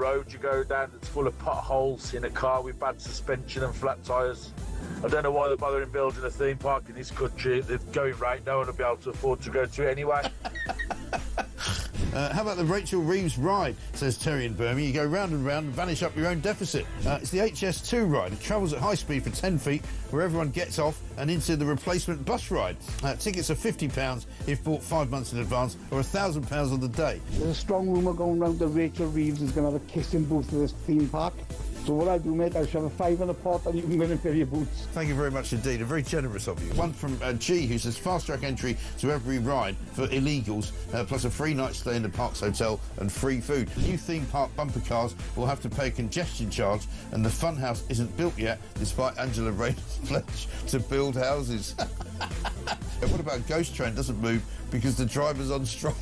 road you go down that's full of potholes in a car with bad suspension and flat tyres. I don't know why they're bothering building a theme park in this country. They're going right, no one will be able to afford to go to it anyway. How about the Rachel Reeves ride, says Terry in Birmingham. You go round and round and vanish up your own deficit. It's the HS2 ride. It travels at high speed for 10 feet, where everyone gets off and into the replacement bus ride. Tickets are £50 if bought 5 months in advance, or £1,000 on the day. There's a strong rumour going round that Rachel Reeves is going to have a kissing booth at this theme park. So what I do, mate, I shove a £5 in a pot and you can go in and fill your boots. Thank you very much indeed, and very generous of you. One from G, who says fast-track entry to every ride for illegals, plus a free night stay in the park's hotel and free food. New theme park bumper cars will have to pay a congestion charge, and the funhouse isn't built yet, despite Angela Rayner's pledge to build houses. And what about Ghost Train doesn't move because the driver's on strike?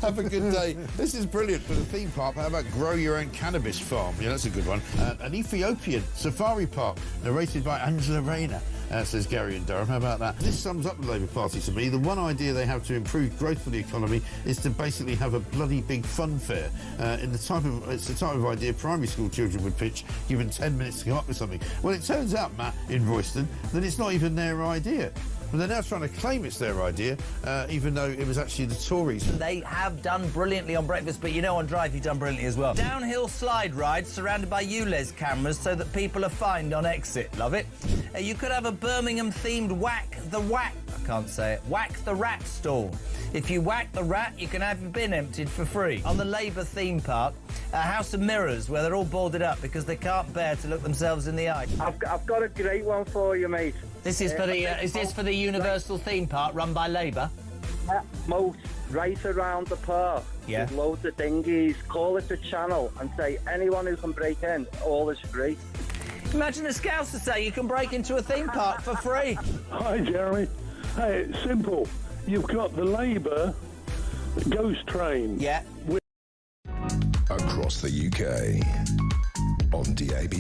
Have a good day. This is brilliant for the theme park. How about grow your own cannabis farm? Yeah, that's a good one. An Ethiopian safari park, narrated by Angela Rayner, says Gary in Durham. How about that? This sums up the Labour Party to me. The one idea they have to improve growth for the economy is to basically have a bloody big fun fair. It's the type of idea primary school children would pitch, given 10 minutes to come up with something. Well, it turns out, Matt, in Royston, that it's not even their idea. But they're now trying to claim it's their idea, even though it was actually the Tories. They have done brilliantly on breakfast, but you know on Drive you've done brilliantly as well. Downhill slide rides surrounded by ULEZ cameras so that people are fined on exit. Love it. You could have a Birmingham-themed Whack the Rat stall. If you whack the rat, you can have your bin emptied for free. On the Labour theme park, a house of mirrors where they're all boarded up because they can't bear to look themselves in the eye. I've got a great one for you, mate. This is for the is this for the Universal theme park run by Labour? Moat right around the park. Yeah. With loads of dinghies. Call it the channel and say anyone who can break in, all is free. Imagine a scouse to say you can break into a theme park for free. Hi, Jeremy. Hey, it's simple. You've got the Labour Ghost Train. Yeah. Across the UK, on DAB+,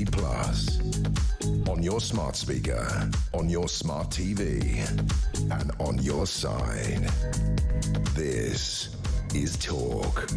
on your smart speaker, on your smart TV, and on your side. This is Talk.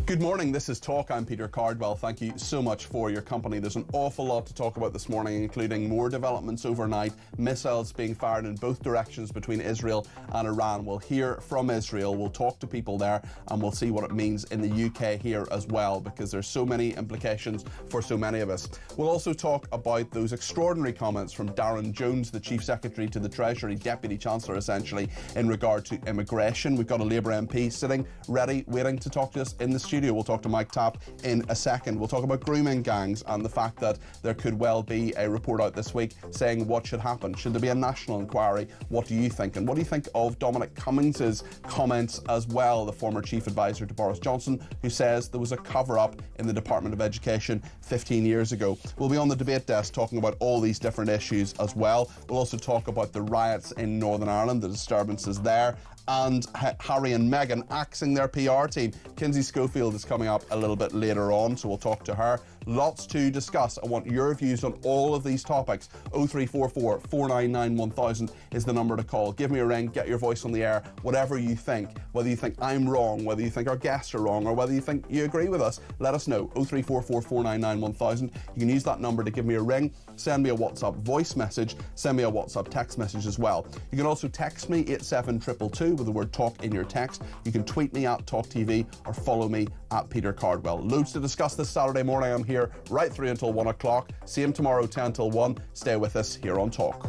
Good morning, this is Talk. I'm Peter Cardwell. Thank you so much for your company. There's an awful lot to talk about this morning, including more developments overnight, missiles being fired in both directions between Israel and Iran. We'll hear from Israel, we'll talk to people there, and we'll see what it means in the UK here as well, because there's so many implications for so many of us. We'll also talk about those extraordinary comments from Darren Jones, the Chief Secretary to the Treasury, Deputy Chancellor essentially, in regard to immigration. We've got a Labour MP sitting ready, waiting to talk to us in the studio. We'll talk to Mike Tapp in a second. We'll talk about grooming gangs and the fact that there could well be a report out this week saying what should happen. Should there be a national inquiry? What do you think? And what do you think of Dominic Cummings's comments as well, the former chief advisor to Boris Johnson, who says there was a cover-up in the Department of Education 15 years ago. We'll be on the debate desk talking about all these different issues as well. We'll also talk about the riots in Northern Ireland, the disturbances there, and Harry and Meghan axing their PR team. Kinsey Schofield is coming up a little bit later on, so we'll talk to her. Lots to discuss. I want your views on all of these topics. 0344 499 1000 is the number to call. Give me a ring, get your voice on the air, whatever you think. Whether you think I'm wrong, whether you think our guests are wrong, or whether you think you agree with us, let us know. 0344 499 1000. You can use that number to give me a ring, send me a WhatsApp voice message, send me a WhatsApp text message as well. You can also text me 87222 with the word talk in your text. You can tweet me at talkTV or follow me at Peter Cardwell. Loads to discuss this Saturday morning. I'm here right through until 1 o'clock. See him tomorrow 10 till 1. Stay with us here on Talk.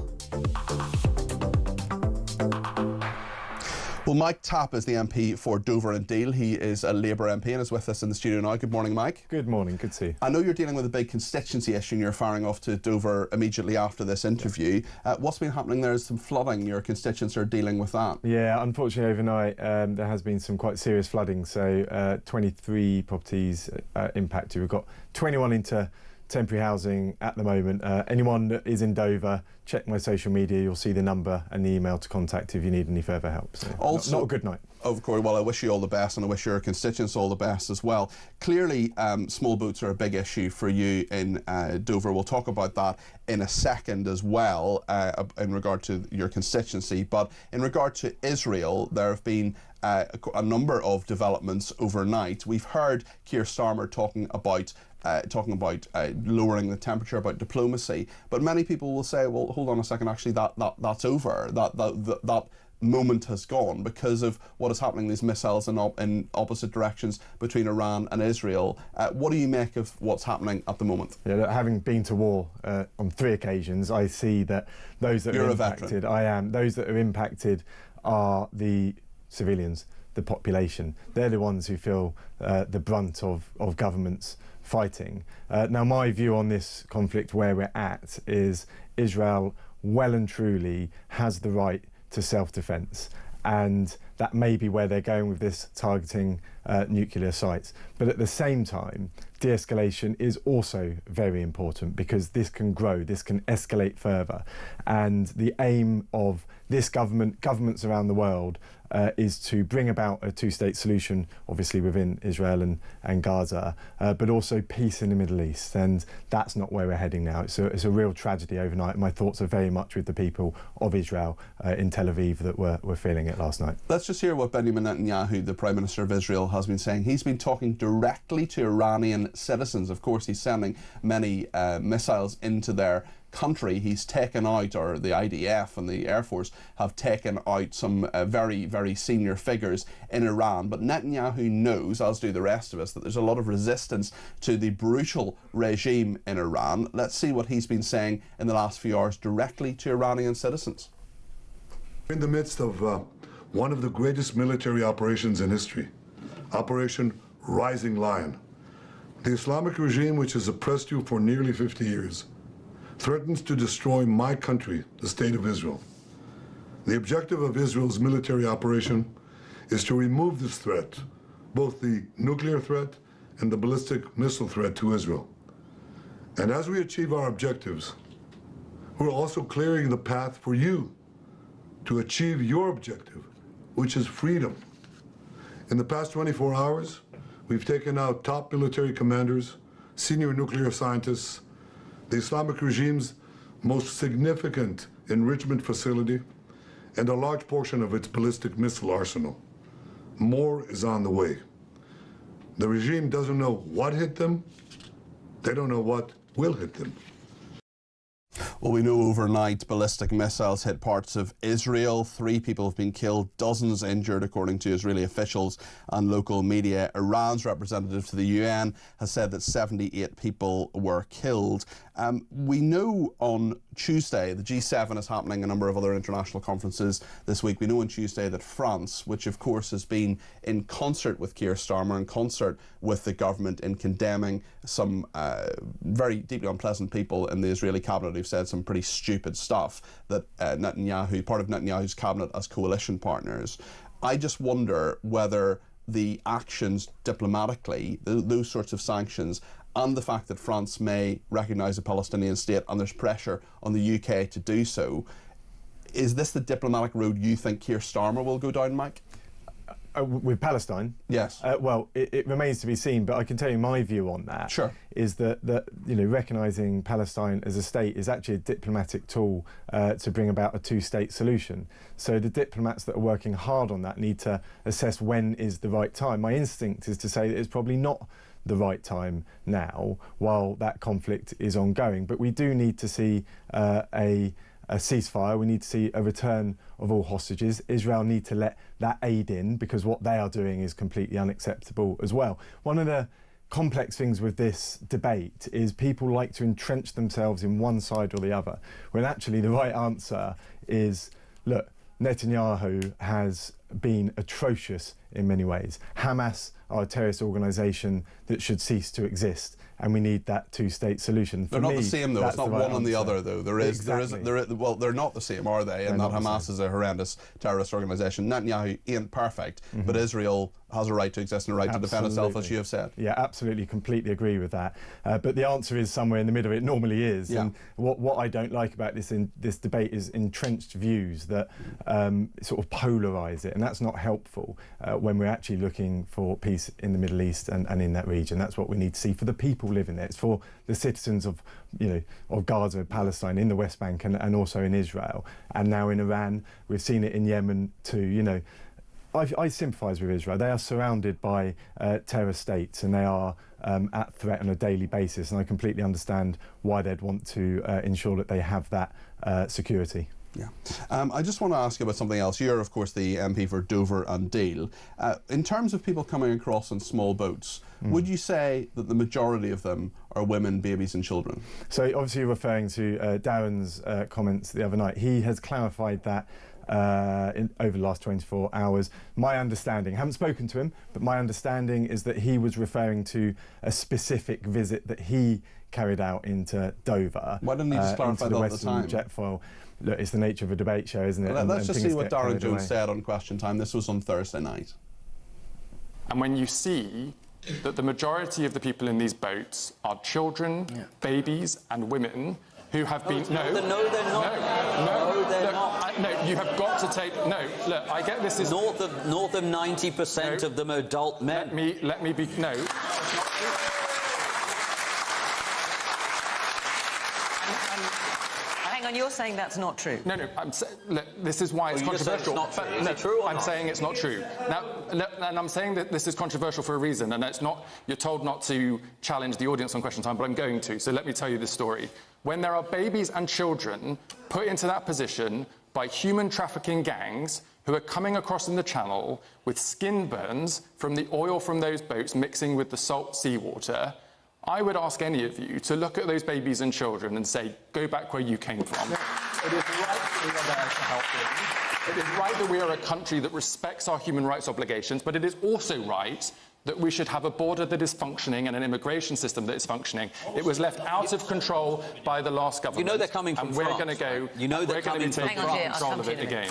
Well, Mike Tapp is the MP for Dover and Deal. He is a Labour MP and is with us in the studio now. Good morning, Mike. Good morning, good to see you. I know you're dealing with a big constituency issue and you're firing off to Dover immediately after this interview. What's been happening there is some flooding. Your constituents are dealing with that. Yeah, unfortunately overnight there has been some quite serious flooding. So 23 properties impacted. We've got 21 into temporary housing at the moment. Anyone that is in Dover, check my social media, you'll see the number and the email to contact if you need any further help. So also, not a good night. Of course, well, I wish you all the best, and I wish your constituents all the best as well. Clearly, small boats are a big issue for you in Dover. We'll talk about that in a second as well, in regard to your constituency. But in regard to Israel, there have been a number of developments overnight. We've heard Keir Starmer talking about lowering the temperature, about diplomacy. But many people will say, well, hold on a second, actually that's over. That moment has gone because of what is happening, these missiles in opposite directions between Iran and Israel. What do you make of what's happening at the moment? Yeah, having been to war on 3 occasions, I see that those that are impacted, I am, those that are impacted are the civilians, the population. They're the ones who feel the brunt of governments fighting. Now, my view on this conflict, where we're at, is Israel well and truly has the right to self-defence, and that may be where they're going with this, targeting nuclear sites. But at the same time, de-escalation is also very important, because this can grow, this can escalate further, and the aim of this governments around the world is to bring about a two-state solution, obviously within Israel and Gaza, but also peace in the Middle East, and that's not where we're heading now. It's a real tragedy overnight. My thoughts are very much with the people of Israel in Tel Aviv that were feeling it last night. Let's just hear what Benjamin Netanyahu, the Prime Minister of Israel, has been saying. He's been talking directly to Iranian citizens. Of course, he's sending many missiles into their country. He's taken out, or the IDF and the Air Force have taken out some very, very senior figures in Iran. But Netanyahu knows, as do the rest of us, that there's a lot of resistance to the brutal regime in Iran. Let's see what he's been saying in the last few hours directly to Iranian citizens. In the midst of one of the greatest military operations in history, Operation Rising Lion, the Islamic regime, which has oppressed you for nearly 50 years, threatens to destroy my country, the State of Israel. The objective of Israel's military operation is to remove this threat, both the nuclear threat and the ballistic missile threat to Israel. And as we achieve our objectives, we're also clearing the path for you to achieve your objective, which is freedom. In the past 24 hours, we've taken out top military commanders, senior nuclear scientists, the Islamic regime's most significant enrichment facility, and a large portion of its ballistic missile arsenal. More is on the way. The regime doesn't know what hit them. They don't know what will hit them. Well, we know overnight ballistic missiles hit parts of Israel. 3 people have been killed, dozens injured, according to Israeli officials and local media. Iran's representative to the UN has said that 78 people were killed. We know on Tuesday, the G7 is happening, a number of other international conferences this week. We know on Tuesday that France, which of course has been in concert with Keir Starmer, in concert with the government in condemning some very deeply unpleasant people in the Israeli cabinet who've said some pretty stupid stuff, that Netanyahu, part of Netanyahu's cabinet as coalition partners. I just wonder whether the actions diplomatically, those sorts of sanctions, and the fact that France may recognise a Palestinian state and there's pressure on the UK to do so, is this the diplomatic road you think Keir Starmer will go down, Mike? With Palestine? Yes. Well, it remains to be seen, but I can tell you my view on that. Sure. Is that you know, recognising Palestine as a state is actually a diplomatic tool to bring about a two-state solution. So the diplomats that are working hard on that need to assess when is the right time. My instinct is to say that it's probably not the right time now, while that conflict is ongoing. But we do need to see a ceasefire. We need to see a return of all hostages. Israel need to let that aid in, because what they are doing is completely unacceptable as well. One of the complex things with this debate is people like to entrench themselves in one side or the other, when actually the right answer is, look, Netanyahu has been atrocious in many ways. Hamas are a terrorist organisation that should cease to exist, and we need that two-state solution. They're not the same, though. It's not one and the other, though. Well, they're not the same, are they? And that Hamas is a horrendous terrorist organisation. Netanyahu ain't perfect, but Israel has a right to exist and a right to defend itself, as you have said. Yeah, absolutely, completely agree with that. But the answer is somewhere in the middle. It normally is. Yeah. And what I don't like about this debate is entrenched views that sort of polarise it, and that's not helpful when we're actually looking for peace in the Middle East and in that region. That's what we need to see for the people living there. It's for the citizens of Gaza, Palestine, in the West Bank, and also in Israel, and now in Iran. We've seen it in Yemen too. I sympathise with Israel. They are surrounded by terror states, and they are at threat on a daily basis, and I completely understand why they'd want to ensure that they have that security. Yeah. I just want to ask you about something else. You're, of course, the MP for Dover and Deal. In terms of people coming across in small boats, would you say that the majority of them are women, babies and children? So obviously you're referring to Darren's comments the other night. He has clarified that over the last 24 hours. My understanding, I haven't spoken to him, but my understanding is that he was referring to a specific visit that he carried out into Dover. Why didn't he just clarify that at the time? Jetfoil. Look, it's the nature of a debate show, isn't it? Let's just see what Darren Jones said on Question Time. This was on Thursday night. And when you see that the majority of the people in these boats are children, babies and women who have been... No, they're not. No, you have got to take... No, look, I get this is... North of 90% of them are adult men. Let me be... No. Hang on, you're saying that's not true. No, look, this is why it's controversial. Is it true or I'm saying it's not true. Now, and I'm saying that this is controversial for a reason, and it's not... You're told not to challenge the audience on Question Time, but I'm going to, so let me tell you this story. When there are babies and children put into that position by human trafficking gangs who are coming across in the Channel with skin burns from the oil from those boats mixing with the salt seawater, I would ask any of you to look at those babies and children and say, go back where you came from. It is right that we are there to help them. It is right that we are a country that respects our human rights obligations, but it is also right that we should have a border that is functioning and an immigration system that is functioning. It was left out of control by the last government. You know they're coming from France. And we're going to go... You know they're coming from France. We're going to take control of it again.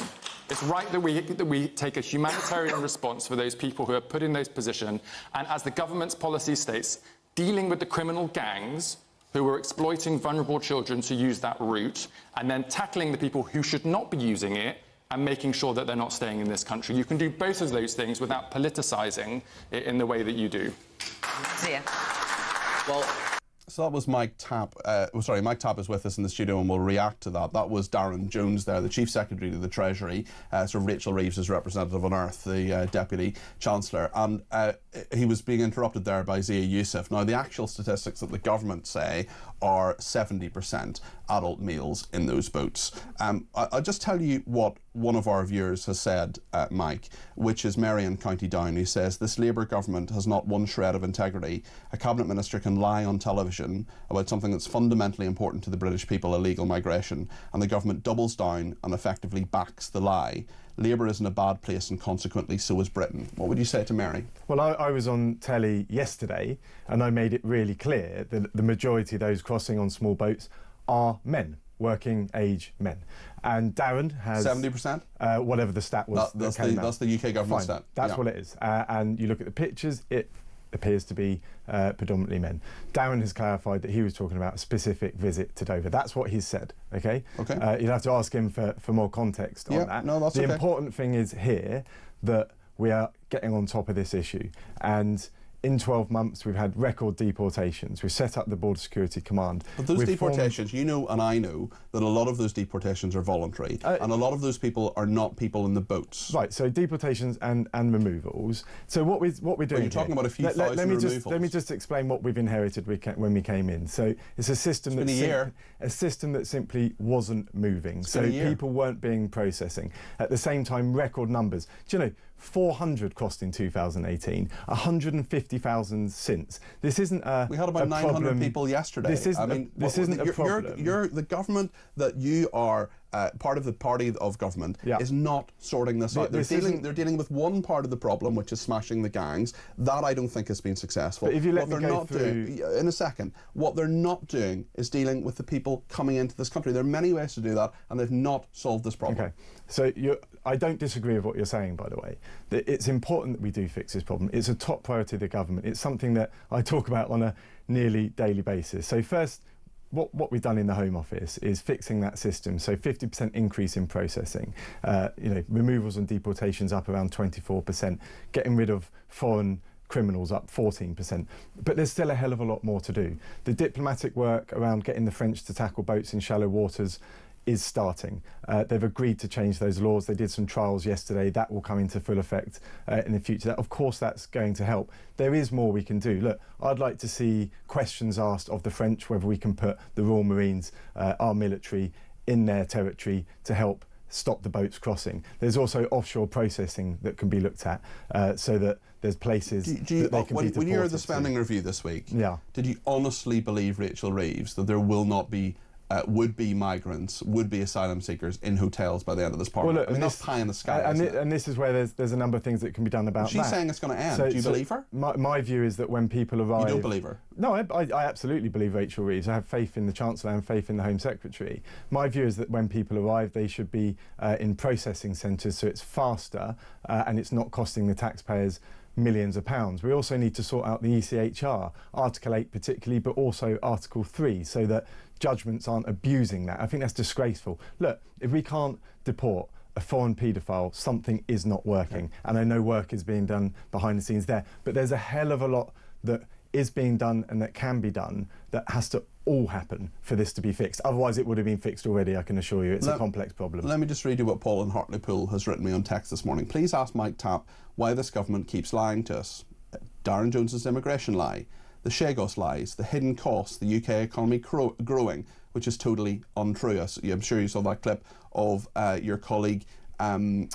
It's right that we take a humanitarian response for those people who are put in those positions, and as the government's policy states, dealing with the criminal gangs who are exploiting vulnerable children to use that route, and then tackling the people who should not be using it and making sure that they're not staying in this country. You can do both of those things without politicising it in the way that you do. Zia. Well, so that was Mike Tapp. Mike Tapp is with us in the studio and will react to that. That was Darren Jones there, the Chief Secretary to the Treasury, sort of Rachel Reeves' representative on Earth, the Deputy Chancellor. And he was being interrupted there by Zia Youssef. Now, the actual statistics that the government say are 70% adult males in those boats. I'll just tell you what one of our viewers has said, Mike, which is Mary in County Down, who says, this Labour government has not one shred of integrity. A Cabinet Minister can lie on television about something that's fundamentally important to the British people, illegal migration, and the government doubles down and effectively backs the lie. Labour is in a bad place and consequently so is Britain. What would you say to Mary? Well, I was on telly yesterday and I made it really clear that the majority of those crossing on small boats are men, working age men. And Darren has... 70%? Whatever the stat was. That's the UK government stat. That's what it is. And you look at the pictures, it appears to be predominantly men. Darren has clarified that he was talking about a specific visit to Dover. That's what he's said, OK? You'd have to ask him for more context on that. No, that's the important thing is here that we are getting on top of this issue. And in 12 months, we've had record deportations. We've set up the Border Security Command. But those deportations, you know and I know that a lot of those deportations are voluntary, and a lot of those people are not people in the boats. Right, so deportations and removals. So what we're doing you're talking about a few thousand removals. Let me just explain what we've inherited when we came in. So it's a system that simply wasn't moving. So people weren't being processing. At the same time, record numbers. Do you know, 400 crossed in 2018, 150,000 since. This isn't a We had about 900 people yesterday. This isn't a problem. You're the government that you are part of the party of government is not sorting this out. They're dealing with one part of the problem, which is smashing the gangs. That I don't think has been successful. But if you let me go in a second, what they're not doing is dealing with the people coming into this country. There are many ways to do that, and they've not solved this problem. Okay, so I don't disagree with what you're saying, by the way. It's important that we do fix this problem. It's a top priority of the government. It's something that I talk about on a nearly daily basis. So first, what we've done in the Home Office is fixing that system. So 50% increase in processing, removals and deportations up around 24%, getting rid of foreign criminals up 14%. But there's still a hell of a lot more to do. The diplomatic work around getting the French to tackle boats in shallow waters is starting. They've agreed to change those laws. They did some trials yesterday. That will come into full effect in the future. Of course, that's going to help. There is more we can do. Look, I'd like to see questions asked of the French, whether we can put the Royal Marines, our military, in their territory to help stop the boats crossing. There's also offshore processing that can be looked at, so that there's places that they can be deported. When you heard the spending review this week, did you honestly believe, Rachel Reeves, that there will not be would-be migrants, would-be asylum seekers in hotels by the end of this parliament? Well, look, I mean, that's pie in the sky, and this is where there's a number of things that can be done about that. She's saying it's going to end. Do you believe her? My view is that when people arrive... You don't believe her? No, I absolutely believe Rachel Reeves. I have faith in the Chancellor and faith in the Home Secretary. My view is that when people arrive, they should be in processing centres, so it's faster and it's not costing the taxpayers millions of pounds. We also need to sort out the ECHR, Article 8 particularly, but also Article 3, so that judgments aren't abusing that. I think that's disgraceful. Look, if we can't deport a foreign paedophile, something is not working. And I know work is being done behind the scenes there, but there's a hell of a lot that is being done and that can be done that has to all happen for this to be fixed. Otherwise it would have been fixed already, I can assure you. It's a complex problem. Let me just read you what Paul in Hartlepool has written me on text this morning. Please ask Mike Tapp why this government keeps lying to us. Darren Jones's immigration lie, the Chagos lies, the hidden costs, the UK economy growing, which is totally untrue. I'm sure you saw that clip of your colleague on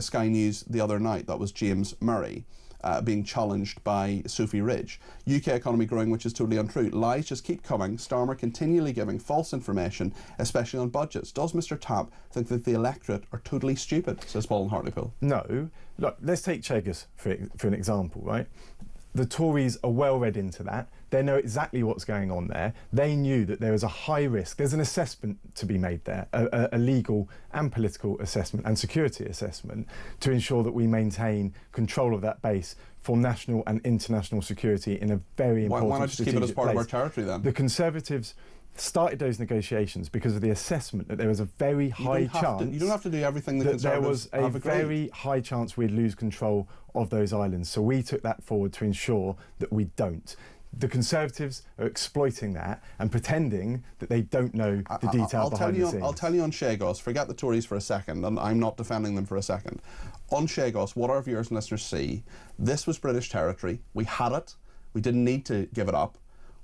Sky News the other night. That was James Murray being challenged by Sophie Ridge. UK economy growing, which is totally untrue. Lies just keep coming. Starmer continually giving false information, especially on budgets. Does Mr Tapp think that the electorate are totally stupid, says Paul in Hartlepool? No. Look, let's take Chagos for an example, right? The Tories are well read into that. They know exactly what's going on there. They knew that there was a high risk. There's an assessment to be made there, a legal and political assessment and security assessment to ensure that we maintain control of that base for national and international security in a very important Why not just keep it as part of our territory then? The Conservatives started those negotiations because of the assessment that there was a very high chance... You don't have to do everything the Conservatives there was a very high chance we'd lose control of those islands. So we took that forward to ensure that we don't. The Conservatives are exploiting that and pretending that they don't know the detail behind the scenes. I'll tell you on Chagos, forget the Tories for a second, and I'm not defending them for a second. On Chagos, what our viewers and listeners see, this was British territory. We had it. We didn't need to give it up.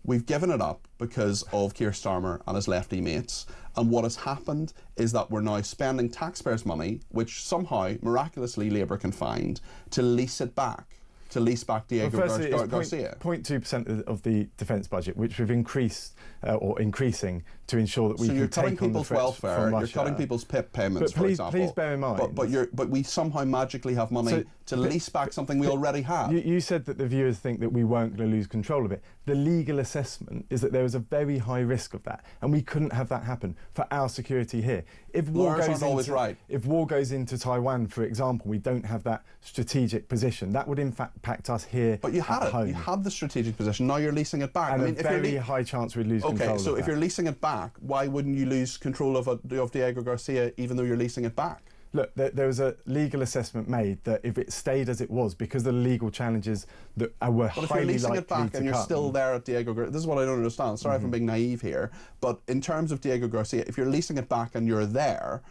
We've given it up because of Keir Starmer and his lefty mates. And what has happened is that we're now spending taxpayers' money, which somehow, miraculously, Labour can find, to lease it back. To lease back Diego Garcia. 0.2% of the defence budget, which we've increased or increasing to ensure that we can take on the threats from Russia. So you're cutting people's welfare, you're cutting people's PIP payments, for example. Please bear in mind... But we somehow magically have money to lease back something we already have. You said that the viewers think that we weren't going to lose control of it. The legal assessment is that there was a very high risk of that, and we couldn't have that happen for our security here. If war goes into Taiwan, for example, we don't have that strategic position. That would in fact impact us here. But you had it. Home. You had the strategic position. Now you're leasing it back. And a very high chance we'd lose control of that. Okay, so if you're leasing it back, why wouldn't you lose control of Diego Garcia even though you're leasing it back? Look, there was a legal assessment made that if it stayed as it was, because of the legal challenges that were highly likely to come... But if you're leasing it back and you're still there at Diego Garcia... This is what I don't understand. Sorry if I'm being naive here. But in terms of Diego Garcia, if you're leasing it back and you're there,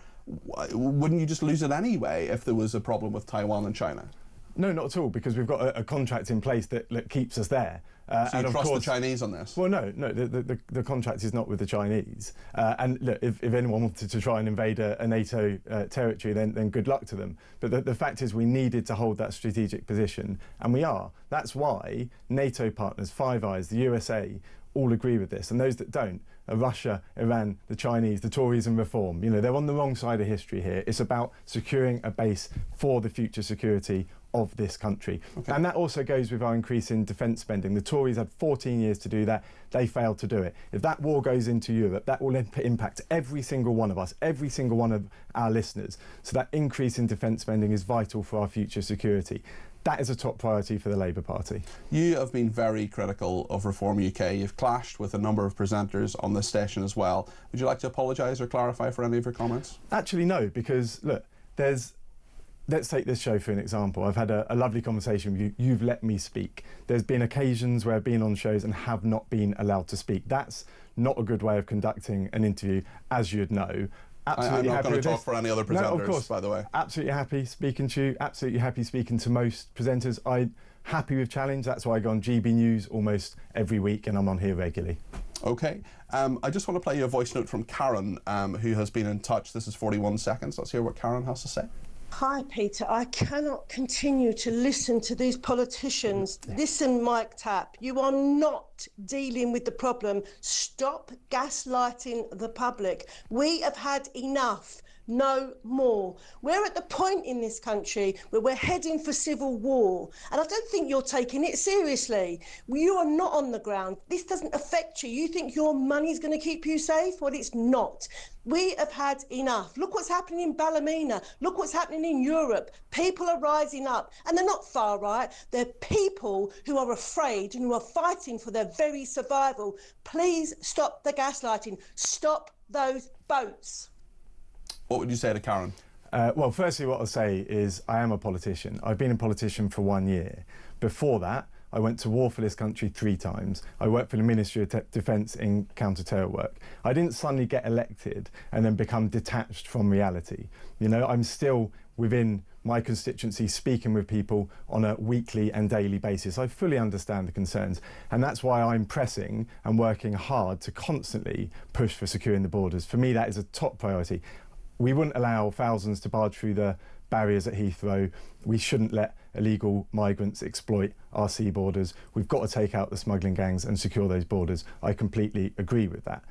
wouldn't you just lose it anyway if there was a problem with Taiwan and China? No, not at all, because we've got a contract in place that keeps us there. So you trust the Chinese on this? Well, no, the contract is not with the Chinese. And look, if anyone wanted to try and invade a NATO territory, then good luck to them. But the fact is we needed to hold that strategic position, and we are. That's why NATO partners, Five Eyes, the USA, all agree with this, and those that don't are Russia, Iran, the Chinese, the Tories and Reform. You know, they're on the wrong side of history here. It's about securing a base for the future security of this country. Okay. And that also goes with our increase in defence spending. The Tories had 14 years to do that. They failed to do it. If that war goes into Europe, that will impact every single one of us, every single one of our listeners. So that increase in defence spending is vital for our future security. That is a top priority for the Labour Party. You have been very critical of Reform UK. You've clashed with a number of presenters on this station as well. Would you like to apologise or clarify for any of your comments? Actually, no, because, look, let's take this show for an example. I've had a lovely conversation with you. You've let me speak. There's been occasions where I've been on shows and have not been allowed to speak. That's not a good way of conducting an interview, as you'd know. Absolutely I'm not going to talk for any other presenters, no, of course, by the way. Absolutely happy speaking to you. Absolutely happy speaking to most presenters. I'm happy with challenge. That's why I go on GB News almost every week, and I'm on here regularly. OK. I just want to play you a voice note from Karen, who has been in touch. This is 41 seconds. Let's hear what Karen has to say. Hi, Peter. I cannot continue to listen to these politicians. Listen, Mike Tapp, you are not dealing with the problem. Stop gaslighting the public. We have had enough. No more. We're at the point in this country where we're heading for civil war, and I don't think you're taking it seriously. You are not on the ground. This doesn't affect you. You think your money's going to keep you safe? Well, it's not. We have had enough. Look what's happening in Ballymena. Look what's happening in Europe. People are rising up, and they're not far right. They're people who are afraid and who are fighting for their very survival. Please stop the gaslighting. Stop those boats. What would you say to Karen? Well, firstly, what I'll say is I am a politician. I've been a politician for 1 year. Before that, I went to war for this country 3 times. I worked for the Ministry of Defence in counter-terror work. I didn't suddenly get elected and then become detached from reality. You know, I'm still within my constituency speaking with people on a weekly and daily basis. I fully understand the concerns, and that's why I'm pressing and working hard to constantly push for securing the borders. For me, that is a top priority. We wouldn't allow thousands to barge through the barriers at Heathrow. We shouldn't let illegal migrants exploit our sea borders. We've got to take out the smuggling gangs and secure those borders. I completely agree with that.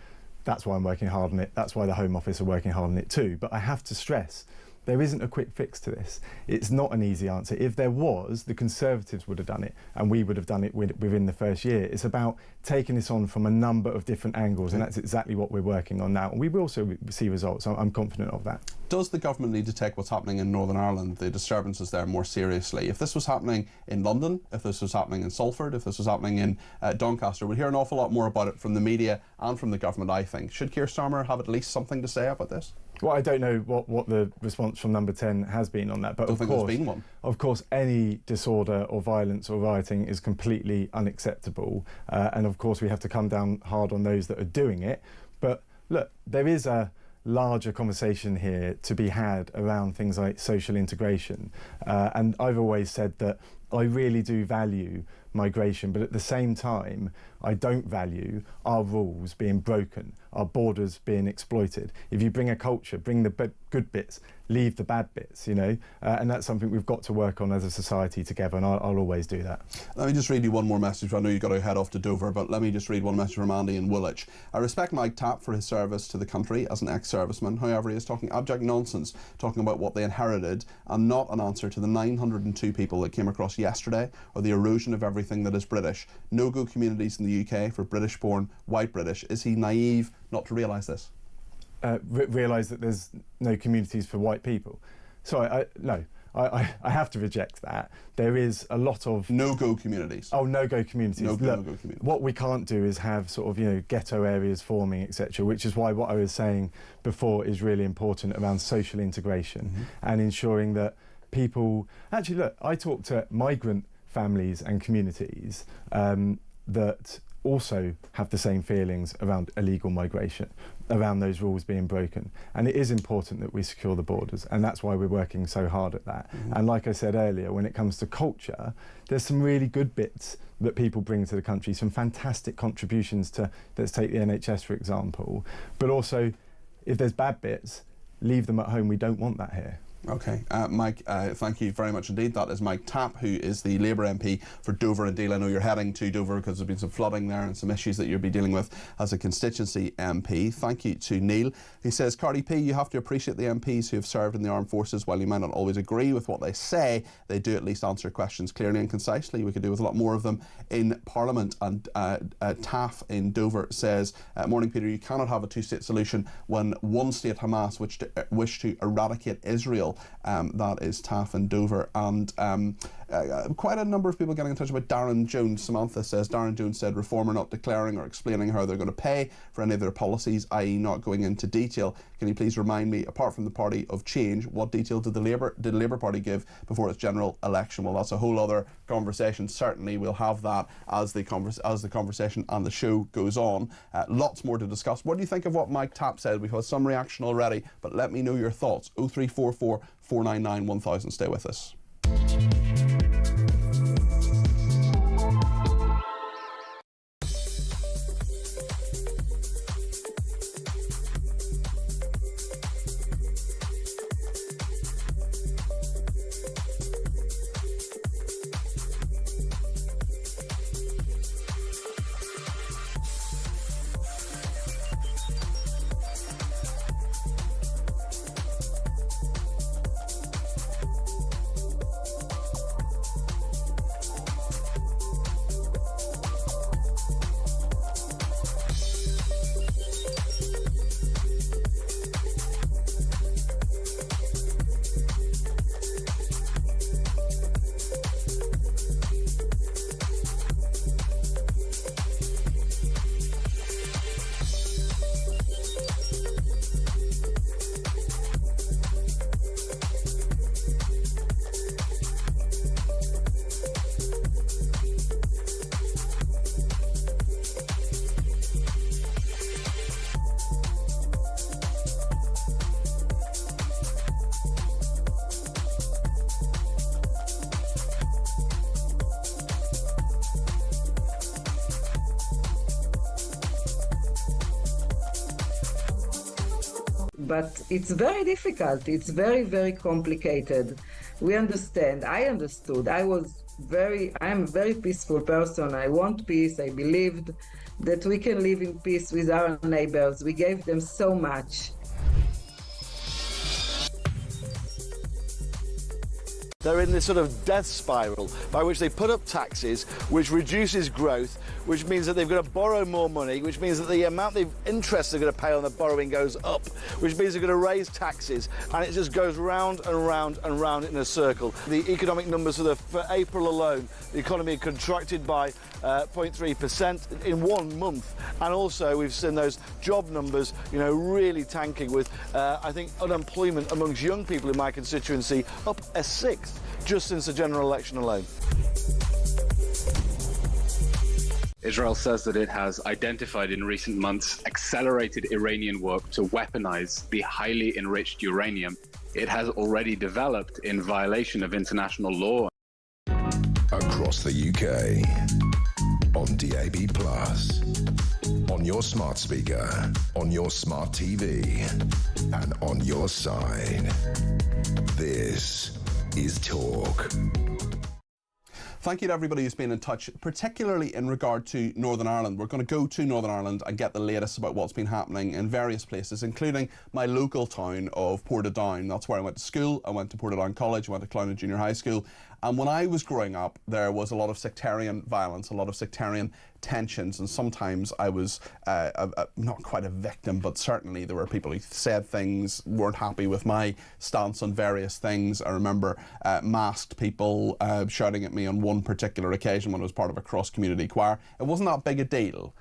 That's why I'm working hard on it. That's why the Home Office are working hard on it too. But I have to stress, there isn't a quick fix to this. It's not an easy answer. If there was, the Conservatives would have done it, and we would have done it within the first year. It's about taking this on from a number of different angles, and that's exactly what we're working on now. And we will also see results. I'm confident of that. Does the government need to take what's happening in Northern Ireland, the disturbances there, more seriously? If this was happening in London, if this was happening in Salford, if this was happening in Doncaster, we'd hear an awful lot more about it from the media and from the government, I think. Should Keir Starmer have at least something to say about this? Well, I don't know what the response from Number 10 has been on that, but of course, there's been one. Of course, any disorder or violence or rioting is completely unacceptable, and of course we have to come down hard on those that are doing it. But look, there is a larger conversation here to be had around things like social integration, and I've always said that I really do value migration, but at the same time I don't value our rules being broken, our borders being exploited. If you bring a culture, bring the good bits, leave the bad bits, you know, and that's something we've got to work on as a society together, and I'll always do that. Let me just read you one more message. I know you've got to head off to Dover, but let me just read one message from Andy in Woolwich. I respect Mike Tapp for his service to the country as an ex-serviceman. However, he is talking abject nonsense, talking about what they inherited and not an answer to the 902 people that came across yesterday, or the erosion of everything that is British. No-go communities in the UK for British-born white British. Is he naive not to realise this? Realise that there's no communities for white people? Sorry, no. I have to reject that. There is a lot of... No-go communities. Oh, no-go communities. No-go communities. What we can't do is have sort of, you know, ghetto areas forming, etc., which is why what I was saying before is really important around social integration and ensuring that people... Actually, look, I talk to migrant families and communities that also have the same feelings around illegal migration, around those rules being broken. And it is important that we secure the borders, and that's why we're working so hard at that. And like I said earlier, when it comes to culture, there's some really good bits that people bring to the country, some fantastic contributions to, let's take the NHS for example, but also if there's bad bits, leave them at home. We don't want that here. OK. Mike, thank you very much indeed. That is Mike Tapp, who is the Labour MP for Dover and Deal. I know you're heading to Dover because there's been some flooding there and some issues that you'll be dealing with as a constituency MP. Thank you to Neil. He says, Cardi P, you have to appreciate the MPs who have served in the armed forces. While you might not always agree with what they say, they do at least answer questions clearly and concisely. We could do with a lot more of them in Parliament. And Taff in Dover says, morning Peter, you cannot have a two-state solution when one state, Hamas, wish to eradicate Israel. That is Taff in Dover. And quite a number of people getting in touch about Darren Jones. Samantha says, Darren Jones said Reform are not declaring or explaining how they're going to pay for any of their policies, i.e. not going into detail. Can you please remind me, apart from the Party of Change, what detail did the Labour Party give before its general election? Well, that's a whole other conversation. Certainly we'll have that as the conversation and the show goes on. Lots more to discuss. What do you think of what Mike Tapp said? We've had some reaction already, but let me know your thoughts. 0344 499 1000. Stay with us. But it's very difficult. It's very, very complicated. We understand. I understood. I am a very peaceful person. I want peace. I believed that we can live in peace with our neighbors. We gave them so much. They're in this sort of death spiral by which they put up taxes, which reduces growth, which means that they've got to borrow more money, which means that the amount of interest they're going to pay on the borrowing goes up, which means they're going to raise taxes, and it just goes round and round and round in a circle. The economic numbers for April alone, the economy contracted by 0.3% in 1 month, and also we've seen those job numbers, really tanking with, I think, unemployment amongst young people in my constituency up a sixth just since the general election alone. Israel says that it has identified in recent months accelerated Iranian work to weaponize the highly enriched uranium it has already developed in violation of international law. Across the UK, on DAB+, on your smart speaker, on your smart TV, and on your side. This is Talk. Thank you to everybody who's been in touch, particularly in regard to Northern Ireland. We're going to go to Northern Ireland and get the latest about what's been happening in various places, including my local town of Portadown. That's where I went to school. I went to Portadown College, I went to Clowna Junior High School. And when I was growing up, there was a lot of sectarian violence, a lot of sectarian tensions, and sometimes I was not quite a victim, but certainly there were people who said things, weren't happy with my stance on various things. I remember masked people shouting at me on one particular occasion when I was part of a cross-community choir. It wasn't that big a deal.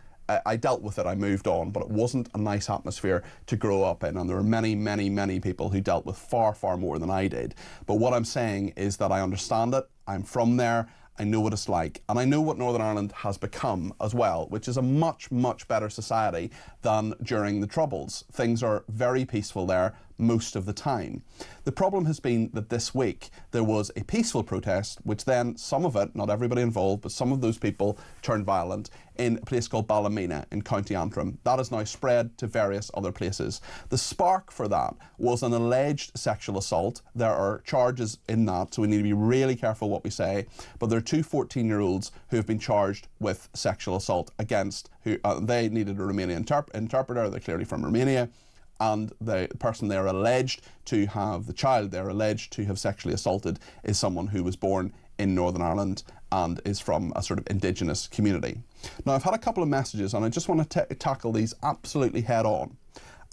I dealt with it, I moved on, but it wasn't a nice atmosphere to grow up in, and there were many, many, many people who dealt with far, far more than I did. But what I'm saying is that I understand it, I'm from there, I know what it's like, and I know what Northern Ireland has become as well, which is a much, much better society than during the Troubles. Things are very peaceful there, most of the time. The problem has been that this week there was a peaceful protest, which then some of it, not everybody involved, but some of those people turned violent in a place called Ballymena in County Antrim. That has now spread to various other places. The spark for that was an alleged sexual assault. There are charges in that, so we need to be really careful what we say. But there are two 14-year-olds who have been charged with sexual assault against who they needed a Romanian interpreter. They're clearly from Romania. And the person they're alleged to have, the child they're alleged to have sexually assaulted, is someone who was born in Northern Ireland and is from a sort of indigenous community. Now, I've had a couple of messages and I just want to tackle these absolutely head on.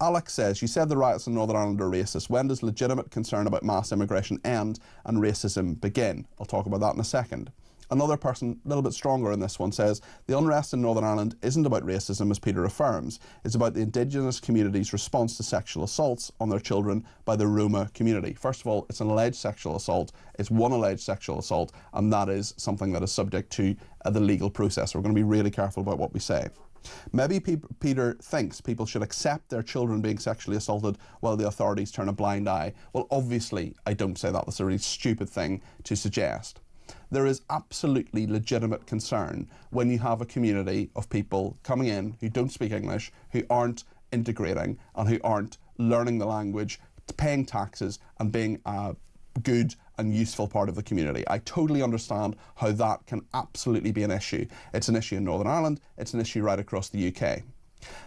Alex says, you said the riots in Northern Ireland are racist. When does legitimate concern about mass immigration end and racism begin? I'll talk about that in a second. Another person, a little bit stronger in this one, says, the unrest in Northern Ireland isn't about racism, as Peter affirms. It's about the indigenous community's response to sexual assaults on their children by the Roma community. First of all, it's an alleged sexual assault. It's one alleged sexual assault, and that is something that is subject to the legal process. We're going to be really careful about what we say. Maybe Peter thinks people should accept their children being sexually assaulted while the authorities turn a blind eye. Well, obviously, I don't say that. That's a really stupid thing to suggest. There is absolutely legitimate concern when you have a community of people coming in who don't speak English, who aren't integrating and who aren't learning the language, paying taxes and being a good and useful part of the community. I totally understand how that can absolutely be an issue. It's an issue in Northern Ireland, it's an issue right across the UK.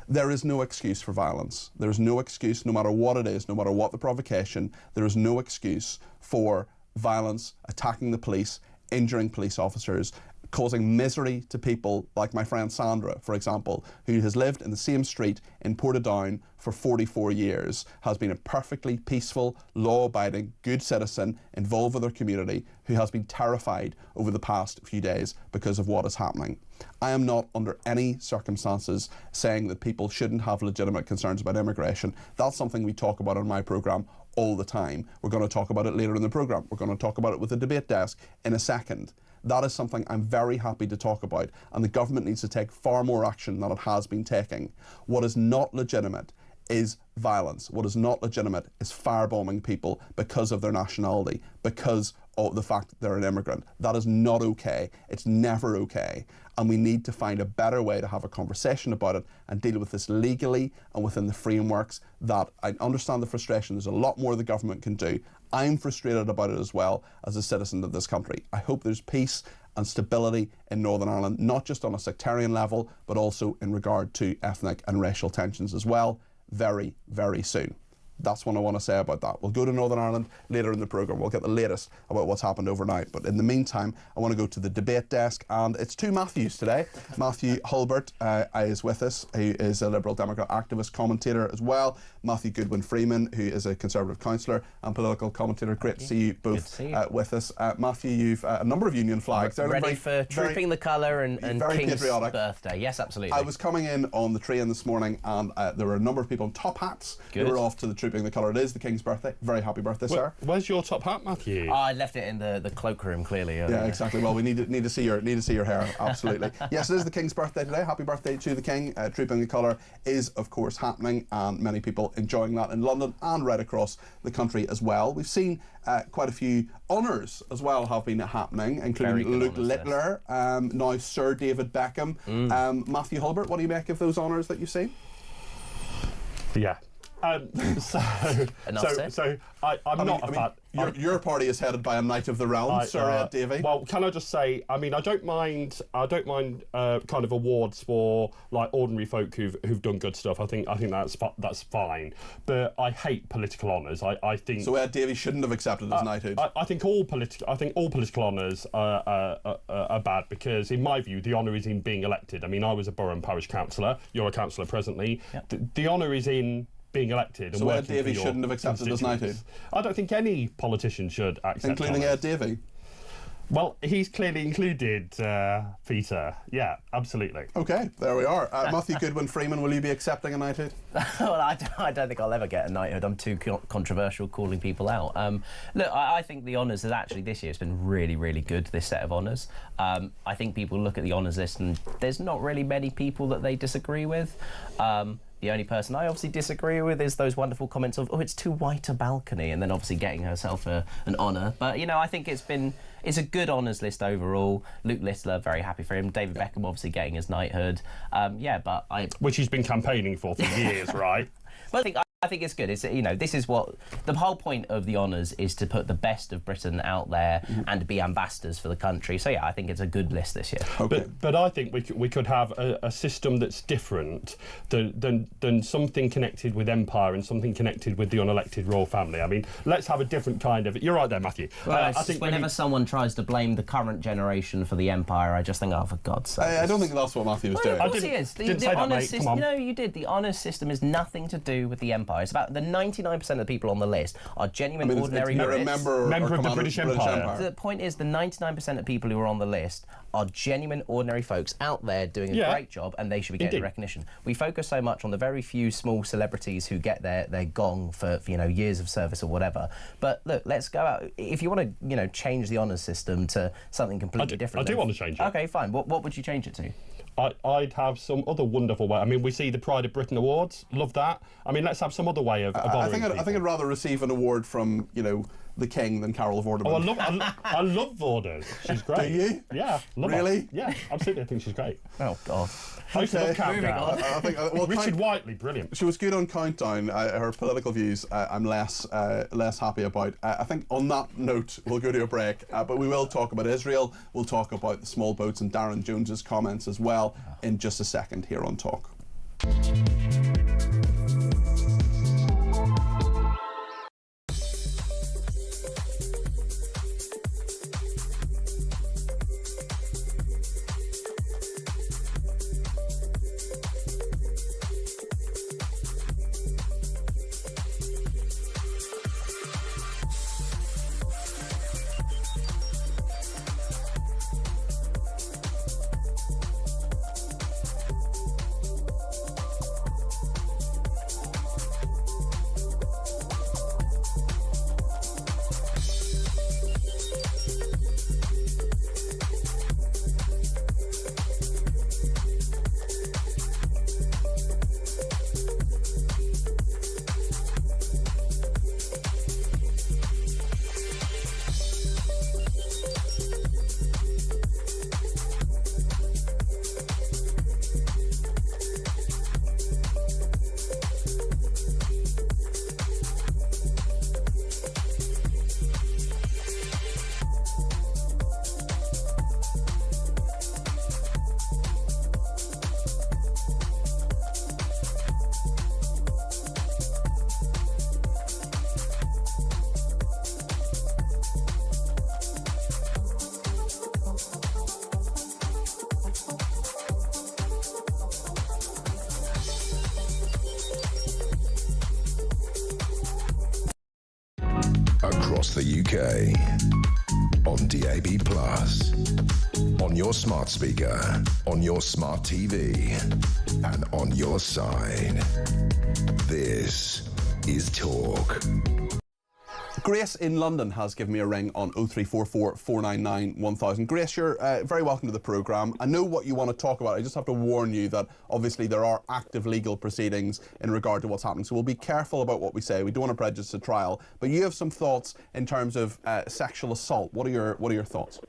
There is no excuse for violence. There is no excuse, no matter what it is, no matter what the provocation, there is no excuse for violence, attacking the police, injuring police officers, causing misery to people like my friend Sandra, for example, who has lived in the same street in Portadown for 44 years, has been a perfectly peaceful, law-abiding, good citizen involved with her community, who has been terrified over the past few days because of what is happening. I am not under any circumstances saying that people shouldn't have legitimate concerns about immigration. That's something we talk about on my programme all the time. We're going to talk about it later in the programme. We're going to talk about it with the debate desk in a second. That is something I'm very happy to talk about, and the government needs to take far more action than it has been taking. What is not legitimate is violence. What is not legitimate is firebombing people because of their nationality, because of the fact that they're an immigrant. That is not okay. It's never okay. And we need to find a better way to have a conversation about it and deal with this legally and within the frameworks that I understand the frustration. There's a lot more the government can do. I'm frustrated about it as well as a citizen of this country. I hope there's peace and stability in Northern Ireland, not just on a sectarian level, but also in regard to ethnic and racial tensions as well, very, very soon. That's what I want to say about that. We'll go to Northern Ireland later in the programme. We'll get the latest about what's happened overnight. But in the meantime, I want to go to the debate desk, and it's two Matthews today. Matthew Hulbert is with us, who is a Liberal Democrat activist commentator as well. Matthew Goodwin-Freeman, who is a Conservative councillor and political commentator. Great to see you both with us. Matthew, you've a number of union flags. Ready for trooping the colour and King's patriotic birthday. Yes, absolutely. I was coming in on the train this morning, and there were a number of people in top hats who were off to the trooping the colour. It is the King's birthday. Very happy birthday, sir. Where's your top hat, Matthew? Oh, I left it in the cloakroom, clearly. Yeah, exactly. Well, we need to see your hair. Absolutely. Yes, it is the King's birthday today. Happy birthday to the King. Trooping the colour is, of course, happening, and many people enjoying that in London and right across the country as well. We've seen quite a few honours as well have been happening, including Luke Littler, now Sir David Beckham. Matthew Hulbert, what do you make of those honours that you've seen? Yeah. I'm not a fan. Your party is headed by a Knight of the Realm, Sir Davy. Well, can I just say, I mean, I don't mind kind of awards for like ordinary folk who've done good stuff. I think that's fine. But I hate political honours. I think so. Ed Davy shouldn't have accepted his knighthood. I think all political honours are bad, because, in my view, the honour is in being elected. I mean, I was a borough and parish councillor. You're a councillor presently. Yep. The honour is in being elected. So Ed Davy shouldn't have accepted his knighthood? I don't think any politician should accept. Including Ed Davy? Well, he's clearly included, Peter. Yeah, absolutely. OK, there we are. Matthew Goodwin-Freeman, will you be accepting a knighthood? Well, I don't think I'll ever get a knighthood. I'm too controversial calling people out. Look, I think the honours is actually this year has been really, really good, this set of honours. I think people look at the honours list and there's not really many people that they disagree with. The only person I obviously disagree with is those wonderful comments of, oh, it's too white a balcony, and then obviously getting herself an honour. But, you know, I think it's a good honours list overall. Luke Littler, very happy for him. David Beckham obviously getting his knighthood. Which he's been campaigning for years, right? But I think it's good. It's, you know, this is what the whole point of the honours is, to put the best of Britain out there and to be ambassadors for the country. So yeah, I think it's a good list this year. Okay. But I think we could have a system that's different than something connected with empire and something connected with the unelected royal family. I mean, let's have a different kind of. You're right there, Matthew. Well, I think whenever someone tries to blame the current generation for the empire, I just think, oh, for God's sake. I don't think that's what Matthew was doing. Of course he is. The honours system. No, you did. The honours system is nothing to do with the empire. It's about the 99% of the people on the list are genuine ordinary Brits. Member of the British Empire. The point is, the 99% of people who are on the list are genuine ordinary folks out there doing a great job, and they should be getting the recognition. We focus so much on the very few small celebrities who get their gong for you know, years of service or whatever. But look, let's go out. If you want to, you know, change the honours system to something completely different. I do want to change it. Okay, fine. What would you change it to? I'd have some other wonderful way. I mean, we see the Pride of Britain Awards. Love that. I mean, let's have some other way of honouring people. I think I'd rather receive an award from, you know, the King than Carol Vorderman. Oh, I love Vorder. She's great. Do you? Yeah. Love really? Her. Yeah, absolutely. I think she's great. Oh, God. Richard Whiteley, brilliant. She was good on Countdown. Her political views, I'm less happy about. I think on that note, we'll go to a break. But we will talk about Israel. We'll talk about the small boats and Darren Jones's comments as well in just a second here on Talk. Across the UK, on DAB+, on your smart speaker, on your smart TV, and on your side. This is Talk. Grace in London has given me a ring on 0344 499 1000. Grace, you're very welcome to the programme. I know what you want to talk about. I just have to warn you that obviously there are active legal proceedings in regard to what's happening, so we'll be careful about what we say. We don't want to prejudice a trial, but you have some thoughts in terms of sexual assault. What are your thoughts?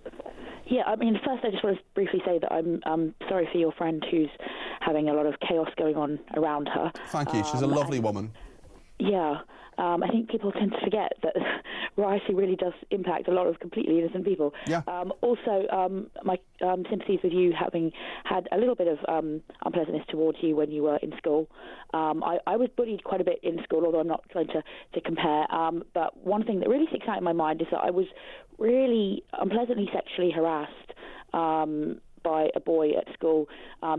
Yeah, I mean, first I just want to briefly say that I'm sorry for your friend who's having a lot of chaos going on around her. Thank you. She's a lovely woman. Yeah. I think people tend to forget that rioting really does impact a lot of completely innocent people. Yeah. Also, my sympathies with you having had a little bit of unpleasantness towards you when you were in school. I was bullied quite a bit in school, although I'm not trying to compare. But one thing that really sticks out in my mind is that I was really unpleasantly sexually harassed by a boy at school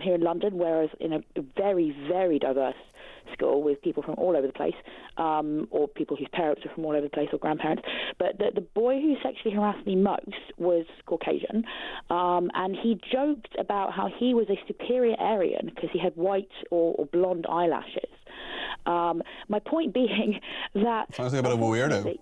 here in London, whereas in a very, very diverse school with people from all over the place, or people whose parents are from all over the place, or grandparents. But the boy who sexually harassed me most was Caucasian, and he joked about how he was a superior Aryan because he had white or blonde eyelashes. My point being that... Sounds like a bit of a weirdo.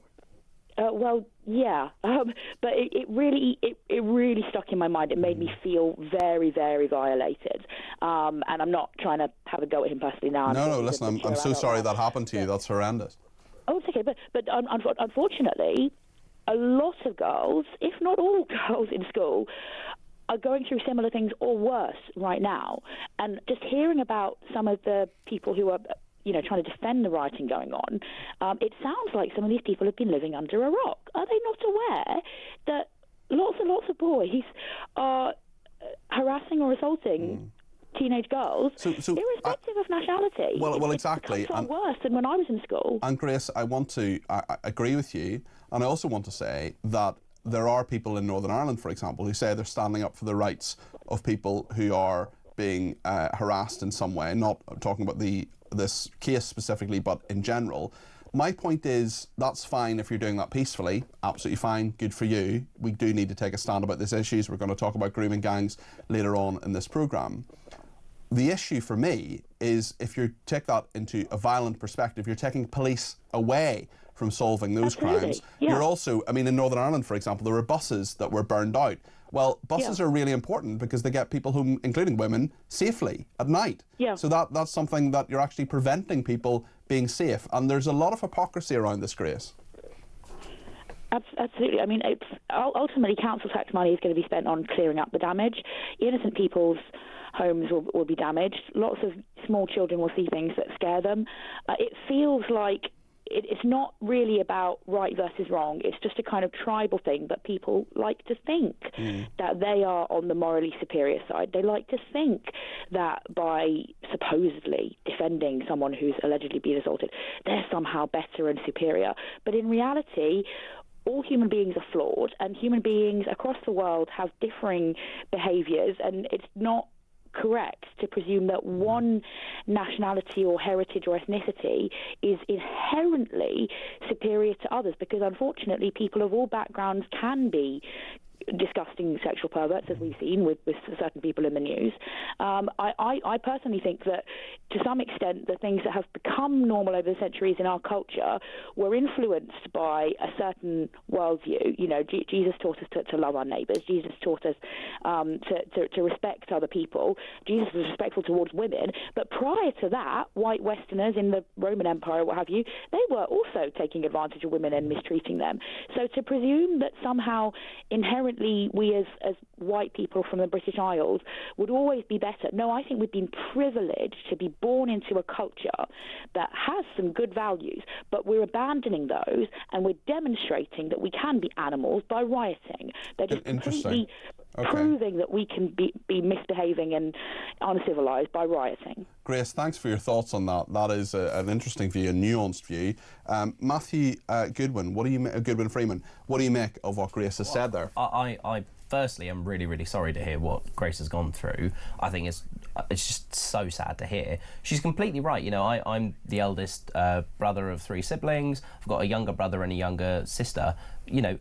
Well, yeah, but it really stuck in my mind. It made me feel very, very violated. And I'm not trying to have a go at him personally now. No, listen, I'm so sorry that happened to you. That's horrendous. Oh, it's okay, but unfortunately, a lot of girls, if not all girls in school, are going through similar things or worse right now. And just hearing about some of the people who are trying to defend the rioting going on, it sounds like some of these people have been living under a rock. Are they not aware that lots and lots of boys are harassing or assaulting teenage girls, irrespective of nationality? Well, exactly. It's worse than when I was in school. And Grace, I agree with you, and I also want to say that there are people in Northern Ireland, for example, who say they're standing up for the rights of people who are being harassed in some way. Not talking about this case specifically, but in general. My point is, that's fine if you're doing that peacefully, absolutely fine, good for you. We do need to take a stand about these issues. We're going to talk about grooming gangs later on in this programme. The issue for me is if you take that into a violent perspective, you're taking police away from solving those crimes. Yeah. You're also, in Northern Ireland, for example, there were buses that were burned out. Well, buses are really important because they get people home, including women, safely at night. Yeah. So that's something that you're actually preventing people being safe. And there's a lot of hypocrisy around this, Grace. Absolutely. It's ultimately council tax money is going to be spent on clearing up the damage. Innocent people's homes will be damaged. Lots of small children will see things that scare them. It feels like it's not really about right versus wrong. It's just a kind of tribal thing, but people like to think that they are on the morally superior side. They like to think that by supposedly defending someone who's allegedly been assaulted, they're somehow better and superior. But in reality, all human beings are flawed, and human beings across the world have differing behaviours, and it's not correct to presume that one nationality or heritage or ethnicity is inherently superior to others, because unfortunately people of all backgrounds can be disgusting sexual perverts, as we've seen with certain people in the news. I personally think that to some extent the things that have become normal over the centuries in our culture were influenced by a certain worldview. Jesus taught us to love our neighbours. Jesus taught us to respect other people. Jesus was respectful towards women. But prior to that, white Westerners in the Roman Empire, what have you, they were also taking advantage of women and mistreating them. So to presume that somehow inherently we as white people from the British Isles would always be better. No, I think we've been privileged to be born into a culture that has some good values, but we're abandoning those and we're demonstrating that we can be animals by rioting. They're just completely proving that we can be misbehaving and uncivilised by rioting. Grace, thanks for your thoughts on that. That is an interesting view, a nuanced view. Matthew Goodwin, Goodwin Freeman, what do you make of what Grace has said there? I firstly am really, really sorry to hear what Grace has gone through. I think it's just so sad to hear. She's completely right. I'm the eldest brother of 3 siblings. I've got a younger brother and a younger sister.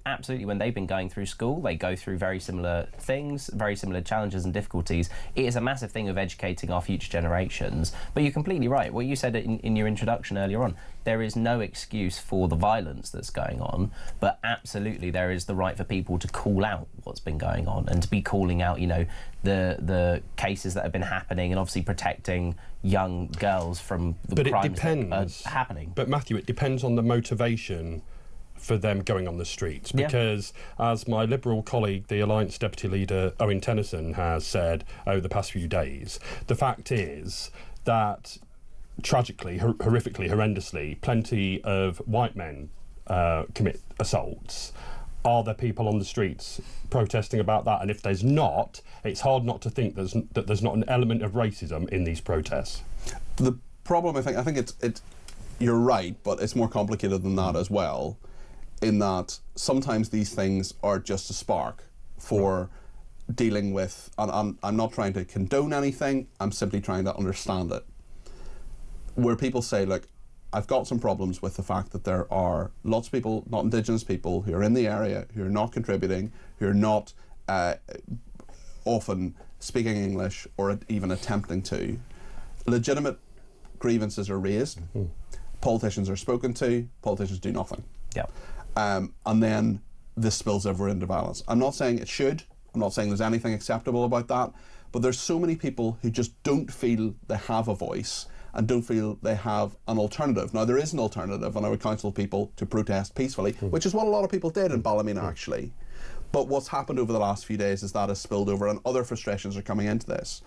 Absolutely, when they've been going through school, they go through very similar things, very similar challenges and difficulties. It is a massive thing of educating our future generations. But you're completely right. What you said in your introduction earlier on, there is no excuse for the violence that's going on, but absolutely there is the right for people to call out what's been going on and to be calling out, the cases that have been happening and obviously protecting young girls from the crimes that are happening. But Matthew, it depends on the motivation for them going on the streets, because as my Liberal colleague, the Alliance Deputy Leader Owen Tennyson, has said over the past few days, the fact is that tragically, horrifically, horrendously, plenty of white men commit assaults. Are there people on the streets protesting about that? And if there's not, it's hard not to think that there's not an element of racism in these protests. The problem, I think it's you're right, but it's more complicated than that as well, in that sometimes these things are just a spark for dealing with, and I'm not trying to condone anything, I'm simply trying to understand it. Where people say, look, I've got some problems with the fact that there are lots of people, not Indigenous people, who are in the area, who are not contributing, who are not often speaking English or even attempting to. Legitimate grievances are raised, politicians are spoken to, politicians do nothing. Yeah. and then this spills over into violence. I'm not saying it should. I'm not saying there's anything acceptable about that, but there's so many people who just don't feel they have a voice and don't feel they have an alternative. Now, there is an alternative, and I would counsel people to protest peacefully, which is what a lot of people did in Ballymena, actually. But what's happened over the last few days is that has spilled over, and other frustrations are coming into this.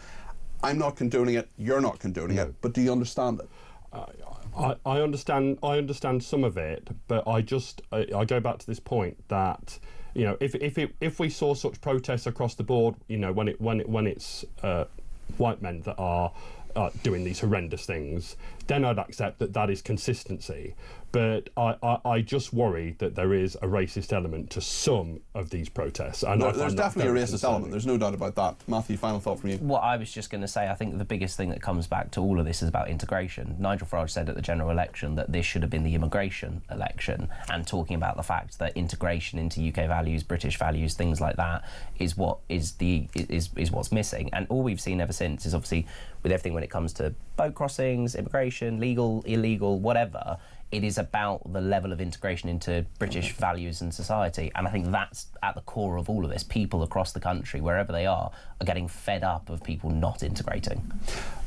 I'm not condoning it, you're not condoning it, but do you understand it? I understand some of it, but I go back to this point that, you know, if we saw such protests across the board, you know, when it's white men that are doing these horrendous things, then I'd accept that that is consistency. But I just worry that there is a racist element to some of these protests. And there's definitely a racist element, there's no doubt about that. Matthew, final thought from you. What I was just going to say, I think the biggest thing that comes back to all of this is about integration. Nigel Farage said at the general election that this should have been the immigration election, and talking about the fact that integration into UK values, British values, things like that is what is what's missing. And all we've seen ever since is obviously with everything when it comes to boat crossings, immigration, legal, illegal, whatever, it is about the level of integration into British values and society. And I think that's at the core of all of this. People across the country, wherever they are getting fed up of people not integrating.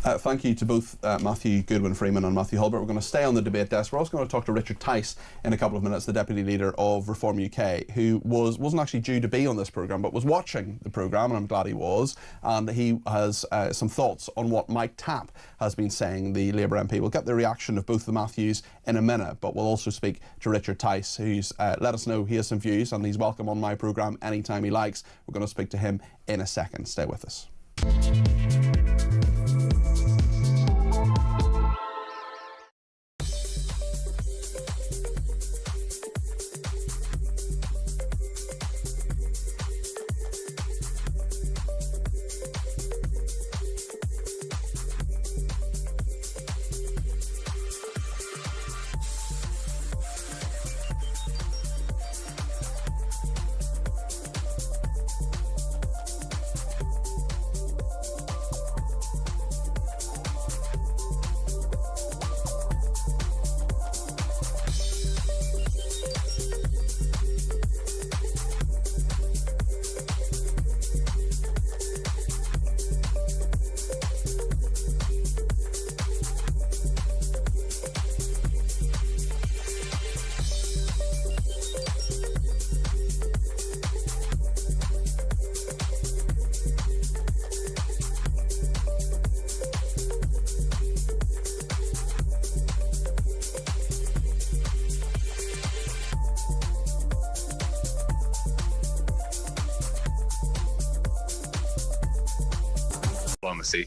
Thank you to both Matthew Goodwin-Freeman and Matthew Hulbert. We're going to stay on the debate desk. We're also going to talk to Richard Tice in a couple of minutes, the Deputy Leader of Reform UK, who wasn't actually due to be on this programme, but was watching the programme, and I'm glad he was. And he has some thoughts on what Mike Tapp has been saying, the Labour MP. We'll get the reaction of both the Matthews in a minute, but we'll also speak to Richard Tice, who's let us know he has some views, and he's welcome on my programme anytime he likes. We're going to speak to him in a second. Stay with us. diplomacy.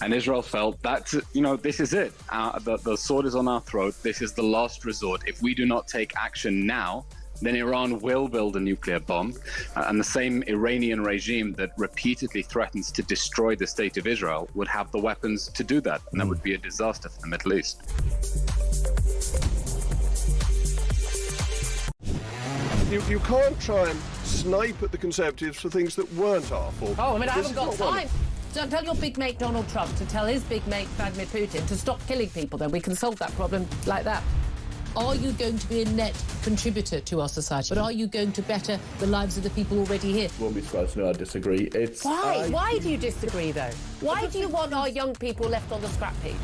And Israel felt that, you know, this is it. The sword is on our throat. This is the last resort. If we do not take action now, then Iran will build a nuclear bomb. And the same Iranian regime that repeatedly threatens to destroy the state of Israel would have the weapons to do that. And that would be a disaster for the Middle East. You can't try and snipe at the Conservatives for things that weren't our fault. Oh, I mean, I haven't got time. So tell your big mate Donald Trump to tell his big mate Vladimir Putin to stop killing people, then we can solve that problem like that. Are you going to be a net contributor to our society? But are you going to better the lives of the people already here? Won't be surprised to know I disagree. Why? Why do you disagree, though? Why do you want our young people left on the scrap heap?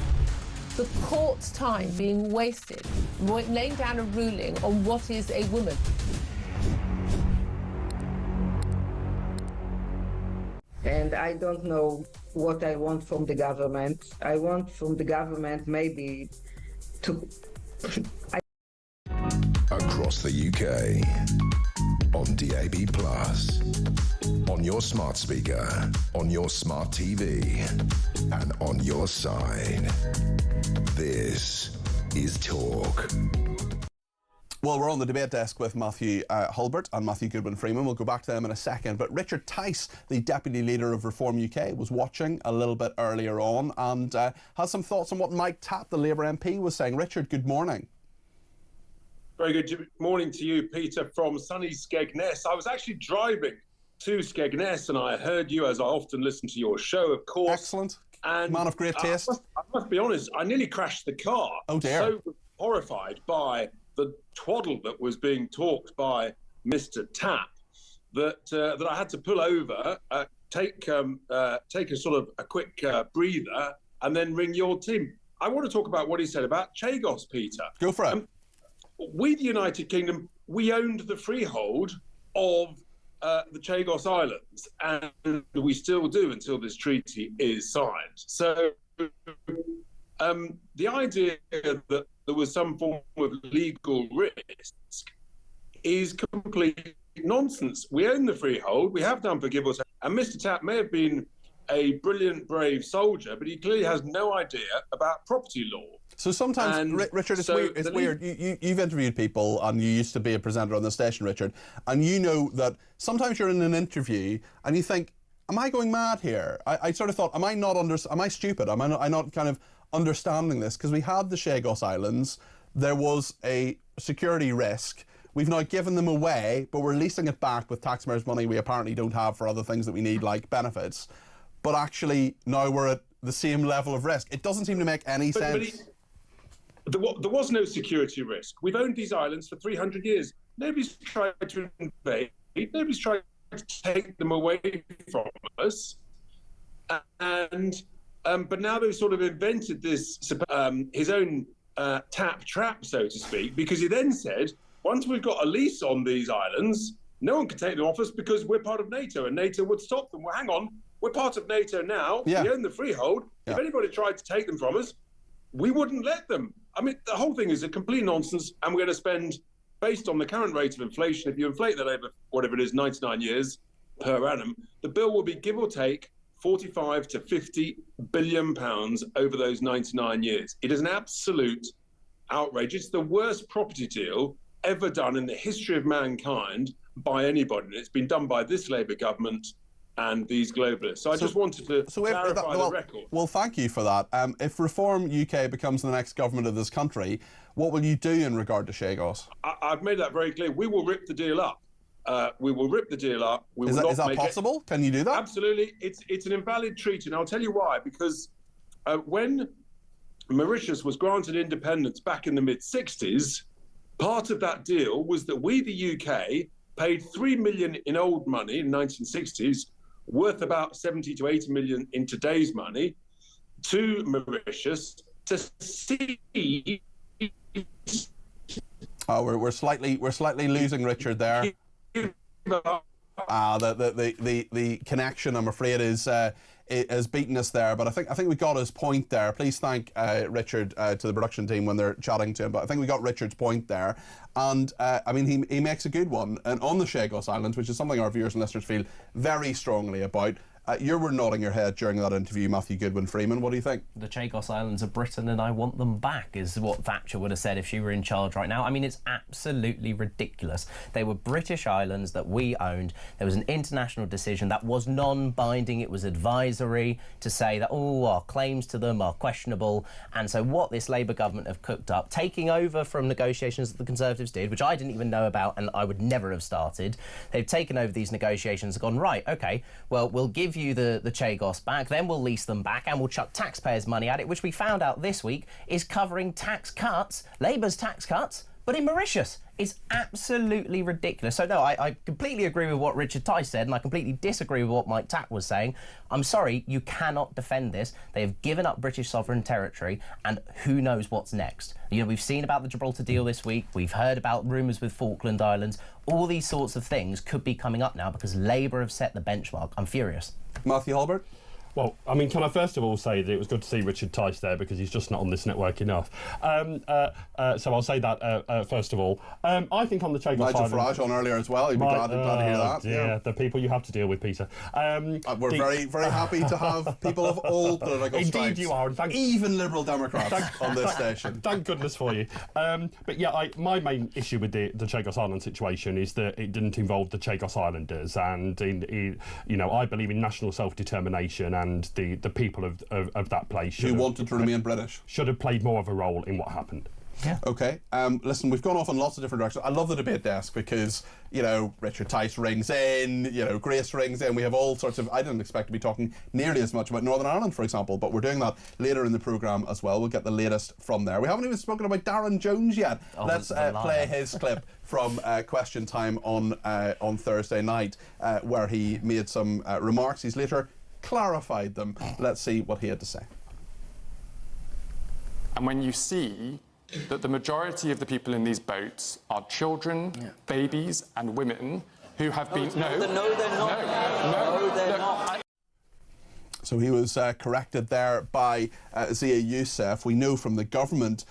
The court's time being wasted, laying down a ruling on what is a woman. And I don't know what I want from the government. I want from the government maybe to... Across the UK, on DAB+, on your smart speaker, on your smart TV, and on your side. This is Talk. Well, we're on the debate desk with Matthew Hulbert and Matthew Goodwin-Freeman. We'll go back to them in a second. But Richard Tice, the Deputy Leader of Reform UK, was watching a little bit earlier on and has some thoughts on what Mike Tapp, the Labour MP, was saying. Richard, good morning. Very good morning to you, Peter, from sunny Skegness. I was actually driving to Skegness and I heard you, as I often listen to your show, of course. Excellent. And man of great taste. I must be honest, I nearly crashed the car. Oh, dear. So horrified by the twaddle that was being talked by Mr. Tapp that I had to pull over, take a sort of a quick breather, and then ring your team. I want to talk about what he said about Chagos, Peter. Go for it. We, the United Kingdom, we owned the freehold of the Chagos Islands, and we still do until this treaty is signed. So the idea that there was some form of legal risk is complete nonsense. We own the freehold, we have done for give or take, and Mr. Tapp may have been a brilliant, brave soldier, but he clearly has no idea about property law. So sometimes, Richard, it's weird. You've interviewed people, and you used to be a presenter on the station, Richard, and you know that sometimes you're in an interview and you think, am I going mad here? I sort of thought, am I stupid? Am I not kind of understanding this? Because we had the Chagos Islands, there was a security risk. We've now given them away, but we're leasing it back with taxpayers' money we apparently don't have for other things that we need, like benefits. But actually, now we're at the same level of risk. It doesn't seem to make any sense. There was no security risk. We've owned these islands for 300 years. Nobody's tried to invade. Nobody's tried to take them away from us. But now they've sort of invented this, his own tap trap, so to speak, because he then said, once we've got a lease on these islands, no one can take them off us because we're part of NATO, and NATO would stop them. Well, hang on, we're part of NATO now. Yeah. We own the freehold. Yeah. If anybody tried to take them from us, we wouldn't let them. I mean, the whole thing is a complete nonsense, and we're going to spend, based on the current rate of inflation, if you inflate that over whatever it is, 99 years per annum, the bill will be, give or take, 45 to 50 billion pounds over those 99 years. It is an absolute outrage. It's the worst property deal ever done in the history of mankind by anybody. And it's been done by this Labour government and these globalists. So I just wanted to clarify the record. Well, thank you for that. If Reform UK becomes the next government of this country, what will you do in regard to Chagos? I've made that very clear. We will rip the deal up. We will rip the deal up. Is that possible? Can you do that? Absolutely. It's an invalid treaty, and I'll tell you why. Because when Mauritius was granted independence back in the mid-60s, part of that deal was that we, the UK, paid 3 million in old money in the 1960s, worth about 70 to 80 million in today's money, to Mauritius to see. Oh, we're slightly losing Richard there. The connection, I'm afraid, is beaten us there. But I think we got his point there. Please thank Richard to the production team when they're chatting to him. But I think we got Richard's point there. And I mean, he makes a good one. And on the Chagos Islands, which is something our viewers and listeners feel very strongly about. You were nodding your head during that interview, Matthew Goodwin-Freeman. What do you think? The Chagos Islands are Britain and I want them back, is what Thatcher would have said if she were in charge right now. I mean, it's absolutely ridiculous. They were British islands that we owned. There was an international decision that was non-binding. It was advisory to say that, our claims to them are questionable. And so what this Labour government have cooked up, taking over from negotiations that the Conservatives did, which I didn't even know about and I would never have started, they've taken over these negotiations and gone, right, OK, well, we'll give you the Chagos back, then we'll lease them back and we'll chuck taxpayers' money at it, which we found out this week is covering tax cuts, Labour's tax cuts, but in Mauritius. It's absolutely ridiculous. So no, I completely agree with what Richard Tice said, and I completely disagree with what Mike Tapp was saying. I'm sorry, you cannot defend this. They have given up British sovereign territory, and who knows what's next. You know, we've seen about the Gibraltar deal this week. We've heard about rumours with Falkland Islands. All these sorts of things could be coming up now because Labour have set the benchmark. I'm furious. Matthew Halbert? Well, I mean, can I first of all say that it was good to see Richard Tice there because he's just not on this network enough. So I'll say that first of all. I think on the Chagos Islands... Nigel Farage on earlier as well. You'd be glad to hear that. Yeah, the people you have to deal with, Peter. We're very, very happy to have people of all political stripes. Indeed you are. Even Liberal Democrats on this station. Thank goodness for you. But yeah, my main issue with the Chagos Island situation is that it didn't involve the Chagos Islanders, and I believe in national self-determination, and the people of that place who wanted to remain British should have played more of a role in what happened. Yeah. Okay. Listen, we've gone off in lots of different directions. I love the debate desk because, you know, Richard Tice rings in, you know, Grace rings in. We have all sorts of... I didn't expect to be talking nearly as much about Northern Ireland, for example, but we're doing that later in the programme as well. We'll get the latest from there. We haven't even spoken about Darren Jones yet. Let's play his clip from Question Time on Thursday night, where he made some remarks. He's later clarified them. Let's see what he had to say. And when you see that the majority of the people in these boats are children, babies and women who have been... No, they're not. So he was corrected there by Zia Youssef. We know from the government's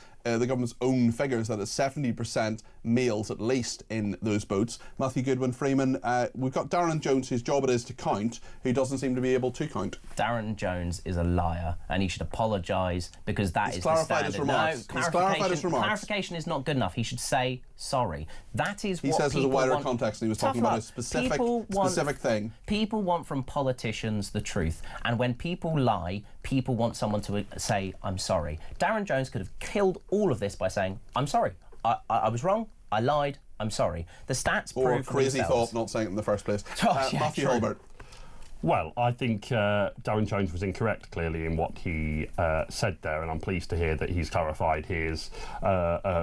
own figures that it's 70% males at least in those boats. Matthew Goodwin-Freeman, we've got Darren Jones, whose job it is to count, who doesn't seem to be able to count. Darren Jones is a liar, and he should apologise, because that is the standard. He's clarified his remarks. Clarification is not good enough. He should say sorry. That is what he says there's a wider want. context, and he was talking about a specific thing. People want from politicians the truth, and when people lie, people want someone to say, I'm sorry. Darren Jones could have killed all of this by saying, I'm sorry. I was wrong. I lied. I'm sorry. The stats prove Or crazy themselves. thought not saying it in the first place. Matthew true. Holbert. Well, I think Darren Jones was incorrect, clearly, in what he said there, and I'm pleased to hear that he's clarified his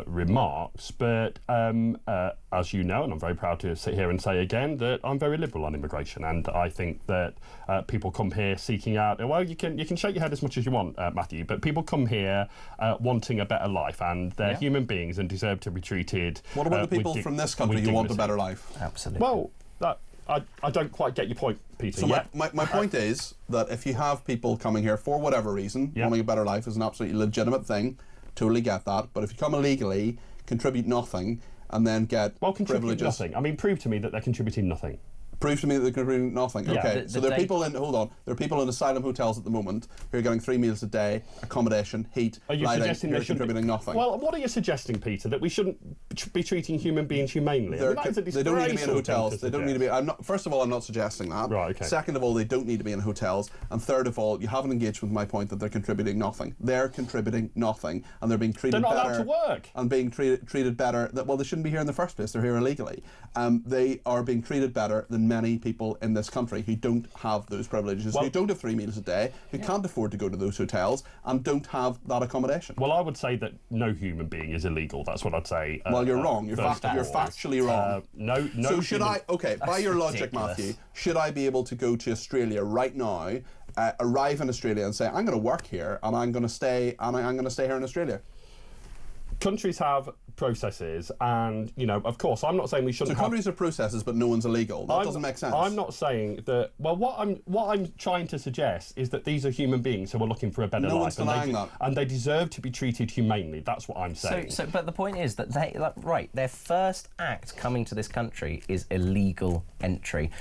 remarks. But as you know, and I'm very proud to sit here and say again, that I'm very liberal on immigration, and I think that people come here seeking out... Well, you can shake your head as much as you want, Matthew, but people come here wanting a better life, and they're human beings and deserve to be treated... What about the people from this country who want a better life? Absolutely. Well, I don't quite get your point, Peter. So my point is that if you have people coming here for whatever reason, wanting a better life is an absolutely legitimate thing, totally get that, but if you come illegally, contribute nothing, and then get privileges... nothing. I mean, prove to me that they're contributing nothing. Prove to me that they're contributing nothing. Yeah. Okay, so there are people in... Hold on. There are people in asylum hotels at the moment who are getting 3 meals a day, accommodation, heat, lighting, who are contributing nothing. Well, what are you suggesting, Peter? That we shouldn't be treating human beings humanely? They don't need to be in hotels. They don't need to be... First of all, I'm not suggesting that. Right, okay. Second of all, they don't need to be in hotels. And third of all, you haven't engaged with my point that they're contributing nothing. They're contributing nothing, and they're being treated better. They're not allowed to work. And being treated better... Well, they shouldn't be here in the first place. They're here illegally. They are being treated better than many people in this country who don't have those privileges, who don't have 3 meals a day, who can't afford to go to those hotels, and don't have that accommodation. Well, I would say that no human being is illegal. That's what I'd say. Well, you're wrong. You're factually wrong. No. So should I? Okay, by your logic, ridiculous. Matthew, should I be able to go to Australia right now, arrive in Australia, and say I'm going to work here and I'm going to stay here in Australia? Countries have processes, and of course, I'm not saying we shouldn't. So countries have processes, but no one's illegal. That doesn't make sense. I'm not saying that. Well, what I'm trying to suggest is that these are human beings who are looking for a better life. No one's denying that. And they deserve to be treated humanely. That's what I'm saying. But the point is that their first act coming to this country is illegal entry.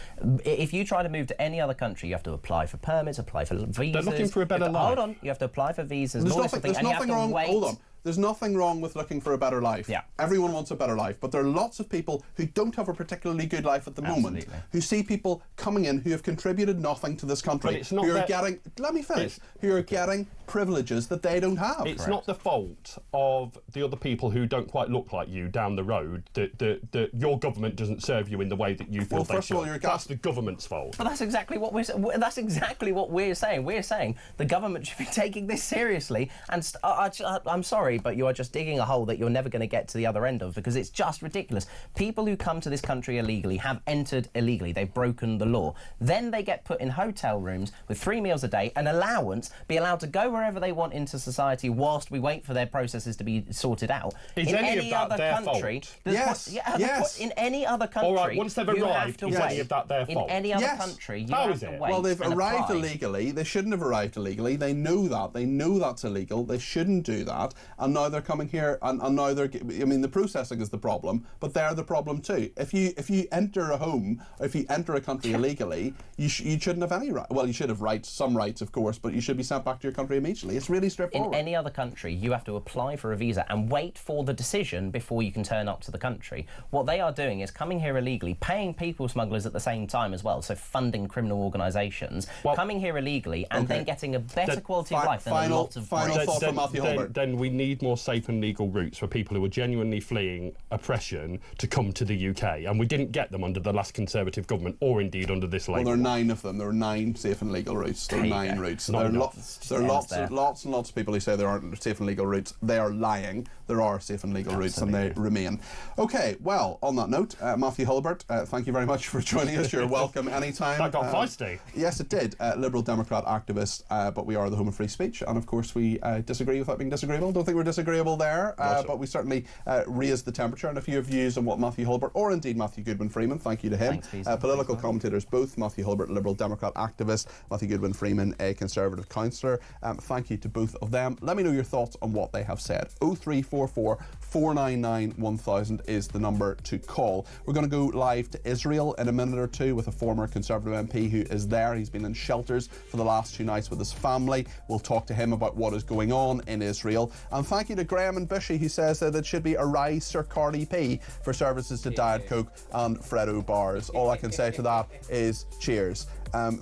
If you try to move to any other country, you have to apply for permits, apply for visas. They're looking for a better life. Hold on, you have to apply for visas. There's nothing wrong. Hold on. There's nothing wrong with looking for a better life. Yeah. Everyone wants a better life, but there are lots of people who don't have a particularly good life at the moment, who see people coming in who have contributed nothing to this country, but it's not who are getting... Let me finish. Who are getting privileges that they don't have. It's not the fault of the other people who don't quite look like you down the road that your government doesn't serve you in the way that you feel they should. That's the government's fault. But that's exactly what we're saying. We're saying the government should be taking this seriously. And I'm sorry, but you are just digging a hole that you're never going to get to the other end of, because it's just ridiculous. People who come to this country illegally have entered illegally. They've broken the law. Then they get put in hotel rooms with 3 meals a day, an allowance, be allowed to go wherever they want into society whilst we wait for their processes to be sorted out. Is any of that their fault? Yes. In any other country, all right, once they've arrived, is any of that their fault? In any other country, you How have is to it? wait. Well, they've and arrived apply. illegally. They shouldn't have arrived illegally. They know that. They know that's illegal. They shouldn't do that. And now they're coming here, and now they're... I mean, the processing is the problem, but they're the problem too. If you enter a home, or if you enter a country illegally, you shouldn't have any right. Well, you should have some rights, of course, but you should be sent back to your country immediately. It's really straightforward. In any other country, you have to apply for a visa and wait for the decision before you can turn up to the country. What they are doing is coming here illegally, paying people smugglers at the same time as well, so funding criminal organisations, coming here illegally and then getting a better quality of life than a lot of final thought from Matthew Holbert. Then we need need more safe and legal routes for people who are genuinely fleeing oppression to come to the UK, and we didn't get them under the last Conservative government, or indeed under this Labour. Well, there are 9 of them. There are 9 safe and legal routes. There are 9 routes. There are lots and lots of people who say there aren't safe and legal routes. They are lying. There are safe and legal routes, and they remain. OK, well, on that note, Matthew Hulbert, thank you very much for joining us. You're welcome anytime. That got feisty. Yes, it did. Liberal Democrat activist, but we are the home of free speech, and of course we disagree without being disagreeable. Don't think we're disagreeable there, but we certainly raised the temperature. And if you have views on what Matthew Hulbert, or indeed Matthew Goodwin-Freeman, thank you to him. Political commentators, both Matthew Hulbert, Liberal Democrat activist, Matthew Goodwin-Freeman, a Conservative councillor. Thank you to both of them. Let me know your thoughts on what they have said. 0344 499 1000 is the number to call. We're going to go live to Israel in a minute or two with a former Conservative MP who is there. He's been in shelters for the last 2 nights with his family. We'll talk to him about what is going on in Israel. And thank you to Graham and Bishy, who says that it should be a rise Sir Cardi P for services to Diet Coke and Freddo bars. All I can say to that is cheers.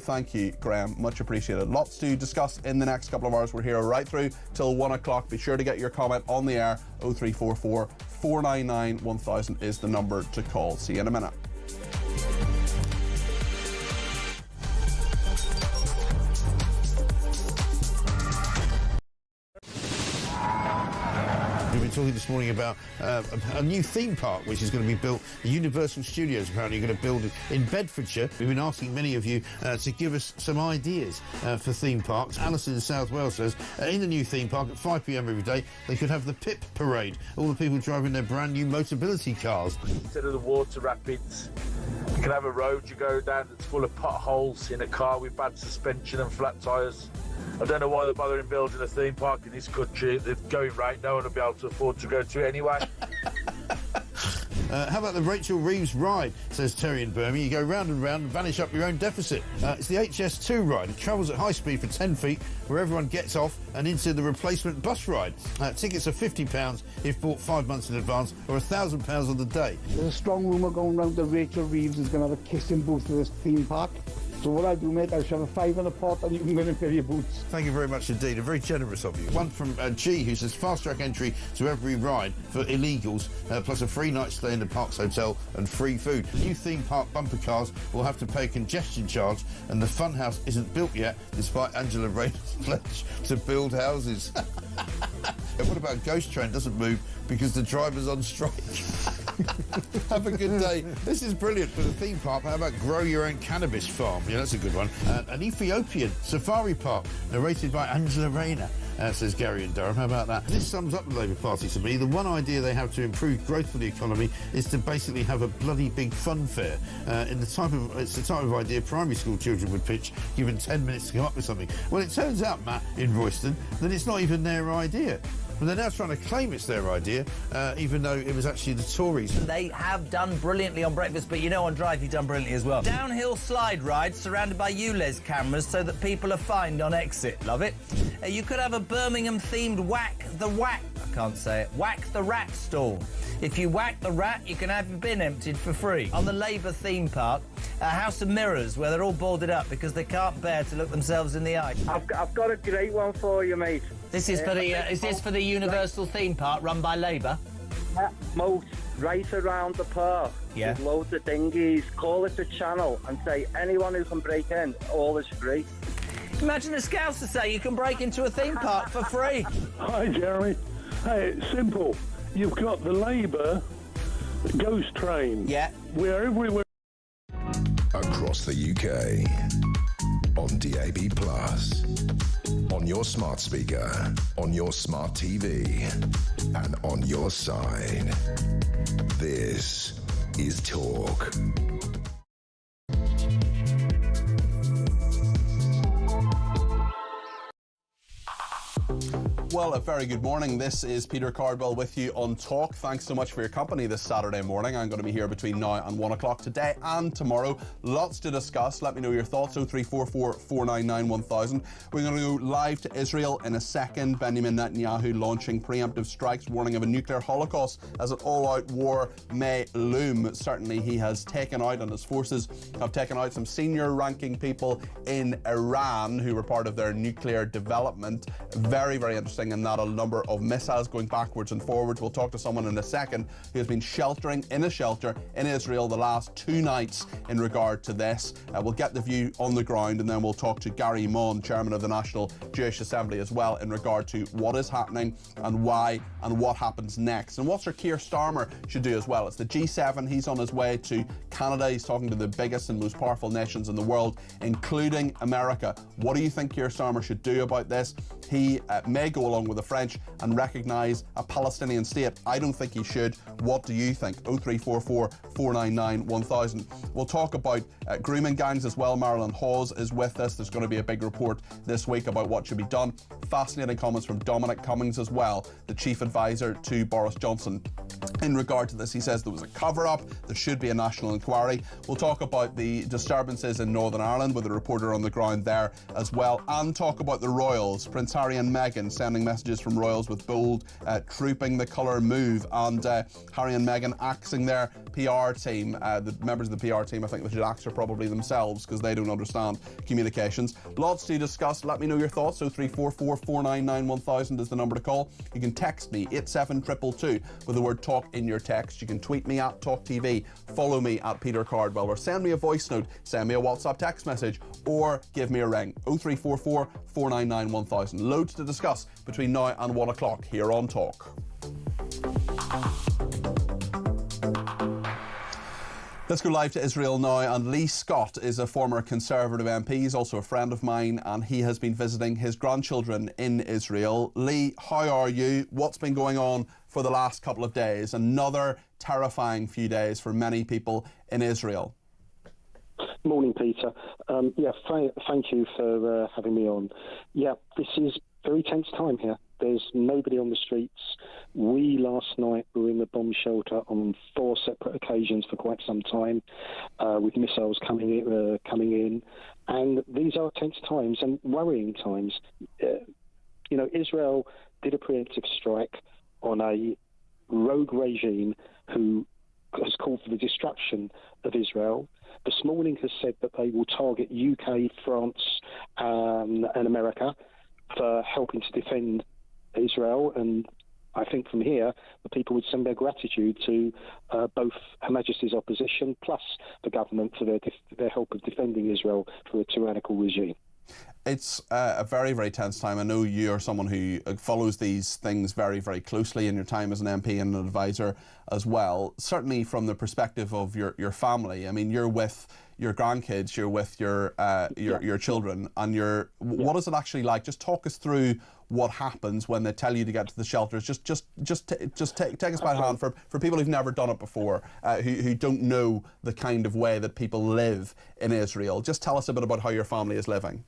Thank you, Graham. Much appreciated. Lots to discuss in the next couple of hours. We're here right through till 1 o'clock. Be sure to get your comment on the air. 0344 499 1000 is the number to call. See you in a minute. We've been talking this morning about a new theme park which is going to be built. The Universal Studios apparently are going to build it in Bedfordshire. We've been asking many of you to give us some ideas for theme parks. Alison in South Wales says in the new theme park at 5 p.m. every day they could have the PIP parade. All the people driving their brand new Motability cars. Instead of the water rapids, you can have a road you go down that's full of potholes in a car with bad suspension and flat tyres. I don't know why they're bothering building a theme park in this country. They're going right, no one will be able to afford to go to it anyway. How about the Rachel Reeves ride, says Terry in Birmingham. You go round and round and vanish up your own deficit. It's the HS2 ride. It travels at high speed for 10 feet, where everyone gets off and into the replacement bus ride. Tickets are £50 if bought 5 months in advance, or £1,000 on the day. There's a strong rumour going round that Rachel Reeves is going to have a kissing booth at this theme park. So what I do, mate, I shove a £5 in a pot and you can go and fill your boots. Thank you very much indeed, and very generous of you. One from G, who says fast-track entry to every ride for illegals, plus a free night stay in the Parks Hotel and free food. New theme park bumper cars will have to pay a congestion charge, and the funhouse isn't built yet, despite Angela Rayner's pledge to build houses. And what about Ghost Train doesn't move because the driver's on strike? Have a good day. This is brilliant for the theme park. How about grow your own cannabis farm? Yeah, that's a good one. An Ethiopian safari park narrated by Angela Rayner. Says Gary in Durham. How about that? This sums up the Labour Party to me. The one idea they have to improve growth for the economy is to basically have a bloody big fun fair. It's the type of idea primary school children would pitch, given 10 minutes to come up with something. Well, it turns out, Matt, in Royston, that it's not even their idea. But they're now trying to claim it's their idea, even though it was actually the Tories. They have done brilliantly on breakfast, but you know on Drive you've done brilliantly as well. Downhill slide rides surrounded by ULEZ cameras so that people are fined on exit. Love it. You could have a Birmingham-themed whack the rat stall. If you whack the rat, you can have your bin emptied for free. On the Labour theme park, a house of mirrors where they're all boarded up because they can't bear to look themselves in the eye. I've got a great one for you, mate. This is for the is this for the Universal theme park run by Labour? Moat right around the park. Yeah. With loads of dinghies. Call it a channel and say anyone who can break in, all is free. Imagine a Scouser say you can break into a theme park for free. Hi, Jeremy. Hey, it's simple. You've got the Labour ghost train. Yeah. We're everywhere. Across the UK. On DAB+. On your smart speaker. On your smart TV. And on your side. This is Talk. Well, a very good morning. This is Peter Cardwell with you on Talk. Thanks so much for your company this Saturday morning. I'm going to be here between now and 1 o'clock today and tomorrow. Lots to discuss. Let me know your thoughts. 0344 499 1000. We're going to go live to Israel in a second. Benjamin Netanyahu launching preemptive strikes, warning of a nuclear holocaust as an all-out war may loom. Certainly he has taken out, and his forces have taken out some senior ranking people in Iran who were part of their nuclear development. Very, very interesting resulting in that a number of missiles going backwards and forwards. We'll talk to someone in a second who has been sheltering in a shelter in Israel the last 2 nights in regard to this. We'll get the view on the ground, and then we'll talk to Gary Mon, chairman of the National Jewish Assembly, as well, in regard to what is happening and why and what happens next. And what Sir Keir Starmer should do as well. It's the G7. He's on his way to Canada. He's talking to the biggest and most powerful nations in the world, including America. What do you think Keir Starmer should do about this? He may go along with the French and recognise a Palestinian state. I don't think he should. What do you think? 0344 499 1000. We'll talk about grooming gangs as well. Marilyn Hawes is with us. There's going to be a big report this week about what should be done. Fascinating comments from Dominic Cummings as well, the chief advisor to Boris Johnson. In regard to this, he says there was a cover-up, there should be a national inquiry. We'll talk about the disturbances in Northern Ireland with a reporter on the ground there as well, and talk about the royals. Prince Harry and Meghan sending messages from royals with bold trooping the colour move, and Harry and Meghan axing their PR team. The members of the PR team, I think they should axe her probably themselves because they don't understand communications. Lots to discuss. Let me know your thoughts. 0344 499 1000 is the number to call. You can text me 87222 with the word talk in your text. You can tweet me at talkTV, follow me at Peter Cardwell, or send me a voice note, send me a WhatsApp text message, or give me a ring. 0344 499 1000. Loads to discuss between now and 1 o'clock here on Talk. Let's go live to Israel now, and Lee Scott is a former Conservative MP. He's also a friend of mine, and he has been visiting his grandchildren in Israel. Lee, how are you? What's been going on for the last couple of days? Another terrifying few days for many people in Israel. Morning, Peter. Thank you for having me on. Yeah, this is very tense time here. There's nobody on the streets. We last night were in the bomb shelter on 4 separate occasions for quite some time, with missiles coming in, and these are tense times and worrying times. Israel did a preemptive strike on a rogue regime who has called for the destruction of Israel. This morning has said that they will target UK, France, and America for helping to defend Israel, and I think from here the people would send their gratitude to both Her Majesty's opposition plus the government for their help of defending Israel from a tyrannical regime. It's a very, very tense time. I know you are someone who follows these things very, very closely in your time as an MP and an advisor as well. Certainly from the perspective of your family. I mean, you're with your grandkids, you're with your children, and what is it actually like? Just talk us through what happens when they tell you to get to the shelters. Just take us by hand for people who've never done it before, who don't know the kind of way that people live in Israel. Just tell us a bit about how your family is living.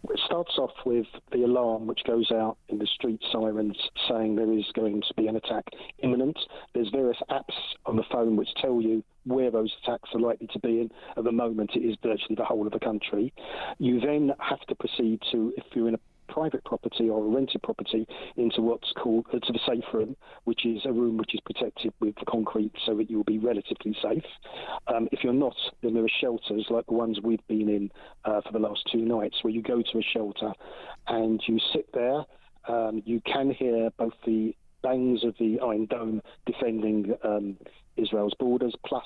It starts off with the alarm which goes out in the street sirens saying there is going to be an attack imminent. There's various apps on the phone which tell you where those attacks are likely to be in. At the moment, it is virtually the whole of the country. You then have to proceed to, if you're in a private property or a rented property, into what's called to the safe room, which is a room which is protected with concrete so that you'll be relatively safe. If you're not, then there are shelters like the ones we've been in for the last 2 nights, where you go to a shelter and you sit there. You can hear both the bangs of the Iron Dome defending Israel's borders, plus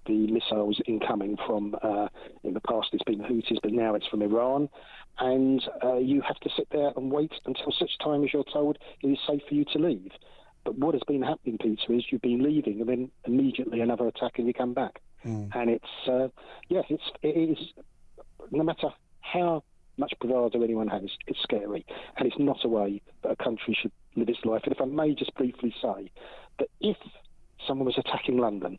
the missiles incoming from, in the past it's been Houthis, but now it's from Iran. And you have to sit there and wait until such time as you're told it is safe for you to leave. But what has been happening, Peter, is you've been leaving and then immediately another attack and you come back. And it is, no matter how much bravado anyone has, it's scary. And it's not a way that a country should live its life. And if I may just briefly say that if someone was attacking London,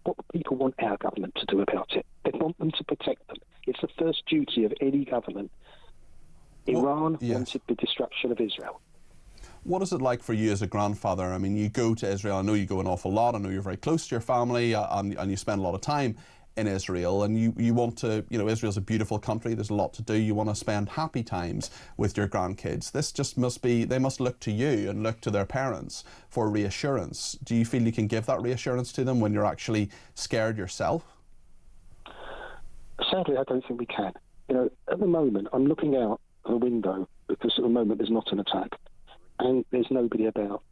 what would people want our government to do about it? They want them to protect them. It's the first duty of any government. Iran wanted the destruction of Israel. What is it like for you as a grandfather? I mean, you go to Israel. I know you go an awful lot. I know you're very close to your family, and you spend a lot of time in Israel, and you want to, Israel's a beautiful country. There's a lot to do. You want to spend happy times with your grandkids. This just they must look to you and look to their parents for reassurance. Do you feel you can give that reassurance to them when you're actually scared yourself? Sadly, I don't think we can. At the moment, I'm looking out the window because at the moment there's not an attack. and there's nobody about.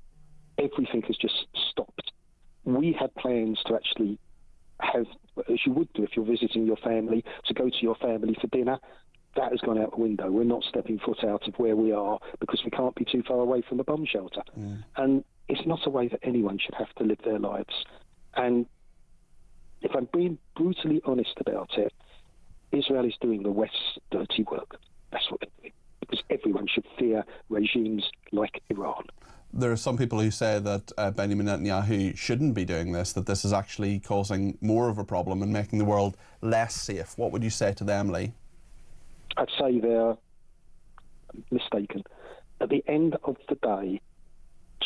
Everything has just stopped. We had plans to actually have, as you would do if you're visiting your family, to go to your family for dinner. That has gone out the window. We're not stepping foot out of where we are because we can't be too far away from a bomb shelter. And it's not a way that anyone should have to live their lives. And if I'm being brutally honest about it, Israel is doing the West's dirty work. That's what they're doing. Because everyone should fear regimes like Iran. There are some people who say that Benjamin Netanyahu shouldn't be doing this, that this is actually causing more of a problem and making the world less safe. What would you say to them, Lee? I'd say they're mistaken. At the end of the day,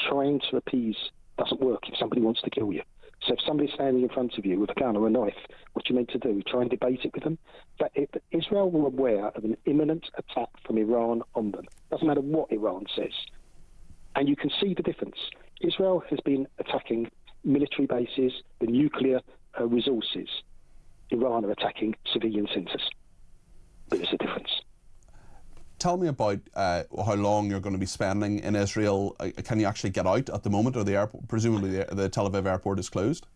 trying to appease doesn't work if somebody wants to kill you. So if somebody's standing in front of you with a gun or a knife, what you meant to do? Try and debate it with them? But if Israel were aware of an imminent attack from Iran on them, doesn't matter what Iran says, and you can see the difference. Israel has been attacking military bases, the nuclear resources. Iran are attacking civilian centres. There's a difference. Tell me about how long you're going to be spending in Israel. Can you actually get out at the moment, or the airport? Presumably the Tel Aviv airport is closed.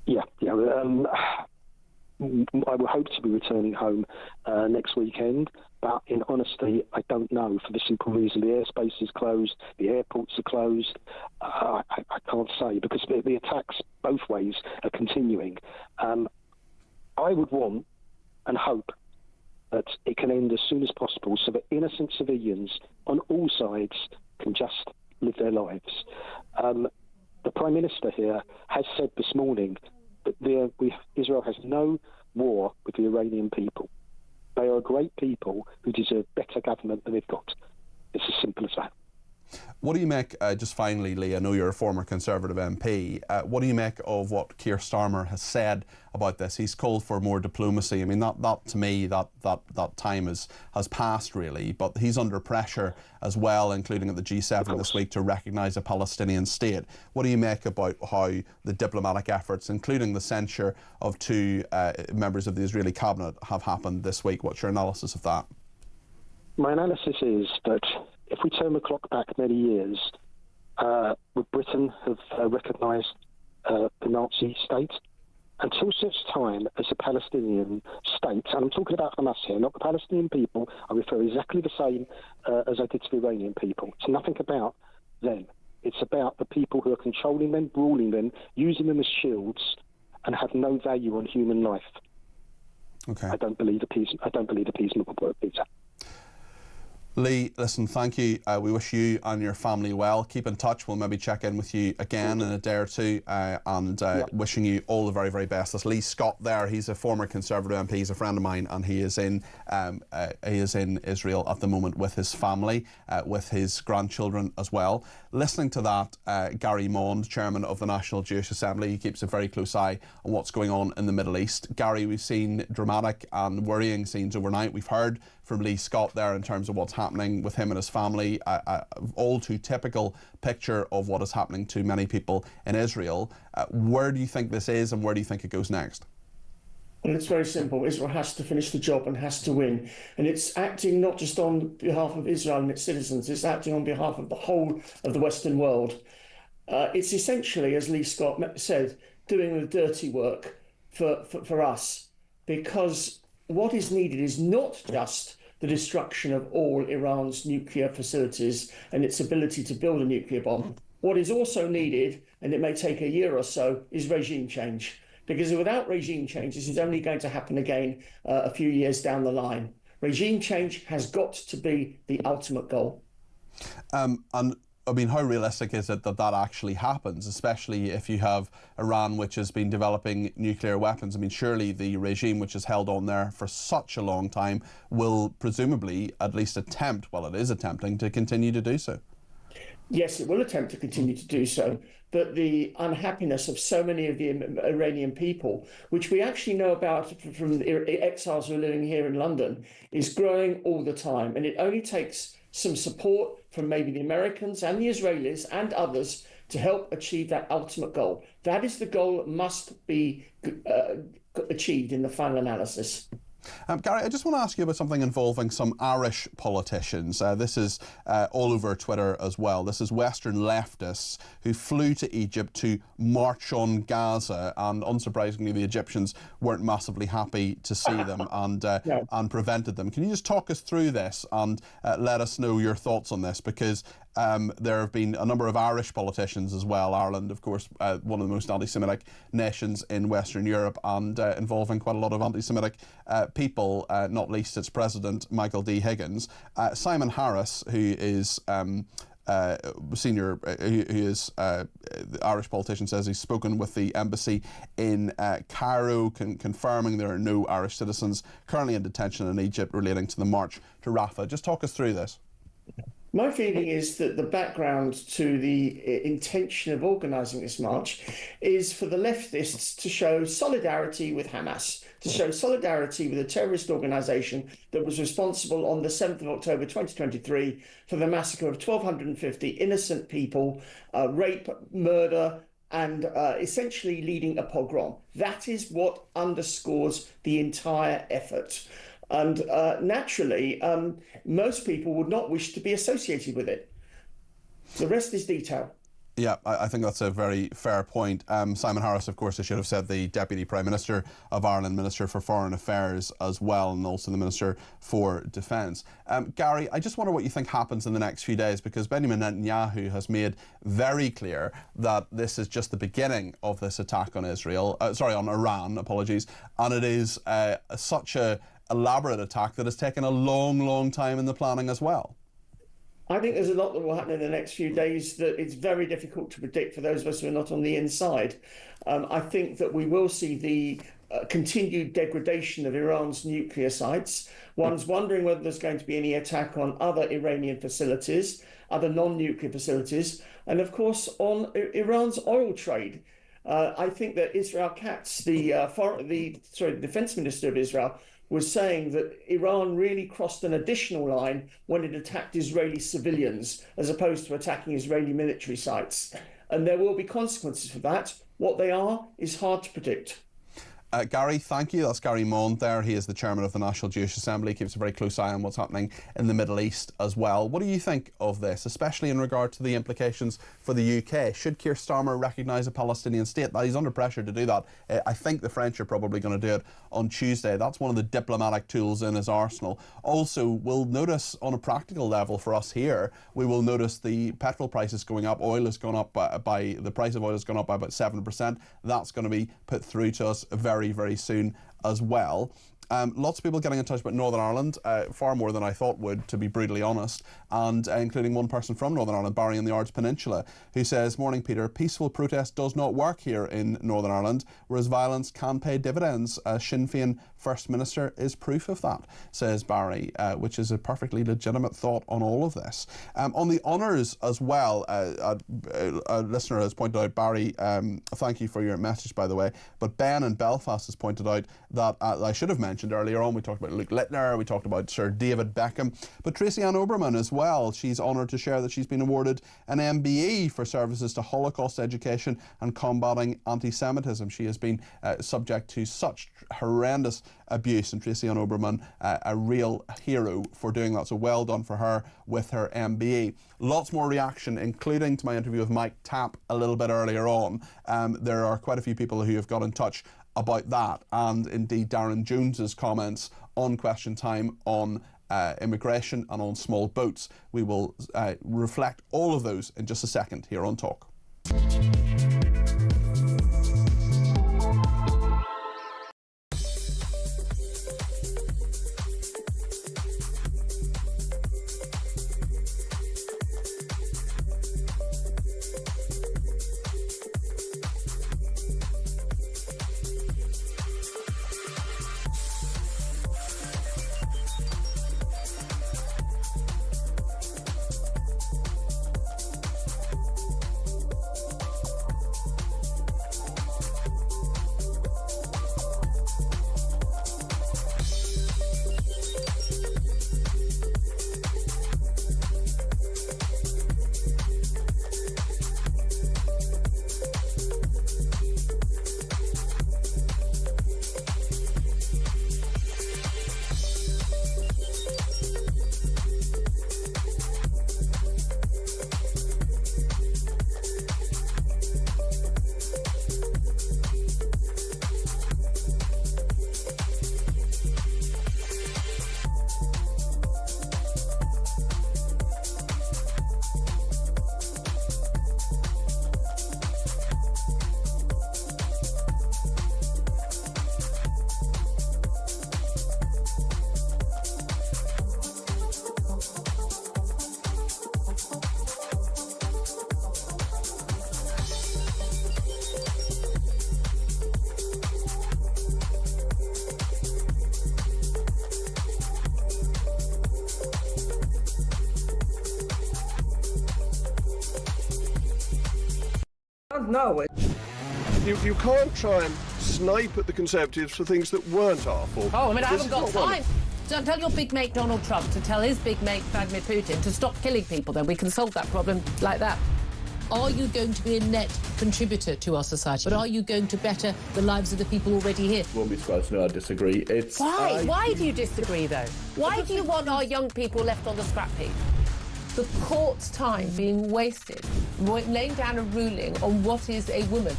Yeah. I will hope to be returning home next weekend, but in honesty, I don't know, for the simple reason the airspace is closed, the airports are closed. I can't say, because the attacks both ways are continuing. I would want and hope that it can end as soon as possible so that innocent civilians on all sides can just live their lives. The Prime Minister here has said this morning that Israel has no war with the Iranian people. They are a great people who deserve better government than they've got. It's as simple as that. What do you make, just finally, Lee, I know you're a former Conservative MP, what do you make of what Keir Starmer has said about this? He's called for more diplomacy. I mean, that to me, that time has passed, really, but he's under pressure as well, including at the G7 this week, to recognise a Palestinian state. What do you make about how the diplomatic efforts, including the censure of two members of the Israeli cabinet, have happened this week? What's your analysis of that? My analysis is that if we turn the clock back many years, would Britain have recognised the Nazi state? Until such time as the Palestinian state, and I'm talking about Hamas here, not the Palestinian people, I refer exactly the same as I did to the Iranian people. It's nothing about them. It's about the people who are controlling them, ruling them, using them as shields, and have no value on human life. Okay. I don't believe appeasement will work, Peter. Lee, listen, thank you. We wish you and your family well. Keep in touch. We'll maybe check in with you again in a day or two, and wishing you all the very, very best. That's Lee Scott there. He's a former Conservative MP. He's a friend of mine, and he is in Israel at the moment with his family, with his grandchildren as well. Listening to that, Gary Mond, chairman of the National Jewish Assembly, he keeps a very close eye on what's going on in the Middle East. Gary, we've seen dramatic and worrying scenes overnight. We've heard from Lee Scott there in terms of what's happening with him and his family, all too typical picture of what is happening to many people in Israel. Where do you think this is, and where do you think it goes next? And it's very simple. Israel has to finish the job and has to win. And it's acting not just on behalf of Israel and its citizens, it's acting on behalf of the whole of the Western world. It's essentially, as Lee Scott said, doing the dirty work for us, because what is needed is not just the destruction of all Iran's nuclear facilities and its ability to build a nuclear bomb. What is also needed, and it may take a year or so, is regime change. Because without regime change, this is only going to happen again a few years down the line. Regime change has got to be the ultimate goal. And I mean, how realistic is it that that actually happens, especially if you have Iran, which has been developing nuclear weapons? I mean, surely the regime which has held on there for such a long time will presumably at least attempt, well, it is attempting to continue to do so. Yes, it will attempt to continue to do so. But the unhappiness of so many of the Iranian people, which we actually know about from the exiles who are living here in London, is growing all the time. And it only takes some support from maybe the Americans and the Israelis and others to help achieve that ultimate goal. That is the goal that must be achieved in the final analysis. Gary, I just want to ask you about something involving some Irish politicians. This is all over Twitter as well. This is Western leftists who flew to Egypt to march on Gaza, and unsurprisingly the Egyptians weren't massively happy to see them and prevented them. Can you just talk us through this and let us know your thoughts on this? Because there have been a number of Irish politicians as well. Ireland, of course, one of the most anti-Semitic nations in Western Europe, and involving quite a lot of anti-Semitic people, not least its president, Michael D. Higgins. Simon Harris, who is the Irish politician, says he's spoken with the embassy in Cairo, confirming there are no Irish citizens currently in detention in Egypt relating to the march to Rafah. Just talk us through this. My feeling is that the background to the intention of organising this march is for the leftists to show solidarity with Hamas, to show solidarity with a terrorist organisation that was responsible on the 7th of October 2023 for the massacre of 1,250 innocent people, rape, murder, and essentially leading a pogrom. That is what underscores the entire effort. And naturally, most people would not wish to be associated with it. The rest is detail. Yeah, I think that's a very fair point. Simon Harris, of course, I should have said, the Deputy Prime Minister of Ireland, Minister for Foreign Affairs as well, and also the Minister for Defence. Gary, I just wonder what you think happens in the next few days, because Benjamin Netanyahu has made very clear that this is just the beginning of this attack on on Iran, apologies, and it is such a elaborate attack that has taken a long, long time in the planning as well. I think there's a lot that will happen in the next few days that it's very difficult to predict for those of us who are not on the inside. I think that we will see the continued degradation of Iran's nuclear sites. One's wondering whether there's going to be any attack on other Iranian facilities, other non-nuclear facilities, and of course on Iran's oil trade. I think that Israel Katz, the defense minister of Israel, was saying that Iran really crossed an additional line when it attacked Israeli civilians as opposed to attacking Israeli military sites. And there will be consequences for that. What they are is hard to predict. Gary, thank you. That's Gary Mond there. He is the chairman of the National Jewish Assembly, keeps a very close eye on what's happening in the Middle East as well. What do you think of this, especially in regard to the implications for the UK? Should Keir Starmer recognise a Palestinian state? Now, he's under pressure to do that. I think the French are probably going to do it on Tuesday. That's one of the diplomatic tools in his arsenal. Also, we'll notice on a practical level for us here, we will notice the petrol prices going up. Oil has gone up the price of oil has gone up by about 7%. That's going to be put through to us very, very soon as well. Lots of people getting in touch about Northern Ireland, far more than I thought would, to be brutally honest, and including one person from Northern Ireland, Barry in the Ards Peninsula, who says, "Morning, Peter. Peaceful protest does not work here in Northern Ireland, whereas violence can pay dividends. Sinn Féin First Minister is proof of that," says Barry, which is a perfectly legitimate thought on all of this. On the honours as well, a listener has pointed out, Barry, thank you for your message, by the way, but Ben in Belfast has pointed out that, I should have mentioned earlier on, we talked about Luke Littner, we talked about Sir David Beckham, but Tracy Ann Oberman as well. She's honoured to share that she's been awarded an MBE for services to Holocaust education and combating anti-Semitism. She has been subject to such horrendous abuse, and Tracy Ann Oberman, a real hero for doing that. So well done for her with her MBE. Lots more reaction, including to my interview with Mike Tapp a little bit earlier on. There are quite a few people who have got in touch about that, and indeed Darren Jones's comments on Question Time on immigration and on small boats. We will reflect all of those in just a second here on Talk. don't know. You can't try and snipe at the Conservatives for things that weren't our fault. Oh, I mean, I This haven't is got not one. time. So tell your big mate Donald Trump to tell his big mate Vladimir Putin to stop killing people, then we can solve that problem like that. Are you going to be a net contributor to our society? But are you going to better the lives of the people already here? Won't be surprised to know I disagree. Why? Why do you disagree, though? Why do you want our young people left on the scrap heap? The court's time being wasted, laying down a ruling on what is a woman.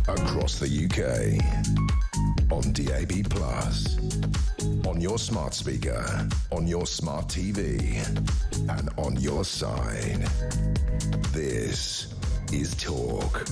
Across the UK, on DAB+, on your smart speaker, on your smart TV, and on your side. This is Talk.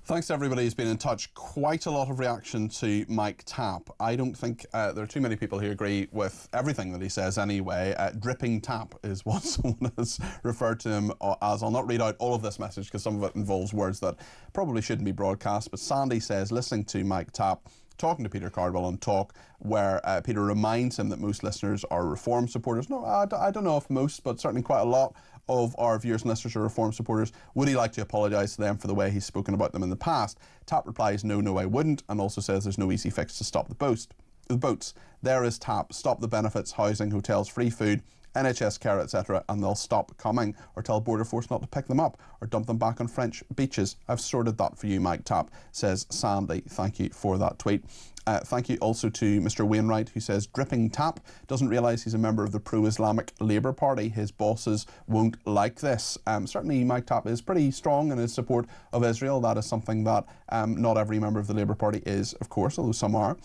Thanks to everybody who's been in touch. Quite a lot of reaction to Mike Tapp. I don't think there are too many people who agree with everything that he says anyway. Dripping tap is what someone has referred to him as. I'll not read out all of this message because some of it involves words that probably shouldn't be broadcast. But Sandy says, listening to Mike Tapp talking to Peter Cardwell on Talk, where Peter reminds him that most listeners are Reform supporters. No, I don't know if most, but certainly quite a lot of our viewers and listeners are Reform supporters. Would he like to apologise to them for the way he's spoken about them in the past? Tapp replies, no, I wouldn't, and also says there's no easy fix to stop the boats. There is Tapp. Stop the benefits, housing, hotels, free food, NHS care, etc., and they'll stop coming, or tell Border Force not to pick them up, or dump them back on French beaches. I've sorted that for you, Mike Tapp, says Sandy. Thank you for that tweet. Thank you also to Mr. Wainwright, who says, dripping Tapp doesn't realise he's a member of the pro-Islamic Labour Party. His bosses won't like this. Certainly Mike Tapp is pretty strong in his support of Israel. That is something that not every member of the Labour Party is, of course, although some are.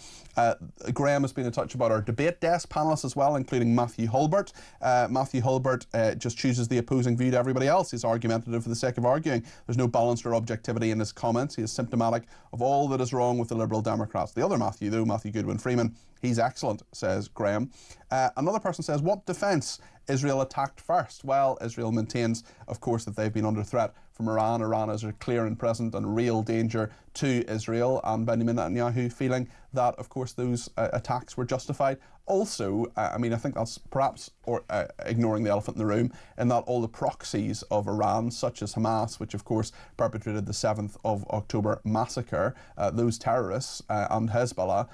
Graham has been in touch about our debate desk panellists as well, including Matthew Hulbert. Matthew Hulbert just chooses the opposing view to everybody else. He's argumentative for the sake of arguing. There's no balance or objectivity in his comments. He is symptomatic of all that is wrong with the Liberal Democrats. The other Matthew, though, Matthew Goodwin Freeman, he's excellent, says Graham. Another person says, what defence? Israel attacked first. Well, Israel maintains, of course, that they've been under threat from Iran. Iran is a clear and present and real danger to Israel, and Benjamin Netanyahu feeling that, of course, those attacks were justified. Also, I think that's perhaps ignoring the elephant in the room, in that all the proxies of Iran, such as Hamas, which of course perpetrated the 7th of October massacre, those terrorists and Hezbollah,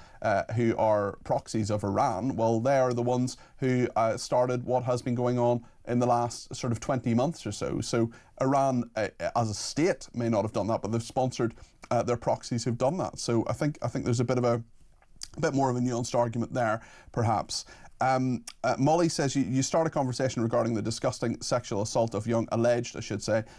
who are proxies of Iran, well, they are the ones who started what has been going on in the last sort of 20 months or so. So Iran, as a state, may not have done that, but they've sponsored their proxies who've done that. So I think there's a bit more of a nuanced argument there, perhaps. Molly says you start a conversation regarding the disgusting alleged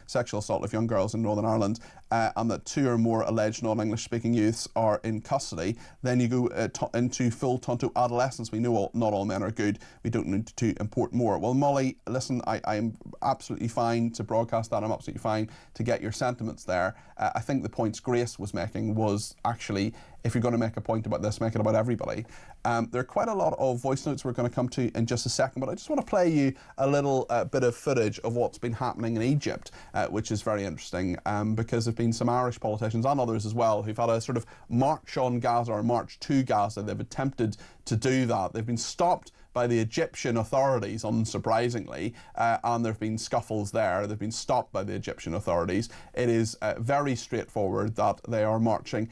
sexual assault of young girls in Northern Ireland, and that 2 or more alleged non-English speaking youths are in custody. Then you go into full tonto adolescence. We know not all men are good. We don't need to import more. Well, Molly, listen, I'm absolutely fine to broadcast that. I'm absolutely fine to get your sentiments there. I think the points Grace was making was actually, if you're going to make a point about this, make it about everybody. There are quite a lot of voice notes we're going to come to in just a second, but I just want to play you a little bit of footage of what's been happening in Egypt, which is very interesting, because there have been some Irish politicians and others as well who've had a sort of march on Gaza or march to Gaza. They've attempted to do that. They've been stopped by the Egyptian authorities, unsurprisingly, and there have been scuffles there. They've been stopped by the Egyptian authorities. It is very straightforward that they are marching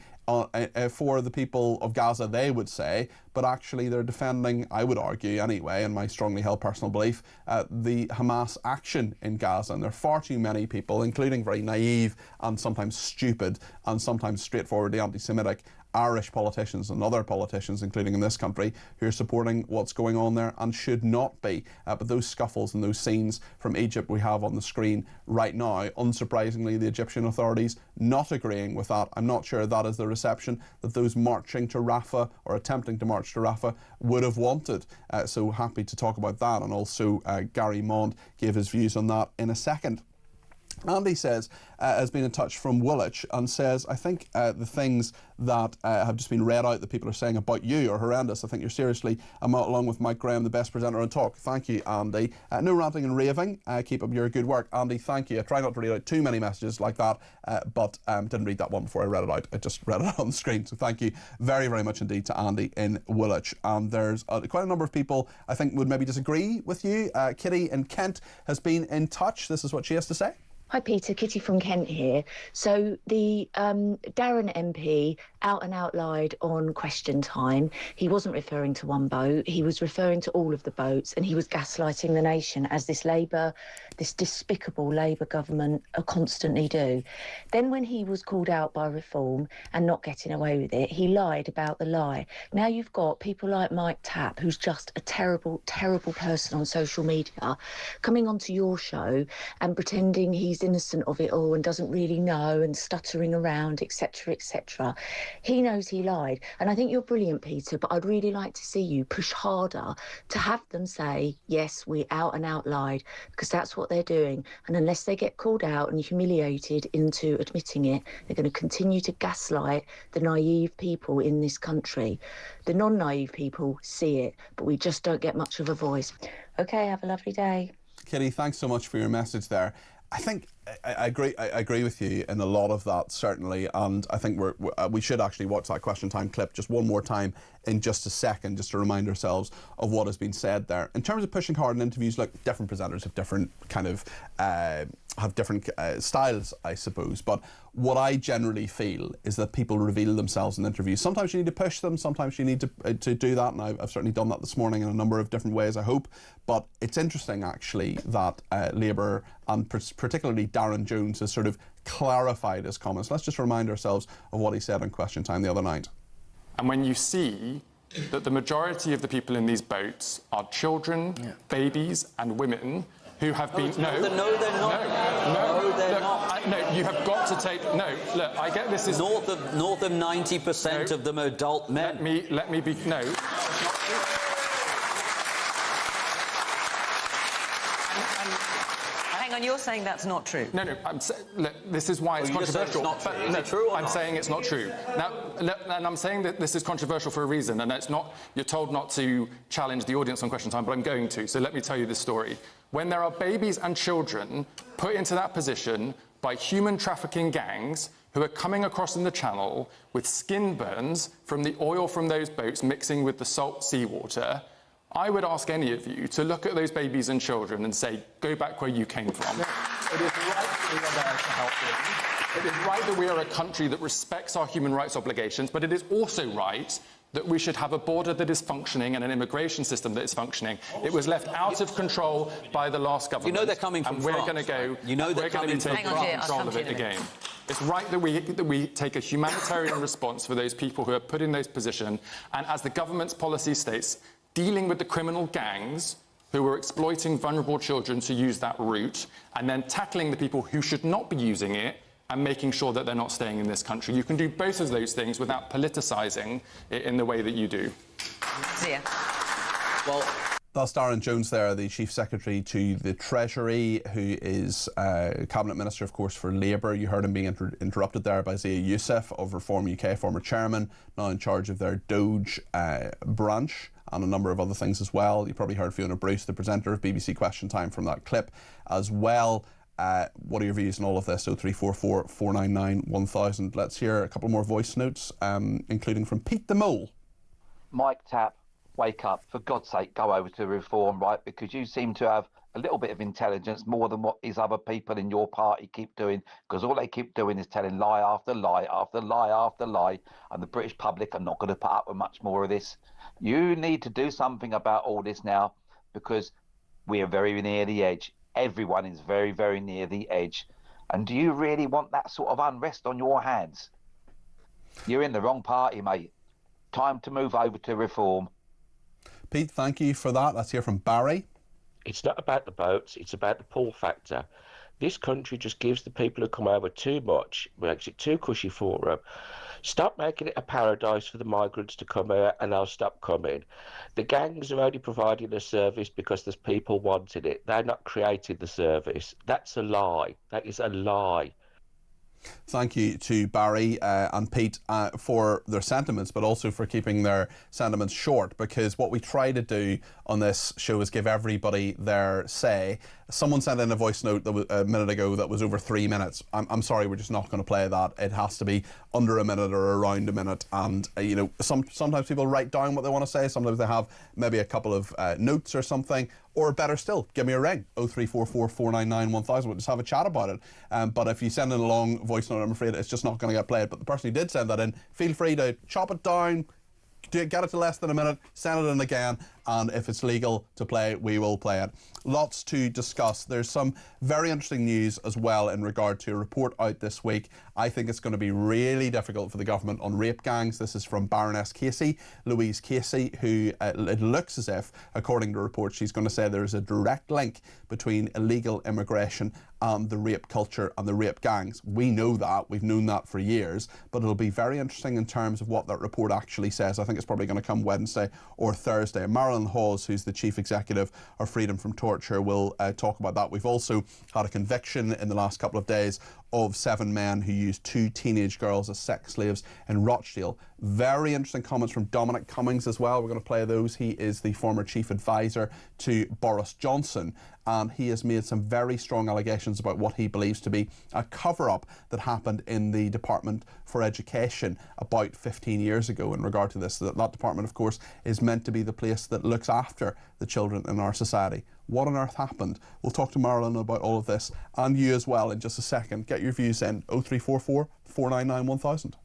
for the people of Gaza, they would say, but actually they're defending, I would argue anyway, in my strongly held personal belief, the Hamas action in Gaza. And there are far too many people, including very naive and sometimes stupid and sometimes straightforwardly anti-Semitic Irish politicians and other politicians, including in this country, who are supporting what's going on there and should not be. But those scuffles and those scenes from Egypt we have on the screen right now, unsurprisingly, the Egyptian authorities not agreeing with that. I'm not sure that is the reception that those marching to Rafah or attempting to march to Rafah would have wanted. So happy to talk about that. And also Gary Mond gave his views on that in a second. Andy says, has been in touch from Woolwich and says, I think the things that have just been read out that people are saying about you are horrendous. I think you're seriously, along with Mike Graham, the best presenter on Talk. Thank you, Andy. No ranting and raving. Keep up your good work. Andy, thank you. I try not to read out too many messages like that, but didn't read that one before I read it out. I just read it on the screen. So thank you very, very much indeed to Andy in Woolwich. And there's quite a number of people I think would maybe disagree with you. Kitty in Kent has been in touch. This is what she has to say. Hi Peter, Kitty from Kent here. So the Darren MP out and out lied on Question Time. He wasn't referring to one boat, he was referring to all of the boats, and he was gaslighting the nation, as this despicable Labour government constantly do. Then when he was called out by Reform and not getting away with it, he lied about the lie. Now you've got people like Mike Tapp, who's just a terrible, terrible person on social media, coming onto your show and pretending he's innocent of it all and doesn't really know and stuttering around, etc., etc. He knows he lied. And I think you're brilliant, Peter, but I'd really like to see you push harder to have them say, yes, we out and out lied, because that's what they're doing. And unless they get called out and humiliated into admitting it, they're going to continue to gaslight the naive people in this country. The non-naive people see it, but we just don't get much of a voice. Okay, have a lovely day. Kitty, thanks so much for your message there. I think I agree with you in a lot of that, certainly, and I think we should actually watch that Question Time clip just one more time in just a second, just to remind ourselves of what has been said there. In terms of pushing hard in interviews, look, different presenters have different kind of styles, I suppose, but what I generally feel is that people reveal themselves in interviews. Sometimes you need to push them, sometimes you need to do that, and I've certainly done that this morning in a number of different ways, I hope. But it's interesting, actually, that Labour, and particularly Darren Jones, has sort of clarified his comments. Let's just remind ourselves of what he said on Question Time the other night. And when you see that the majority of the people in these boats are children, babies and women who have been... No, they're not. No, you have got to take... No, look, I get this is... North of 90% of them are adult men. Let me be... No. Hang on, you're saying that's not true. No, look, this is why it's controversial. It's not true. Is it true or I'm not? saying it's not true. Now, and I'm saying that this is controversial for a reason, and it's not... You're told not to challenge the audience on Question Time, but I'm going to, so let me tell you this story. When there are babies and children put into that position by human trafficking gangs who are coming across in the Channel with skin burns from the oil from those boats mixing with the salt seawater, I would ask any of you to look at those babies and children and say, go back where you came from. It is right that we are there to help them. It is right that we are a country that respects our human rights obligations, but it is also right that we should have a border that is functioning and an immigration system that is functioning. It was left out of control by the last government. You know they're coming from and we're France. going to go. You know they're coming from France. We're going to take control of it again. It's right that we take a humanitarian response for those people who are put in those positions, and as the government's policy states, dealing with the criminal gangs who are exploiting vulnerable children to use that route, and then tackling the people who should not be using it and making sure that they're not staying in this country. You can do both of those things without politicising it in the way that you do. Zia. Well, that's Darren Jones there, the Chief Secretary to the Treasury, who is Cabinet Minister, of course, for Labour. You heard him being interrupted there by Zia Youssef of Reform UK, former chairman, now in charge of their Doge branch, and a number of other things as well. You probably heard Fiona Bruce, the presenter of BBC Question Time, from that clip as well. What are your views on all of this? 0344 499 1000. Let's hear a couple more voice notes, including from Pete the Mole. Mike Tapp, wake up. For God's sake, go over to Reform, right? Because you seem to have a little bit of intelligence, more than what these other people in your party keep doing, because all they keep doing is telling lie after lie after lie after lie, and the British public are not going to put up with much more of this. You need to do something about all this now, because we are very near the edge. Everyone is very, very near the edge. And do you really want that sort of unrest on your hands? You're in the wrong party, mate. Time to move over to Reform. Pete, thank you for that. Let's hear from Barry. It's not about the boats, it's about the pull factor. This country just gives the people who come over too much, makes it too cushy for them. Stop making it a paradise for the migrants to come here and they'll stop coming. The gangs are only providing a service because there's people wanting it. They're not creating the service. That's a lie. That is a lie. Thank you to Barry and Pete for their sentiments, but also for keeping their sentiments short, because what we try to do on this show is give everybody their say. Someone sent in a voice note that was, a minute ago, that was over 3 minutes. I'm sorry, we're just not going to play that. It has to be under a minute or around a minute. And, you know, sometimes people write down what they want to say. Sometimes they have maybe a couple of notes or something. Or better still, give me a ring, 0344 499 1000. We'll just have a chat about it. But if you send in a long voice note, I'm afraid it's just not going to get played. But the person who did send that in, feel free to chop it down, get it to less than a minute, send it in again, and if it's legal to play, we will play it. Lots to discuss. There's some very interesting news as well in regard to a report out this week. I think it's going to be really difficult for the government on rape gangs. This is from Baroness Casey, Louise Casey, who it looks as if, according to reports, she's going to say there's a direct link between illegal immigration and the rape culture and the rape gangs. We know that. We've known that for years, but it'll be very interesting in terms of what that report actually says. I think it's probably going to come Wednesday or Thursday. Marilyn Hawes, who's the Chief Executive of Freedom from Torture, will talk about that. We've also had a conviction in the last couple of days of 7 men who used 2 teenage girls as sex slaves in Rochdale. Very interesting comments from Dominic Cummings as well. We're going to play those. He is the former chief advisor to Boris Johnson, and he has made some very strong allegations about what he believes to be a cover-up that happened in the Department for Education about 15 years ago in regard to this. That department, of course, is meant to be the place that looks after the children in our society. What on earth happened? We'll talk to Marilyn about all of this, and you as well, in just a second. Get your views in 0344 499 1000.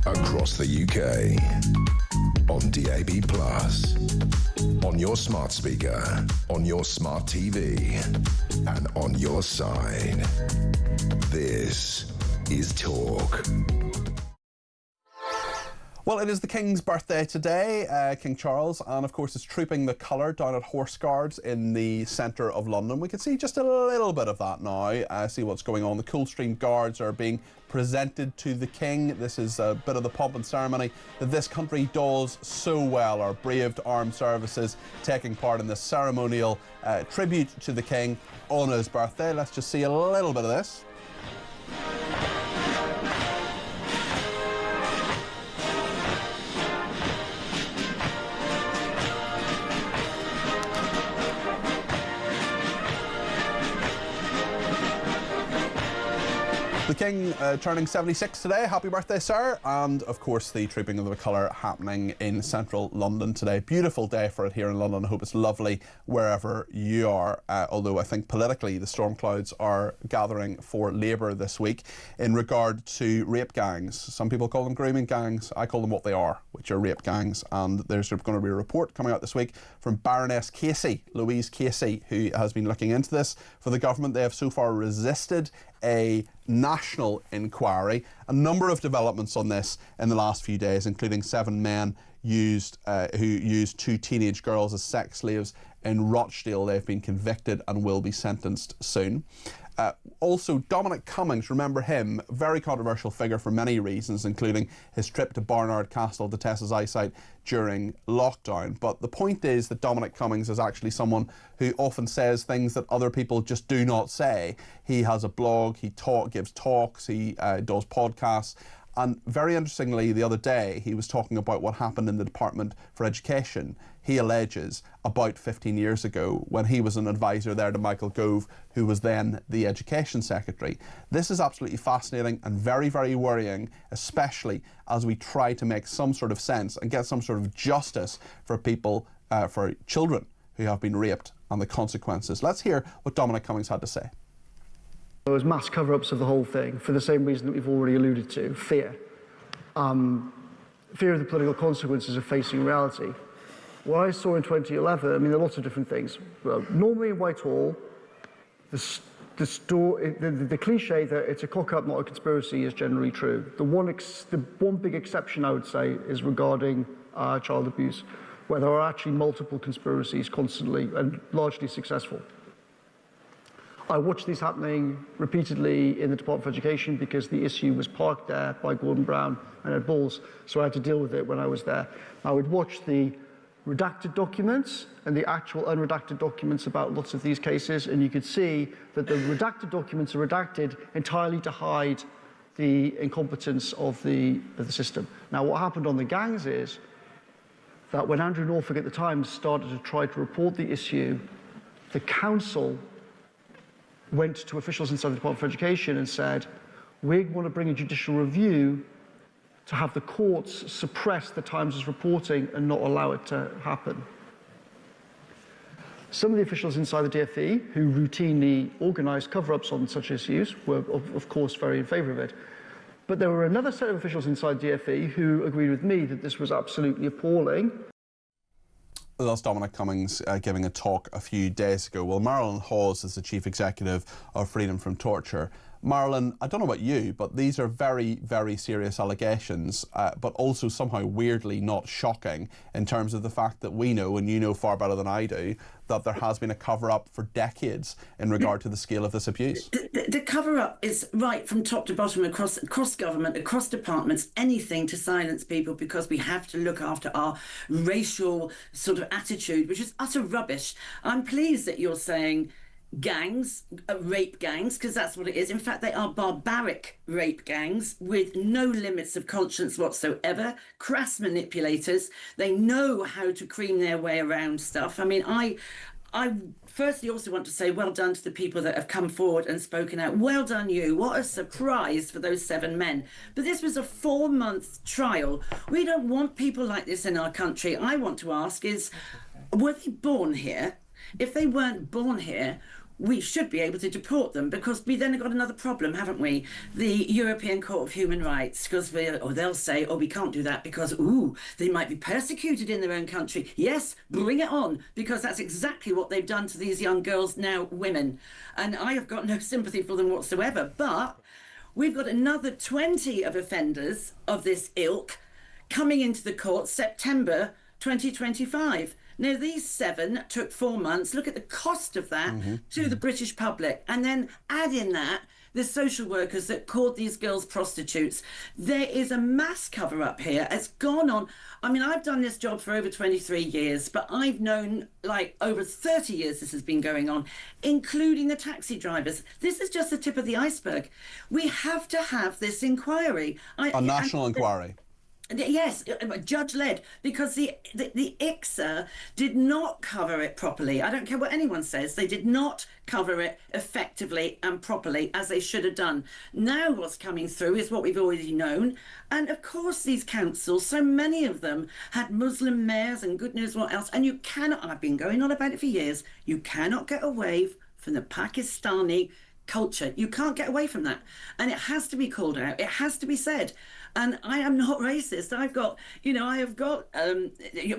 Across the UK, on DAB+, on your smart speaker, on your smart TV, and on your side. This is Talk. Well, it is the King's birthday today, King Charles, and of course it's trooping the colour down at Horse Guards in the centre of London. We can see just a little bit of that now, see what's going on. The Coldstream Guards are being presented to the King. This is a bit of the pomp and ceremony that this country does so well. Our braved armed services taking part in this ceremonial tribute to the King on his birthday. Let's just see a little bit of this. The King turning 76 today. Happy birthday, sir. And of course the trooping of the colour happening in central London today. Beautiful day for it here in London. I hope it's lovely wherever you are. Although I think politically the storm clouds are gathering for Labour this week in regard to rape gangs. Some people call them grooming gangs. I call them what they are, which are rape gangs. And there's going to be a report coming out this week from Baroness Casey, Louise Casey, who has been looking into this for the government. They have so far resisted a national inquiry. A number of developments on this in the last few days, including 7 men who used 2 teenage girls as sex slaves in Rochdale. They've been convicted and will be sentenced soon. Also, Dominic Cummings, remember him, very controversial figure for many reasons, including his trip to Barnard Castle to test his eyesight during lockdown. But the point is that Dominic Cummings is actually someone who often says things that other people just do not say. He has a blog, he gives talks, he does podcasts. And very interestingly, the other day, he was talking about what happened in the Department for Education, he alleges, about 15 years ago when he was an advisor there to Michael Gove, who was then the Education Secretary. This is absolutely fascinating and very, very worrying, especially as we try to make some sort of sense and get some sort of justice for people, for children who have been raped and the consequences. Let's hear what Dominic Cummings had to say. There was mass cover-ups of the whole thing for the same reason that we've already alluded to, fear. Fear of the political consequences of facing reality. What I saw in 2011, I mean, there are lots of different things. Well, normally in Whitehall, the cliche that it's a cock-up, not a conspiracy, is generally true. The one big exception, I would say, is regarding child abuse, where there are actually multiple conspiracies constantly and largely successful. I watched these happening repeatedly in the Department for Education because the issue was parked there by Gordon Brown and Ed Balls, so I had to deal with it when I was there. I would watch the redacted documents and the actual unredacted documents about lots of these cases, and you could see that the redacted documents are redacted entirely to hide the incompetence of the system. Now, what happened on the gangs is that when Andrew Norfolk at the time started to try to report the issue, the council went to officials inside the Department for Education and said, we want to bring a judicial review to have the courts suppress the Times' reporting and not allow it to happen. Some of the officials inside the DfE, who routinely organised cover-ups on such issues, were of course very in favour of it. But there were another set of officials inside DfE who agreed with me that this was absolutely appalling. That's Dominic Cummings giving a talk a few days ago. Well, Marilyn Hawes is the Chief Executive of Freedom from Torture. Marilyn, I don't know about you, but these are very, very serious allegations, but also somehow weirdly not shocking in terms of the fact that we know, and you know far better than I do, that there has been a cover-up for decades in regard to the scale of this abuse. The cover-up is right from top to bottom, across government, across departments, anything to silence people because we have to look after our racial sort of attitude, which is utter rubbish. I'm pleased that you're saying gangs, rape gangs, because that's what it is. In fact, they are barbaric rape gangs with no limits of conscience whatsoever, crass manipulators. They know how to cream their way around stuff. I mean, I firstly also want to say well done to the people that have come forward and spoken out. Well done you. What a surprise for those 7 men. But this was a 4-month trial. We don't want people like this in our country. I want to ask is, were they born here? If they weren't born here, we should be able to deport them, because we then have got another problem, haven't we? The European Court of Human Rights, because they'll say, oh, we can't do that because, they might be persecuted in their own country. Yes, bring it on, because that's exactly what they've done to these young girls, now women. And I have got no sympathy for them whatsoever. But we've got another 20 of offenders of this ilk coming into the court September 2025. Now, these 7 took 4 months. Look at the cost of that to the British public. And then add in that the social workers that called these girls prostitutes. There is a mass cover-up here. It's gone on. I mean, I've done this job for over 23 years, but I've known, like, over 30 years this has been going on, including the taxi drivers. This is just the tip of the iceberg. We have to have this inquiry. A national inquiry. Yes, judge-led, because the ICSA did not cover it properly. I don't care what anyone says. They did not cover it effectively and properly as they should have done. Now what's coming through is what we've already known. And of course these councils, so many of them had Muslim mayors and good knows what else. And you cannot, and I've been going on about it for years, you cannot get away from the Pakistani culture. You can't get away from that. And it has to be called out. It has to be said. And I am not racist. I've got, I have got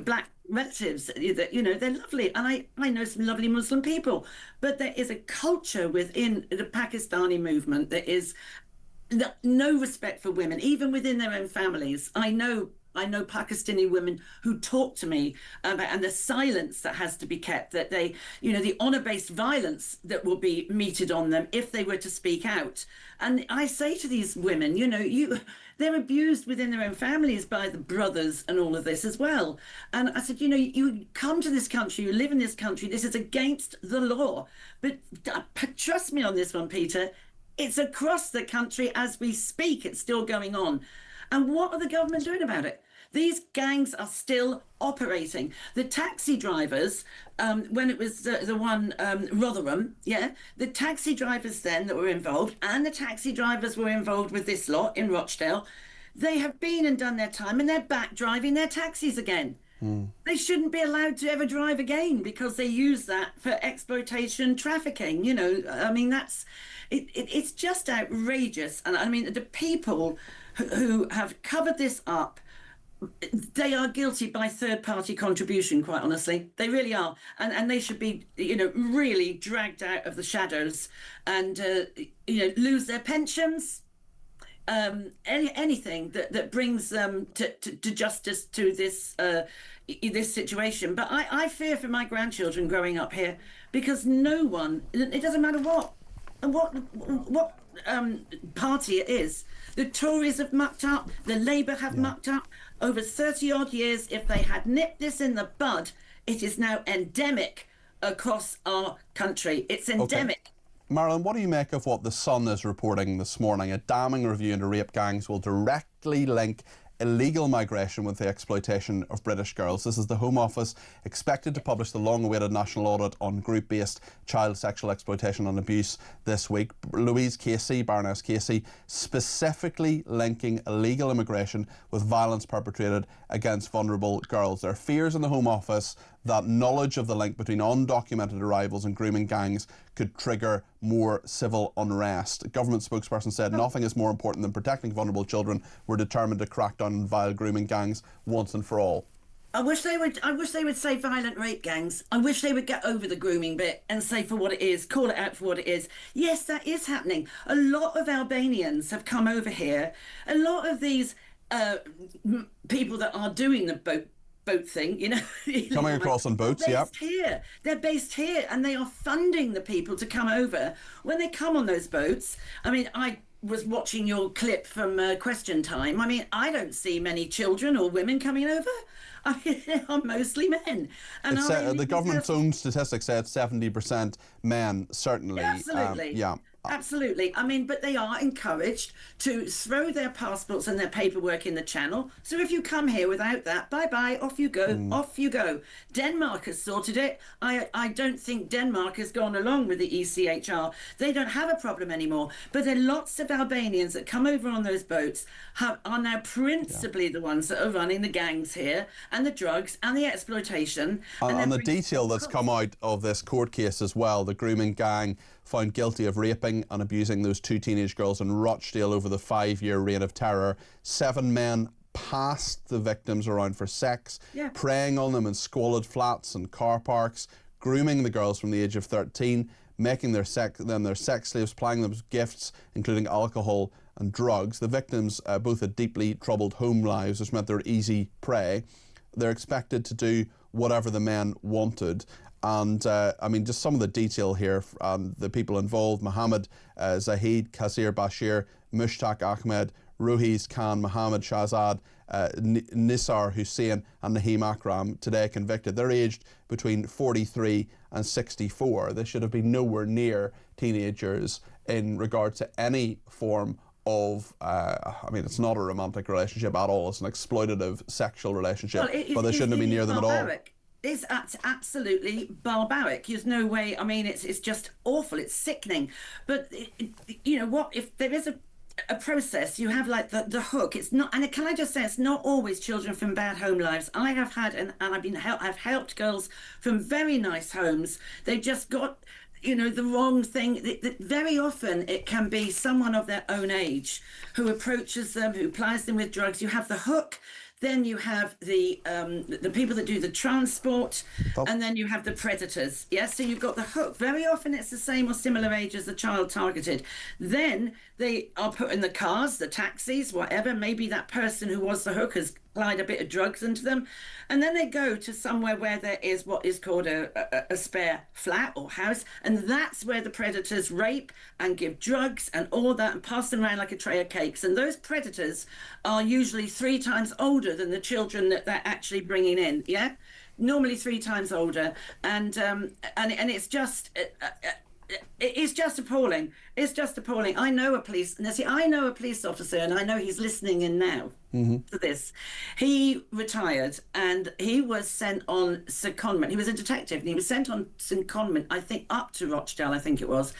black relatives that, they're lovely. And I know some lovely Muslim people. But there is a culture within the Pakistani movement that is no respect for women, even within their own families. I know I know Pakistani women who talk to me and the silence that has to be kept, that they, the honour-based violence that will be meted on them if they were to speak out. And I say to these women, they're abused within their own families by the brothers and all of this as well. And I said, you come to this country, you live in this country, this is against the law. But trust me on this one, Peter, it's across the country as we speak. It's still going on. And what are the government doing about it? These gangs are still operating. The taxi drivers, when it was the one Rotherham, the taxi drivers then that were involved, and the taxi drivers were involved with this lot in Rochdale, they have been and done their time and they're back driving their taxis again. They shouldn't be allowed to ever drive again because they use that for exploitation, trafficking. It's just outrageous. And I mean, the people who have covered this up, they are guilty by third-party contribution, quite honestly. They really are. And they should be, really dragged out of the shadows and, lose their pensions. Anything that brings them to justice to this situation. But I fear for my grandchildren growing up here because no one, it doesn't matter what party it is. The Tories have mucked up, the Labour have mucked up. Over 30 odd years, if they had nipped this in the bud, it is now endemic across our country. It's endemic. Okay. Marilyn, what do you make of what The Sun is reporting this morning? A damning review into rape gangs will directly link illegal migration with the exploitation of British girls. This is the Home Office expected to publish the long-awaited national audit on group-based child sexual exploitation and abuse this week. Louise Casey, Baroness Casey, specifically linking illegal immigration with violence perpetrated against vulnerable girls. There are fears in the Home Office that knowledge of the link between undocumented arrivals and grooming gangs could trigger more civil unrest. A government spokesperson said nothing is more important than protecting vulnerable children. We're determined to crack down on vile grooming gangs once and for all. I wish they would say violent rape gangs. I wish they would get over the grooming bit and say for what it is, call it out for what it is. Yes, that is happening. A lot of Albanians have come over here. A lot of these people that are doing the boat thing, coming across on boats, they're based here and they are funding the people to come over. When they come on those boats, I mean, I was watching your clip from Question Time. I mean, I don't see many children or women coming over. I mean, they are mostly men. And the government's own statistics said 70% men, certainly. Absolutely. Absolutely. I mean, but they are encouraged to throw their passports and their paperwork in the channel. So if you come here without that, bye-bye, off you go, off you go. Denmark has sorted it. I don't think Denmark has gone along with the ECHR. They don't have a problem anymore. But there are lots of Albanians that come over on those boats are now principally the ones that are running the gangs here and the drugs and the exploitation. And the detail that's come out of this court case as well, the grooming gang found guilty of raping and abusing those two teenage girls in Rochdale over the 5-year reign of terror. 7 men passed the victims around for sex, preying on them in squalid flats and car parks, grooming the girls from the age of 13, making their sex slaves, plying them with gifts, including alcohol and drugs. The victims both had deeply troubled home lives, which meant they were easy prey. They're expected to do whatever the men wanted. And I mean, just some of the detail here, the people involved: Mohammed Zahid, Kasir Bashir, Mushtaq Ahmed, Ruhiz Khan, Mohammed Shahzad, Nisar Hussain and Naheem Akram, today convicted. They're aged between 43 and 64. They should have been nowhere near teenagers in regard to any form of, I mean, it's not a romantic relationship at all. It's an exploitative sexual relationship, but they shouldn't have been near them at all. It's absolutely barbaric. There's no way. I mean, it's just awful. It's sickening. But you know what? If there is a process, you have like the hook. It's not. And can I just say, it's not always children from bad home lives. I have had and I've helped girls from very nice homes. They just got, you know, the wrong thing. Very often it can be someone of their own age who approaches them, who plies them with drugs. You have the hook. Then you have the people that do the transport, and then you have the predators. Yes, so you've got the hook. Very often it's the same or similar age as the child targeted. Then they are put in the cars, the taxis, whatever. Maybe that person who was the hook has applied a bit of drugs into them, and then they go to somewhere where there is what is called a spare flat or house, and that's where the predators rape and give drugs and all that and pass them around like a tray of cakes. And those predators are usually 3 times older than the children that they're actually bringing in. Yeah, normally 3 times older, and it's just. It's just appalling. It's just appalling. I know a police officer, and I know he's listening in now to this. He retired, and he was sent on secondment. He was a detective, and he was sent on secondment, I think, up to Rochdale, I think it was,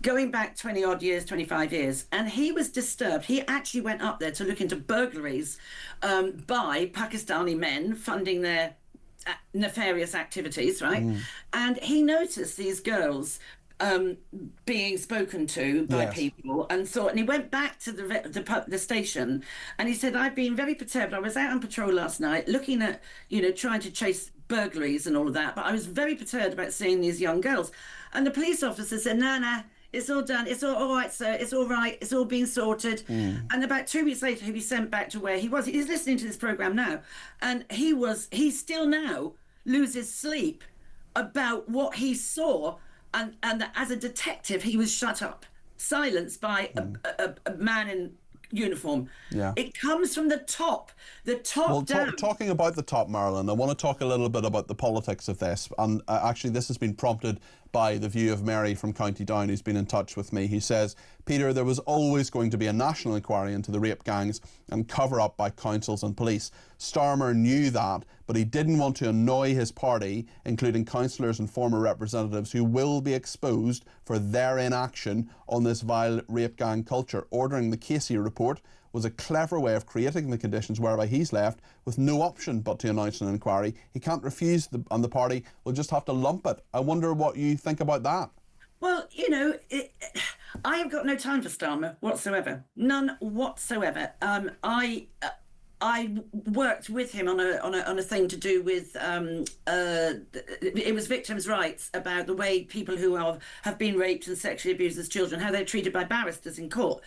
going back 20-odd years, 25 years. And he was disturbed. He actually went up there to look into burglaries by Pakistani men funding their nefarious activities, right? And he noticed these girls being spoken to by people, and he went back to the station, and he said, I've been very perturbed. I was out on patrol last night looking at, trying to chase burglaries and all of that, but I was very perturbed about seeing these young girls. And the police officer said, no, it's all done. It's all right, sir. It's all right. It's all being sorted. And about 2 weeks later, he was sent back to where he was. He's listening to this program now, and he still now loses sleep about what he saw. And as a detective, he was shut up, silenced by a man in uniform. Yeah. It comes from the top down. Talking about the top, Marilyn, I want to talk a little bit about the politics of this. And actually, this has been prompted by the view of Mary from County Down, who's been in touch with me. He says, Peter, there was always going to be a national inquiry into the rape gangs and cover-up by councils and police. Starmer knew that, but he didn't want to annoy his party, including councillors and former representatives who will be exposed for their inaction on this vile rape gang culture. Ordering the Casey report was a clever way of creating the conditions whereby he's left with no option but to announce an inquiry. He can't refuse, and the party will just have to lump it. I wonder what you think about that. Well, I have got no time for Starmer whatsoever. None whatsoever. I worked with him on a thing to do with it was victims' rights, about the way people who have been raped and sexually abused as children, how they're treated by barristers in court.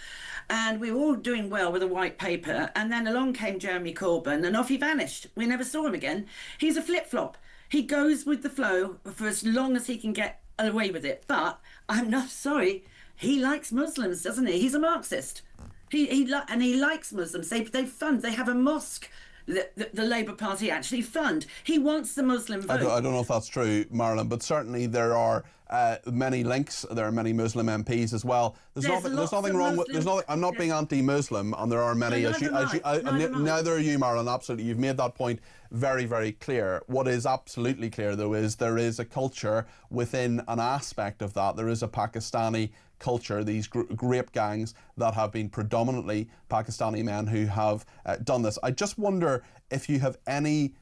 And we were all doing well with a white paper, and then along came Jeremy Corbyn, and off he vanished. We never saw him again. He's a flip-flop. He goes with the flow for as long as he can get away with it. But I'm not sorry, he likes Muslims, doesn't he? He's a Marxist. He likes Muslims. They have a mosque. The Labour Party actually fund. He wants the Muslim vote. I don't know if that's true, Marilyn, but certainly there are many links. There are many Muslim MPs as well. There's nothing wrong with. I'm not being anti-Muslim, and there are many. Neither are you, Marilyn. Absolutely, you've made that point very, very clear. What is absolutely clear, though, is there is a culture within an aspect of that. There is a Pakistani culture, these rape gangs that have been predominantly Pakistani men who have done this. I just wonder if you have any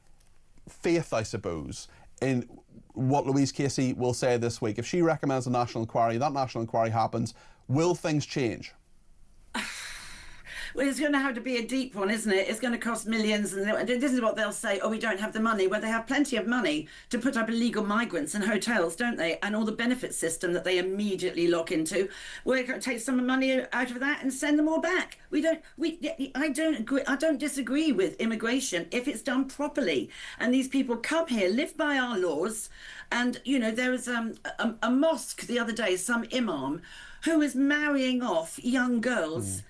faith, I suppose, in what Louise Casey will say this week. If she recommends a national inquiry, that national inquiry happens, will things change? Well, it's going to have to be a deep one, isn't it? It's going to cost millions, and this is what they'll say, oh, we don't have the money. Well, they have plenty of money to put up illegal migrants in hotels, don't they? And all the benefit system that they immediately lock into. We're going to take some money out of that and send them all back. I don't disagree with immigration if it's done properly. And these people come here, live by our laws. And, there was a mosque the other day, some imam, who was marrying off young girls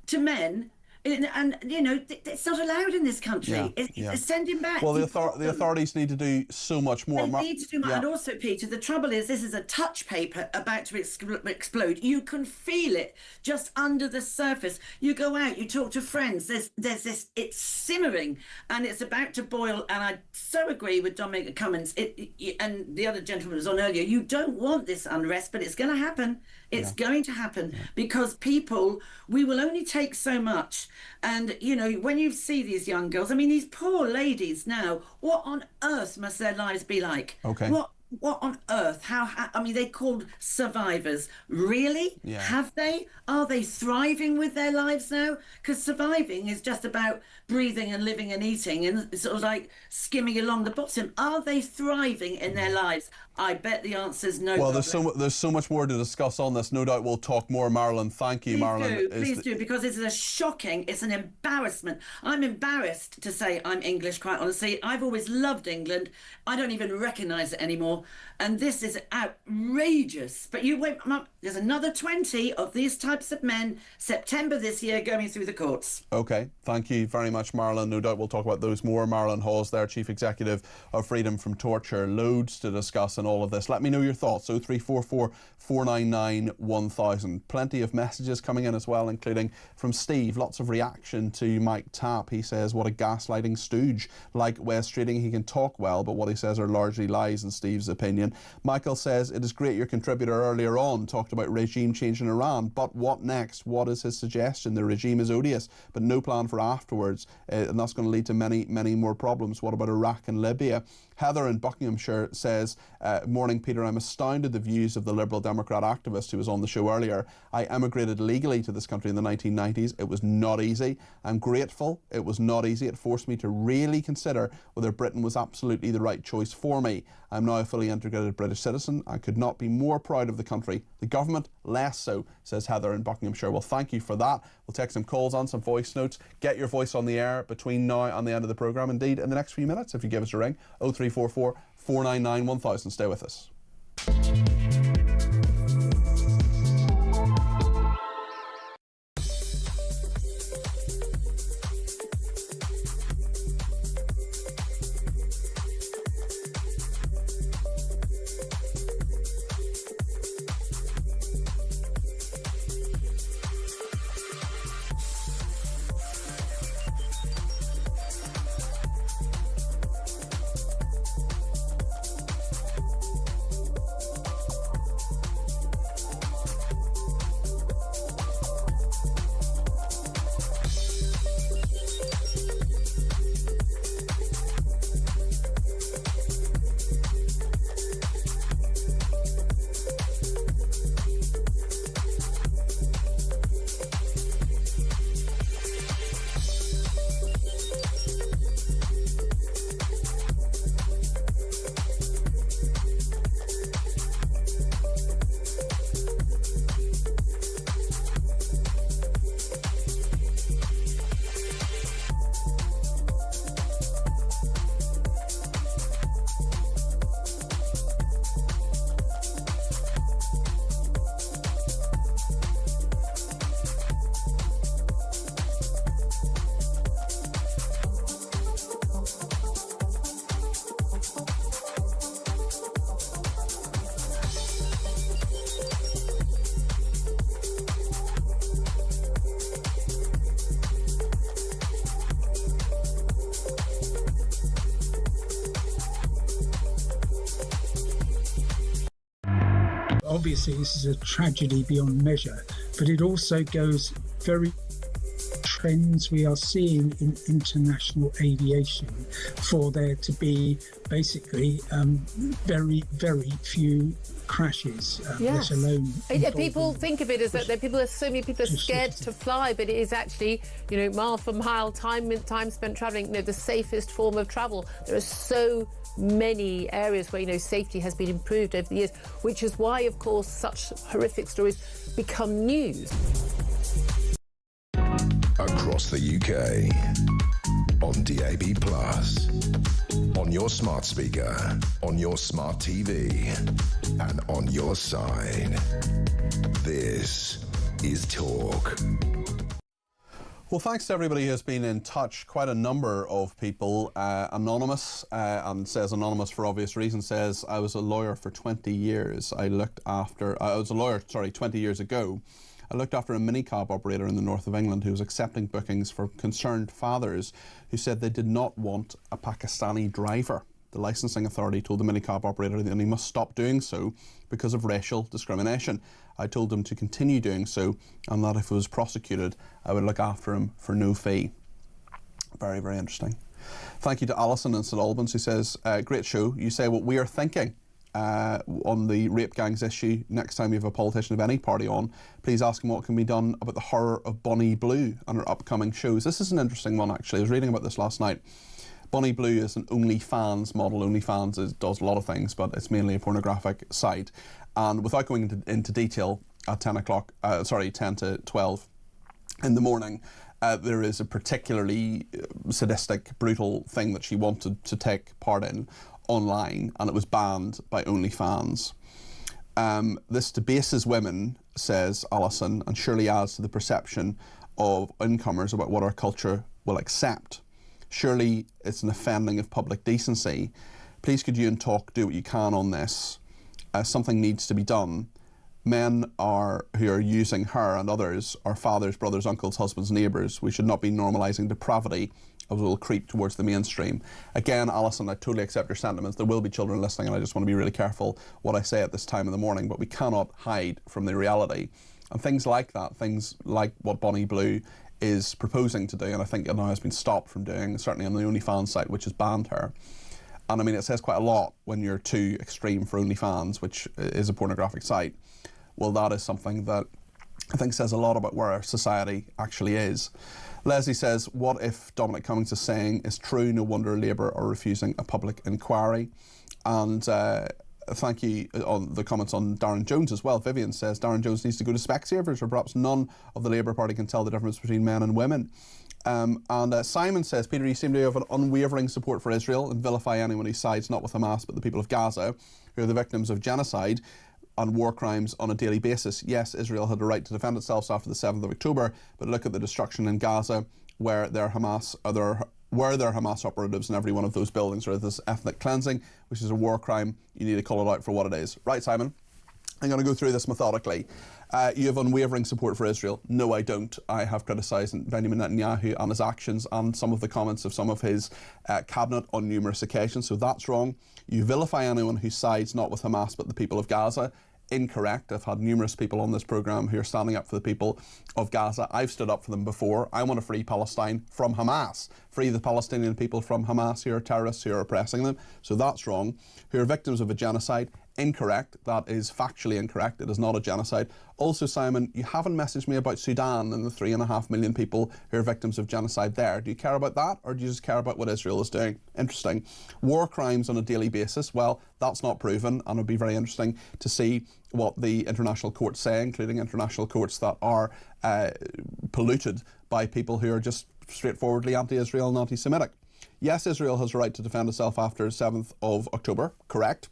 to men, and it's not allowed in this country. Send him back. Well, the authorities need to do so much more. They need to do more. And also, Peter, the trouble is this is a touch paper about to explode. You can feel it just under the surface. You go out, you talk to friends. There's this. It's simmering and it's about to boil. And I so agree with Dominic Cummings and the other gentleman was on earlier. You don't want this unrest, but it's going to happen. It's going to happen because we will only take so much. And, when you see these young girls, I mean, these poor ladies now, what on earth must their lives be like? Okay. What on earth? They're called survivors. Really? Yeah. Have they? Are they thriving with their lives now? Because surviving is just about breathing and living and eating and sort of like skimming along the bottom. Are they thriving in their lives? I bet the answer's no. Well, there's so much more to discuss on this. No doubt we'll talk more. Marilyn, thank you, Marilyn. Please do, because it's it's an embarrassment. I'm embarrassed to say I'm English, quite honestly. I've always loved England. I don't even recognise it anymore. And this is outrageous. But there's another 20 of these types of men, September this year, going through the courts. OK, thank you very much, Marilyn. No doubt we'll talk about those more. Marilyn Hawes there, Chief Executive of Freedom from Torture. Loads to discuss in all of this. Let me know your thoughts. 0344 499 1000. Plenty of messages coming in as well, including from Steve. Lots of reaction to Mike Tapp. He says, what a gaslighting stooge. Like West Streeting, he can talk well, but what he says are largely lies in Steve's opinion. Michael says, it is great your contributor earlier on talked about regime change in Iran, but what next? What is his suggestion? The regime is odious, but no plan for afterwards, and that's going to lead to many, many more problems. What about Iraq and Libya? Heather in Buckinghamshire says, morning Peter, I'm astounded the views of the Liberal Democrat activist who was on the show earlier. I emigrated legally to this country in the 1990s. It was not easy. I'm grateful it was not easy. It forced me to really consider whether Britain was absolutely the right choice for me. I'm now a fully integrated British citizen. I could not be more proud of the country. The government, less so, says Heather in Buckinghamshire. Well, thank you for that. We'll take some calls on, some voice notes. Get your voice on the air between now and the end of the programme. Indeed, in the next few minutes, if you give us a ring, 0344 499 1000. Stay with us. Obviously, this is a tragedy beyond measure, but it also goes very trends we are seeing in international aviation for there to be basically very, very few crashes, let alone... People think of it as that so many people are scared to fly, but it is actually, mile for mile, time spent travelling, the safest form of travel. There are so many areas where safety has been improved over the years, which is why, of course, such horrific stories become news. Across the UK, on DAB+, on your smart speaker, on your smart TV, and on your side. This is Talk. Well, thanks to everybody who has been in touch. Quite a number of people. Anonymous, and says anonymous for obvious reasons, says, I was a lawyer for 20 years. I was a lawyer, 20 years ago. I looked after a minicab operator in the north of England who was accepting bookings for concerned fathers who said they did not want a Pakistani driver. The licensing authority told the minicab operator that he must stop doing so because of racial discrimination. I told him to continue doing so and that if he was prosecuted, I would look after him for no fee. Very, very interesting. Thank you to Alison in St Albans who says, great show. You say what we are thinking. On the rape gangs issue. Next time you have a politician of any party on, please ask him what can be done about the horror of Bonnie Blue and her upcoming shows. This is an interesting one, actually. I was reading about this last night. Bonnie Blue is an OnlyFans model. OnlyFans does a lot of things, but it's mainly a pornographic site. And without going into detail, at 10 to 12 in the morning, there is a particularly sadistic, brutal thing that she wanted to take part in online, and it was banned by OnlyFans. This debases women, says Alison, and surely adds to the perception of incomers about what our culture will accept. Surely it's an offending of public decency. Please could you and Talk do what you can on this? Something needs to be done. Men who are using her and others are fathers, brothers, uncles, husbands, neighbours. We should not be normalising depravity as it will creep towards the mainstream. Again, Alison, I totally accept your sentiments. There will be children listening, and I just want to be really careful what I say at this time in the morning, but we cannot hide from the reality. And things like that, things like what Bonnie Blue is proposing to do, and I think it now has been stopped from doing, certainly on the OnlyFans site, which has banned her. And I mean, it says quite a lot when you're too extreme for OnlyFans, which is a pornographic site. Well, that is something that I think says a lot about where our society actually is. Leslie says, what if Dominic Cummings is saying is true? No wonder Labour are refusing a public inquiry. And thank you on the comments on Darren Jones as well. Vivian says Darren Jones needs to go to Specsavers, or perhaps none of the Labour Party can tell the difference between men and women. And Simon says, Peter, you seem to have an unwavering support for Israel and vilify anyone who sides not with Hamas but the people of Gaza, who are the victims of genocide and war crimes on a daily basis. Yes, Israel had a right to defend itself after the 7th of October, but look at the destruction in Gaza, where there are Hamas operatives in every one of those buildings, or this ethnic cleansing, which is a war crime. You need to call it out for what it is. Right, Simon? I'm going to go through this methodically. You have unwavering support for Israel. No, I don't. I have criticised Benjamin Netanyahu and his actions and some of the comments of some of his cabinet on numerous occasions, so that's wrong. You vilify anyone who sides not with Hamas but the people of Gaza. Incorrect. I've had numerous people on this programme who are standing up for the people of Gaza. I've stood up for them before. I want to free Palestine from Hamas. Free the Palestinian people from Hamas, who are terrorists, who are oppressing them. So that's wrong. Who are victims of a genocide. Incorrect. That is factually incorrect. It is not a genocide. Also, Simon, you haven't messaged me about Sudan and the 3.5 million people who are victims of genocide there. Do you care about that, or do you just care about what Israel is doing? Interesting. War crimes on a daily basis. Well, that's not proven, and it'll be very interesting to see what the international courts say, including international courts that are polluted by people who are just straightforwardly anti-Israel and anti-Semitic. Yes, Israel has a right to defend itself after 7th of October, correct.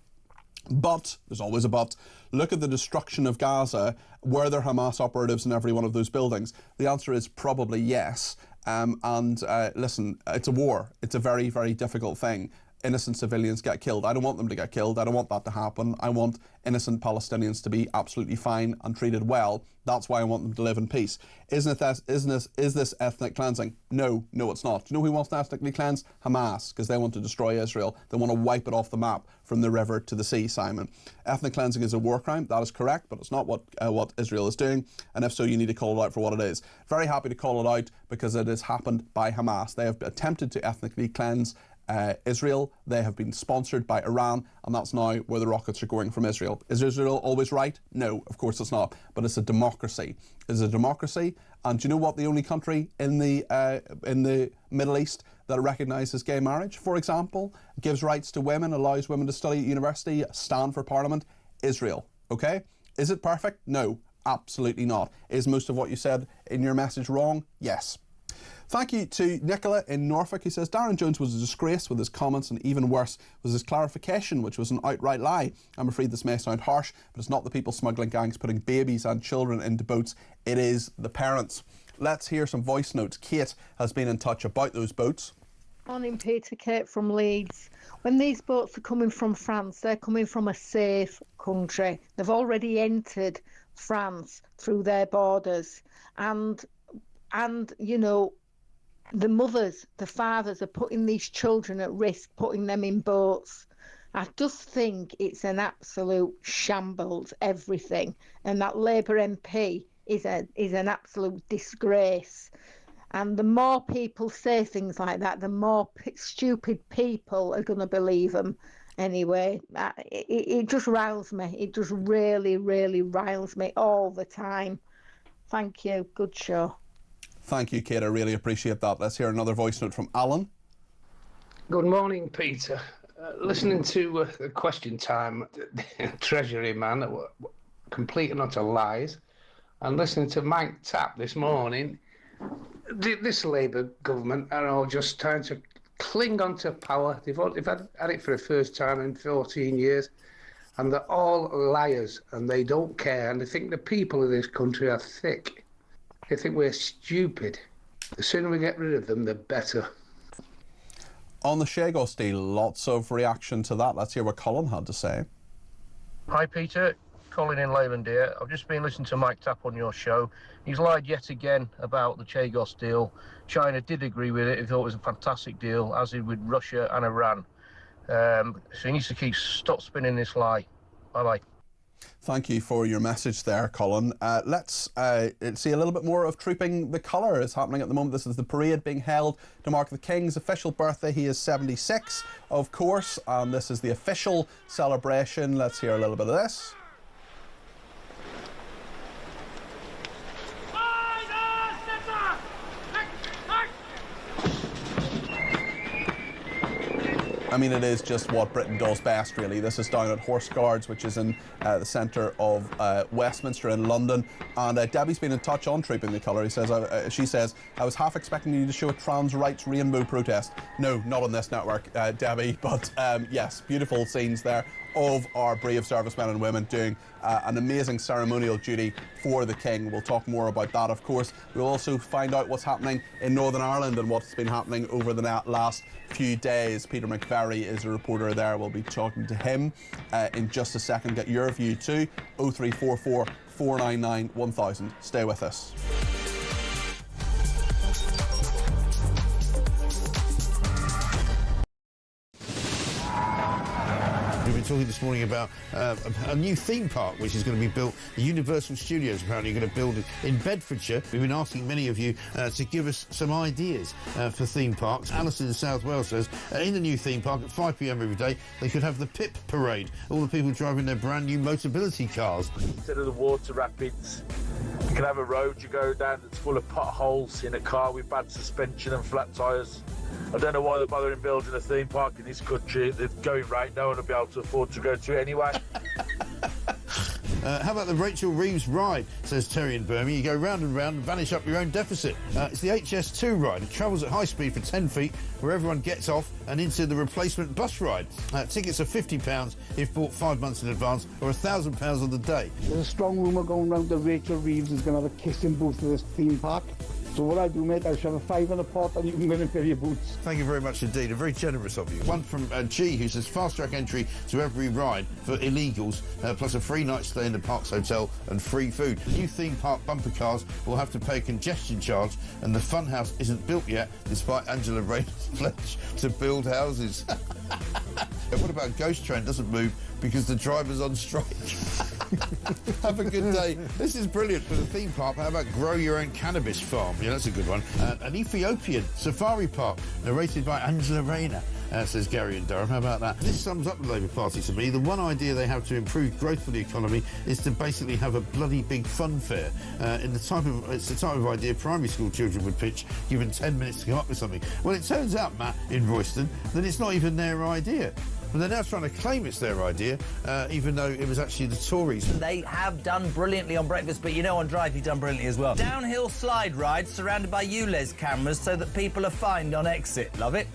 But, there's always a but, look at the destruction of Gaza. Were there Hamas operatives in every one of those buildings? The answer is probably yes. Listen, it's a war. It's a very, very difficult thing. Innocent civilians get killed. I don't want them to get killed. I don't want that to happen. I want innocent Palestinians to be absolutely fine and treated well. That's why I want them to live in peace. Is this ethnic cleansing? No, it's not. Do you know who wants to ethnically cleanse? Hamas, because they want to destroy Israel. They want to wipe it off the map from the river to the sea, Simon. Ethnic cleansing is a war crime. That is correct, but it's not what Israel is doing. And if so, you need to call it out for what it is. Very happy to call it out because it has happened by Hamas. They have attempted to ethnically cleanse Israel. They have been sponsored by Iran, and that's now where the rockets are going from Israel. Is Israel always right? No, of course it's not. But it's a democracy. It's a democracy, and do you know what the only country in the Middle East that recognises gay marriage, for example, gives rights to women, allows women to study at university, stand for parliament? Israel. Okay? Is it perfect? No, absolutely not. Is most of what you said in your message wrong? Yes. Thank you to Nicola in Norfolk, who says Darren Jones was a disgrace with his comments, and even worse was his clarification, which was an outright lie. I'm afraid this may sound harsh, but it's not the people smuggling gangs putting babies and children into boats, it is the parents. Let's hear some voice notes. Kate has been in touch about those boats. Morning, Peter. Kate from Leeds. When these boats are coming from France, they're coming from a safe country. They've already entered France through their borders, and you know, the mothers, the fathers are putting these children at risk, putting them in boats. I just think it's an absolute shambles, everything. And that Labour MP is an absolute disgrace. And the more people say things like that, the more stupid people are going to believe them. Anyway, it just riles me. It just really, really riles me all the time. Thank you. Good show. Thank you, Kate. I really appreciate that. Let's hear another voice note from Alan. Good morning, Peter. Listening to the question time, Treasury man, complete and utter lies, and listening to Mike Tapp this morning, this Labour government are all just trying to cling on to power. They've had it for the first time in 14 years, and they're all liars, and they don't care, and they think the people of this country are thick. They think we're stupid. The sooner we get rid of them, the better. On the Chagos deal, lots of reaction to that. Let's hear what Colin had to say. Hi, Peter. Colin in Leyland here. I've just been listening to Mike Tapp on your show. He's lied yet again about the Chagos deal. China did agree with it. He thought it was a fantastic deal, as did with Russia and Iran. So he needs to stop spinning this lie. Bye-bye. Thank you for your message there, Colin. Let's see a little bit more of Trooping the Colour is happening at the moment. This is the parade being held to mark the King's official birthday. He is 76, of course, and this is the official celebration. Let's hear a little bit of this. I mean, it is just what Britain does best, really. This is down at Horse Guards, which is in the centre of Westminster in London. And Debbie's been in touch on Trooping the Colour. She says, I was half expecting you to show a trans rights rainbow protest. No, not on this network, Debbie. But yes, beautiful scenes there of our brave servicemen and women doing an amazing ceremonial duty for the King. We'll talk more about that, of course. We'll also find out what's happening in Northern Ireland and what's been happening over the last few days. Peter McVerry is a reporter there. We'll be talking to him in just a second. Get your view too. 0344 499 1000. Stay with us. We've been talking this morning about a new theme park which is going to be built. The Universal Studios apparently going to build it in Bedfordshire. We've been asking many of you to give us some ideas for theme parks. Alison in South Wales says in the new theme park at 5 p.m. every day they could have the PIP parade. All the people driving their brand new Motability cars. Instead of the water rapids, you can have a road you go down that's full of potholes in a car with bad suspension and flat tyres. I don't know why they're bothering building a theme park in this country. They're going right, no one will be able to afford to go to it anyway. How about the Rachel Reeves ride, says Terry in Birmingham. You go round and round and vanish up your own deficit. It's the HS2 ride. It travels at high speed for 10 feet, where everyone gets off and into the replacement bus ride. Tickets are £50 if bought 5 months in advance, or £1,000 on the day. There's a strong rumour going around that Rachel Reeves is going to have a kissing booth for this theme park. So what I do, mate, I shove a £5 in a pot and you can go in and fill your boots. Thank you very much indeed, and very generous of you. One from G, who says fast-track entry to every ride for illegals, plus a free night stay in the Parks Hotel and free food. New theme park bumper cars will have to pay a congestion charge, and the funhouse isn't built yet, despite Angela Rayner's pledge to build houses. What about Ghost Train doesn't move because the driver's on strike? Have a good day. This is brilliant for the theme park. How about grow your own cannabis farm? Yeah, that's a good one. An Ethiopian safari park narrated by Angela Rayner, says Gary in Durham. How about that? This sums up the Labour Party to me. The one idea they have to improve growth for the economy is to basically have a bloody big fun fair. It's the type of idea primary school children would pitch, given 10 minutes to come up with something. Well, it turns out, Matt, in Royston, that it's not even their idea. But they're now trying to claim it's their idea, even though it was actually the Tories. They have done brilliantly on breakfast, but you know on Drive you've done brilliantly as well. Downhill slide rides surrounded by ULEZ cameras so that people are fined on exit. Love it.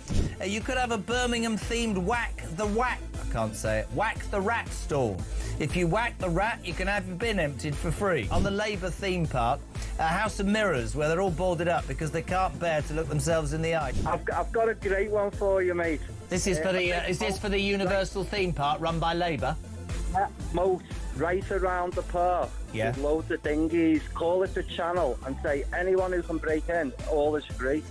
You could have a Birmingham-themed whack the rat stall. If you whack the rat, you can have your bin emptied for free. On the Labour theme park, a house of mirrors where they're all boarded up because they can't bear to look themselves in the eye. I've got a great one for you, mate. This is for the is this for the Universal theme park run by Labour? Moat right around the park. Yeah. With loads of dinghies. Call it a channel and say anyone who can break in, all is free.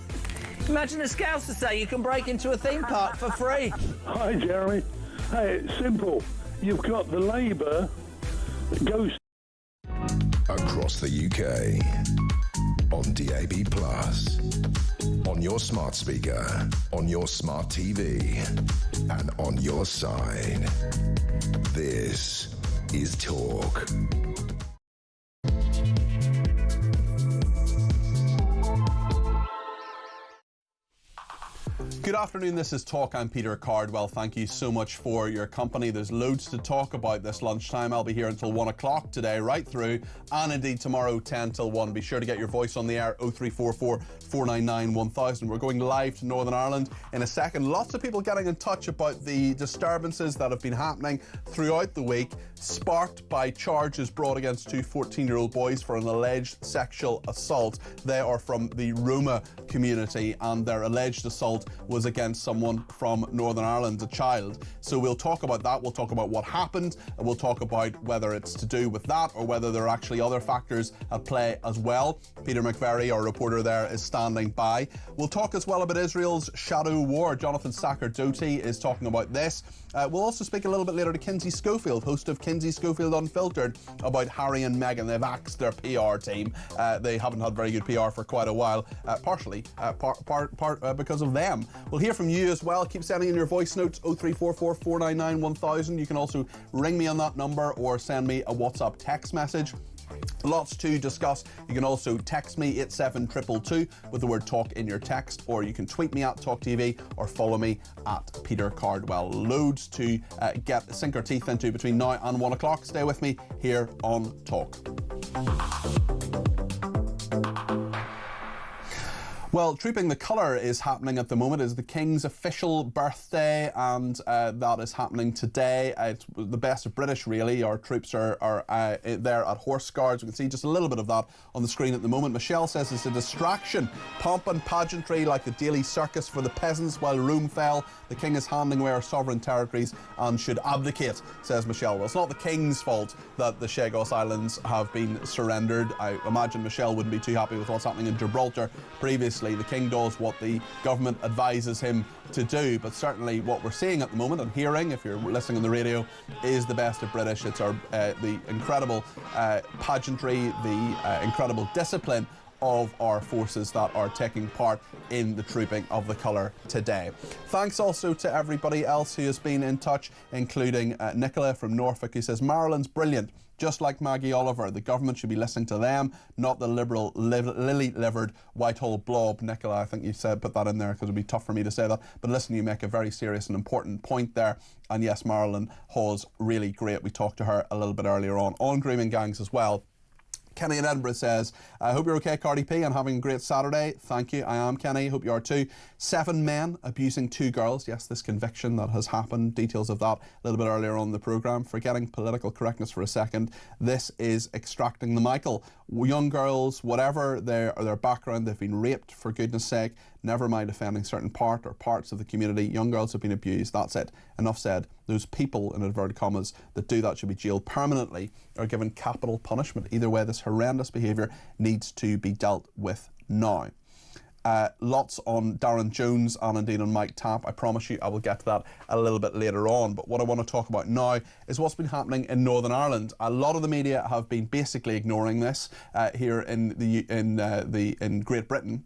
Imagine the scouts to say you can break into a theme park for free. Hi, Jeremy. Hey, it's simple. You've got the Labour ghost. Across the UK, on DAB+, on your smart speaker, on your smart TV, and on your side. This is Talk. Good afternoon, this is Talk. I'm Peter Cardwell. Thank you so much for your company. There's loads to talk about this lunchtime. I'll be here until 1 o'clock today, right through, and indeed tomorrow 10 till 1. Be sure to get your voice on the air, 0344 499 1000. We're going live to Northern Ireland in a second. Lots of people getting in touch about the disturbances that have been happening throughout the week, sparked by charges brought against two 14-year-old boys for an alleged sexual assault. They are from the Roma community, and their alleged assault was against someone from Northern Ireland, a child. So we'll talk about that, we'll talk about what happened, and we'll talk about whether it's to do with that or whether there are actually other factors at play as well. Peter McVerry, our reporter there, is standing by. We'll talk as well about Israel's shadow war. Jonathan Sacker-Doty is talking about this. We'll also speak a little bit later to Kinsey Schofield, host of Kinsey Schofield Unfiltered, about Harry and Meghan. They've axed their PR team. They haven't had very good PR for quite a while, partially because of them. We'll hear from you as well. Keep sending in your voice notes, 0344 499 1000. You can also ring me on that number or send me a WhatsApp text message. Lots to discuss. You can also text me 87222 with the word talk in your text, or you can tweet me at talkTV or follow me at Peter Cardwell. Loads to sink our teeth into between now and 1 o'clock. Stay with me here on Talk. Well, Trooping the Colour is happening at the moment. It's the King's official birthday, and that is happening today. It's the best of British, really. Our troops are there at Horse Guards. We can see just a little bit of that on the screen at the moment. Michelle says it's a distraction. Pomp and pageantry like the daily circus for the peasants while Rome fell. The King is handing away our sovereign territories and should abdicate, says Michelle. Well, it's not the King's fault that the Chagos Islands have been surrendered. I imagine Michelle wouldn't be too happy with what's happening in Gibraltar previously. The King does what the government advises him to do, but certainly what we're seeing at the moment and hearing, if you're listening on the radio, is the best of British. It's our the incredible pageantry, the incredible discipline of our forces that are taking part in the Trooping of the Colour today. Thanks also to everybody else who has been in touch, including Nicola from Norfolk, who says, Marilyn's brilliant. Just like Maggie Oliver, the government should be listening to them, not the liberal, lily-livered Whitehall blob. Nicola, I think you said put that in there because it would be tough for me to say that. But listen, you make a very serious and important point there. And yes, Marilyn Hawes, really great. We talked to her a little bit earlier on grooming gangs as well. Kenny in Edinburgh says, I hope you're okay, Cardi P, and having a great Saturday. Thank you. I am, Kenny. Hope you are too. 7 men abusing 2 girls. Yes, this conviction that has happened. Details of that a little bit earlier on in the programme. Forgetting political correctness for a second. This is extracting the Michael. Young girls, whatever their background, they've been raped, for goodness sake. Never mind offending certain part or parts of the community. Young girls have been abused. That's it. Enough said. Those people, in inverted commas, that do that should be jailed permanently or given capital punishment. Either way, this horrendous behaviour needs to be dealt with now. Lots on Darren Jones and indeed on Mike Tapp. I promise you I will get to that a little bit later on. But what I want to talk about now is what's been happening in Northern Ireland. A lot of the media have been basically ignoring this here in Great Britain.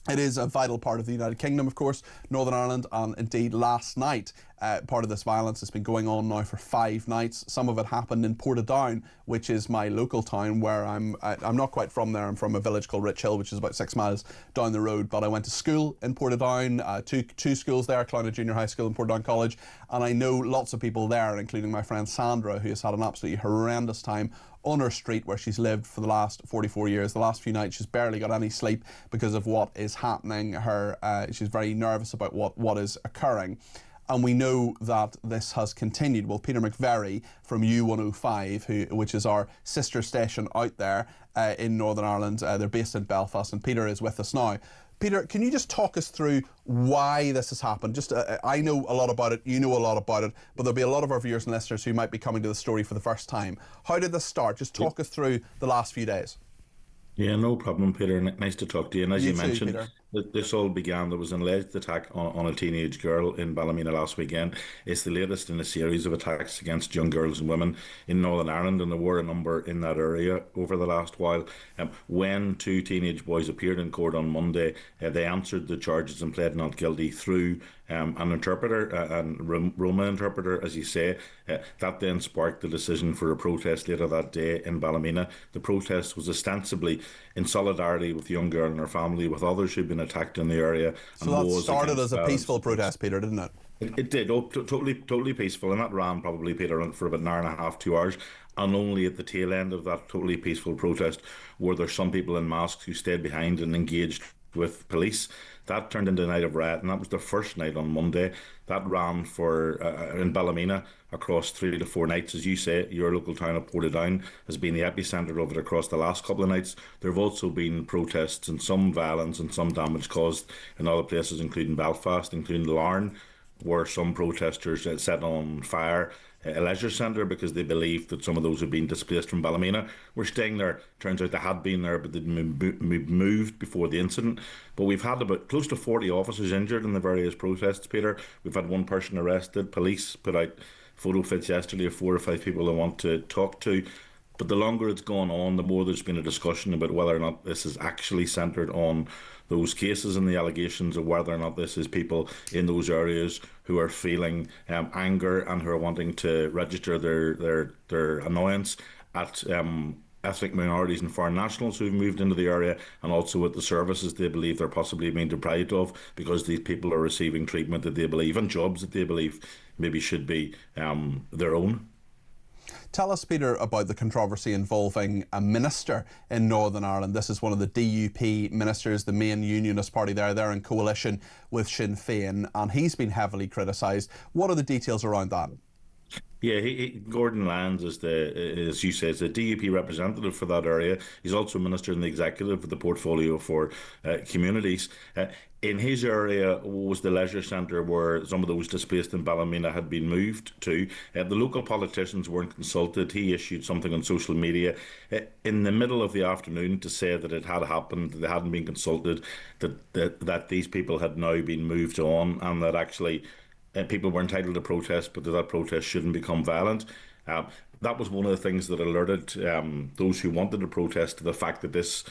It is a vital part of the United Kingdom, of course, Northern Ireland, and indeed last night, part of this violence has been going on now for 5 nights. Some of it happened in Portadown, which is my local town where I'm not quite from there. I'm from a village called Rich Hill, which is about 6 miles down the road. But I went to school in Portadown, two schools there, Clonard Junior High School and Portadown College. And I know lots of people there, including my friend Sandra, who has had an absolutely horrendous time on her street where she's lived for the last 44 years. The last few nights she's barely got any sleep because of what is happening. She's very nervous about what is occurring. And we know that this has continued. Well, Peter McVerry from U105, which is our sister station out there in Northern Ireland, they're based in Belfast, and Peter is with us now. Peter, can you just talk us through why this has happened? I know a lot about it, you know a lot about it, but there'll be a lot of our viewers and listeners who might be coming to the story for the first time. How did this start? Just talk us through the last few days. Yeah, no problem, Peter. Nice to talk to you. And as you mentioned, Peter. This all began, there was an alleged attack on a teenage girl in Ballymena last weekend. It's the latest in a series of attacks against young girls and women in Northern Ireland, and there were a number in that area over the last while. When 2 teenage boys appeared in court on Monday, they answered the charges and pled not guilty through an interpreter, and Roma interpreter, as you say. That then sparked the decision for a protest later that day in Ballymena. The protest was ostensibly in solidarity with the young girl and her family, with others who've been attacked in the area. So that started as a peaceful protest, Peter, didn't it? It did. Totally peaceful, and that ran probably, Peter, for about an hour and a half, 2 hours. And only at the tail end of that totally peaceful protest were there some people in masks who stayed behind and engaged with police. That turned into a night of riot, and that was the first night on Monday. That ran for in Ballymena across 3 to 4 nights. As you say, your local town of Portadown has been the epicentre of it across the last couple of nights. There have also been protests and some violence and some damage caused in other places, including Belfast, including Larne, where some protesters set on fire a leisure centre because they believed that some of those had been displaced from Ballymena were staying there. Turns out they had been there, but they'd moved before the incident. But we've had about close to 40 officers injured in the various protests, Peter. We've had one person arrested. Police put out photo fits yesterday of 4 or 5 people they want to talk to. But the longer it's gone on, the more there's been a discussion about whether or not this is actually centred on those cases and the allegations of whether or not this is people in those areas who are feeling anger and who are wanting to register their annoyance at ethnic minorities and foreign nationals who've moved into the area, and also at the services they believe they're possibly being deprived of because these people are receiving treatment that they believe and jobs that they believe maybe should be their own. Tell us, Peter, about the controversy involving a minister in Northern Ireland. This is one of the DUP ministers, the main unionist party there. They're in coalition with Sinn Féin, and he's been heavily criticised. What are the details around that? Yeah, Gordon Lyons is as you say, is the DUP representative for that area. He's also a minister in the executive with the portfolio for communities. In his area was the leisure centre where some of those displaced in Ballymena had been moved to. The local politicians weren't consulted. He issued something on social media in the middle of the afternoon to say that it had happened, that they hadn't been consulted, that these people had now been moved on, and that actually people were entitled to protest, but that protest shouldn't become violent. That was one of the things that alerted those who wanted to protest to the fact that this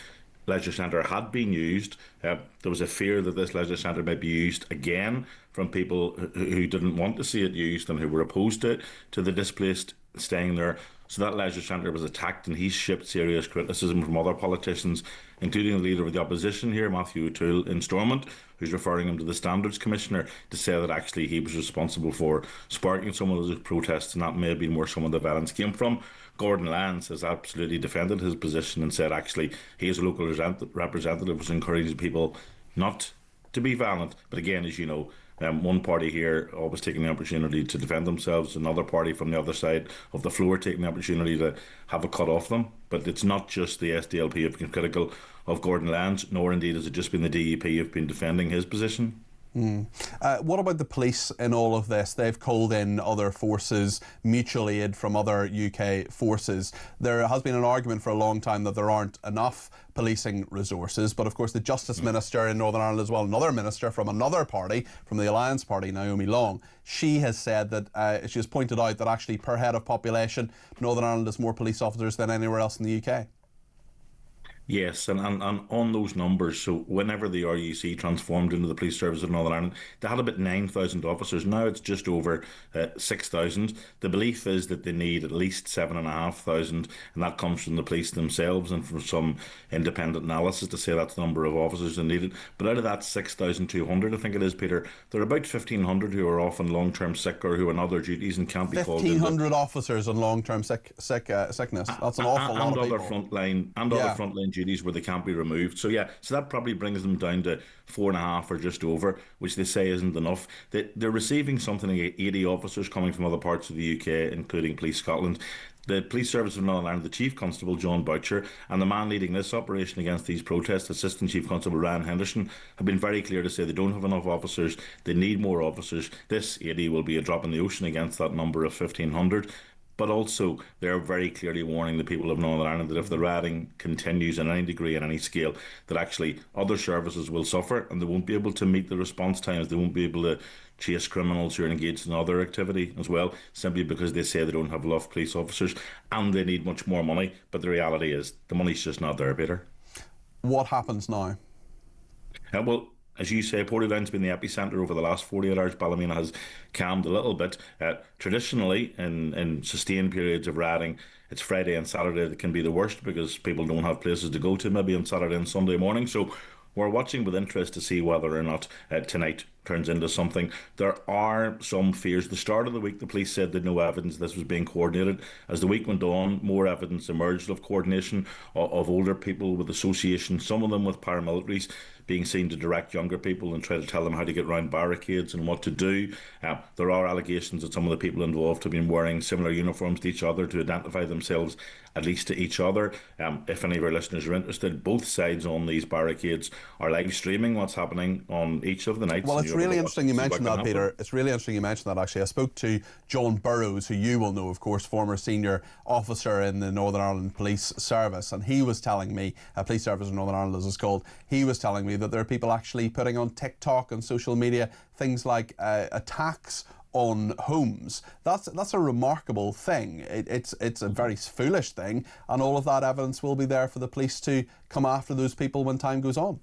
leisure centre had been used. There was a fear that this leisure centre might be used again from people who didn't want to see it used and who were opposed to the displaced staying there. So that leisure centre was attacked, and he's shipped serious criticism from other politicians, including the leader of the opposition here, Matthew O'Toole, in Stormont, who's referring him to the Standards Commissioner to say that actually he was responsible for sparking some of those protests, and that may have been where some of the violence came from. Gordon Lyons has absolutely defended his position and said actually he, as a local representative, was encouraging people not to be violent. But again, as you know, one party here always taking the opportunity to defend themselves, another party from the other side of the floor taking the opportunity to have a cut off them. But it's not just the SDLP who have been critical of Gordon Lyons, nor indeed has it just been the DUP who have been defending his position. What about the police in all of this? They've called in other forces, mutual aid from other UK forces. There has been an argument for a long time that there aren't enough policing resources, but of course the Justice Minister in Northern Ireland as well, another minister from another party, from the Alliance Party, Naomi Long, she has said that, she has pointed out that actually per head of population, Northern Ireland has more police officers than anywhere else in the UK. Yes, and on those numbers, so whenever the RUC transformed into the Police Service of Northern Ireland, they had about 9,000 officers. Now it's just over 6,000. The belief is that they need at least 7,500, and that comes from the police themselves and from some independent analysis to say that's the number of officers they needed. But out of that 6,200, I think it is, Peter, there are about 1,500 who are off on long-term sick or who are on other duties and can't be called in. 1,500 officers on long-term sickness. That's an awful lot of people. Other frontline duties where they can't be removed. So that probably brings them down to 4.5 or just over, which they say isn't enough. They're receiving something like 80 officers coming from other parts of the UK, including Police Scotland. The Police Service of Northern Ireland, the Chief Constable John Boucher, and the man leading this operation against these protests, Assistant Chief Constable Ryan Henderson, have been very clear to say they don't have enough officers. They need more officers. This 80 will be a drop in the ocean against that number of 1,500. But also, they're very clearly warning the people of Northern Ireland that if the rioting continues in any degree, in any scale, that actually other services will suffer and they won't be able to meet the response times. They won't be able to chase criminals who are engaged in other activity as well, simply because they say they don't have enough police officers and they need much more money. But the reality is the money's just not there, Peter. What happens now? Well, as you say, Portadown's been the epicentre over the last 48 hours. Ballymena has calmed a little bit. Traditionally, in sustained periods of rioting, it's Friday and Saturday that can be the worst because people don't have places to go to maybe on Saturday and Sunday morning. So we're watching with interest to see whether or not tonight turns into something. There are some fears. The start of the week, the police said that no evidence this was being coordinated. As the week went on, more evidence emerged of coordination of older people with associations, some of them with paramilitaries, being seen to direct younger people and try to tell them how to get around barricades and what to do. There are allegations that some of the people involved have been wearing similar uniforms to each other to identify themselves, at least to each other. If any of our listeners are interested, both sides on these barricades are live streaming what's happening on each of the nights. Well, it's really interesting you mentioned that, Peter. It's really interesting you mentioned that, actually. I spoke to John Burrows, who you will know, of course, former senior officer in the Northern Ireland Police Service, and he was telling me, Police Service in Northern Ireland as it's called, he was telling me that there are people actually putting on TikTok and social media things like attacks on homes. That's a remarkable thing. It's a very foolish thing, and all of that evidence will be there for the police to come after those people when time goes on.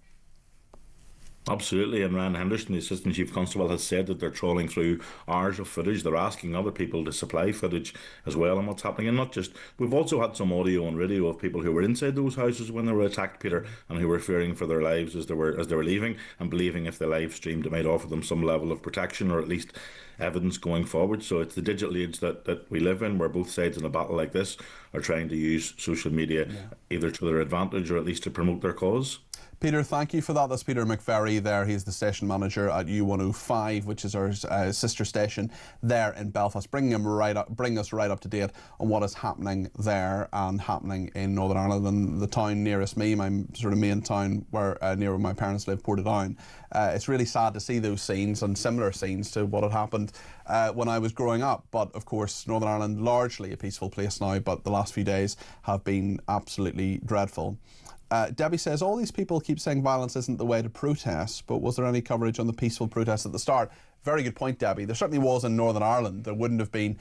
Absolutely, and Ryan Henderson, the Assistant Chief Constable, has said that they're trawling through hours of footage. They're asking other people to supply footage as well on what's happening. And not just, we've also had some audio and video of people who were inside those houses when they were attacked, Peter, and who were fearing for their lives as they were leaving, and believing if they live streamed it might offer them some level of protection or at least evidence going forward. So it's the digital age that we live in, where both sides in a battle like this are trying to use social media either to their advantage or at least to promote their cause. Peter, thank you for that. That's Peter McVerry there. He's the station manager at U105, which is our sister station there in Belfast, bringing us right up to date on what is happening there and happening in Northern Ireland. And the town nearest me, my sort of main town where near where my parents live, Portadown. It's really sad to see those scenes and similar scenes to what had happened when I was growing up. But of course, Northern Ireland, largely a peaceful place now, but the last few days have been absolutely dreadful. Debbie says, all these people keep saying violence isn't the way to protest, but was there any coverage on the peaceful protests at the start? Very good point, Debbie. There certainly was in Northern Ireland. There wouldn't have been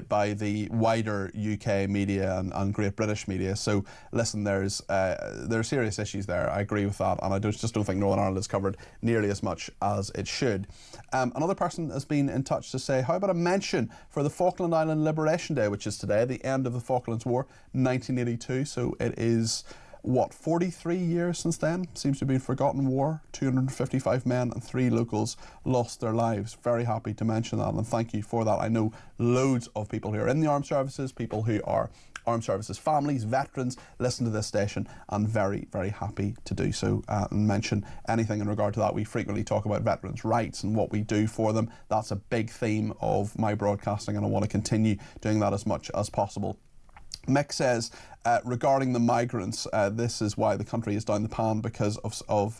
by the wider UK media and Great British media. So listen, there are serious issues there. I agree with that, and I just don't think Northern Ireland is covered nearly as much as it should. Another person has been in touch to say, how about a mention for the Falkland Island Liberation Day, which is today, the end of the Falklands War, 1982. So it is, what, 43 years since then? Seems to be a forgotten war. 255 men and 3 locals lost their lives. Very happy to mention that, and thank you for that. I know loads of people who are in the armed services, people who are armed services families, veterans, listen to this station, and very, very happy to do so and mention anything in regard to that. We frequently talk about veterans' rights and what we do for them. That's a big theme of my broadcasting, and I want to continue doing that as much as possible. Mick says, regarding the migrants, this is why the country is down the pan, because of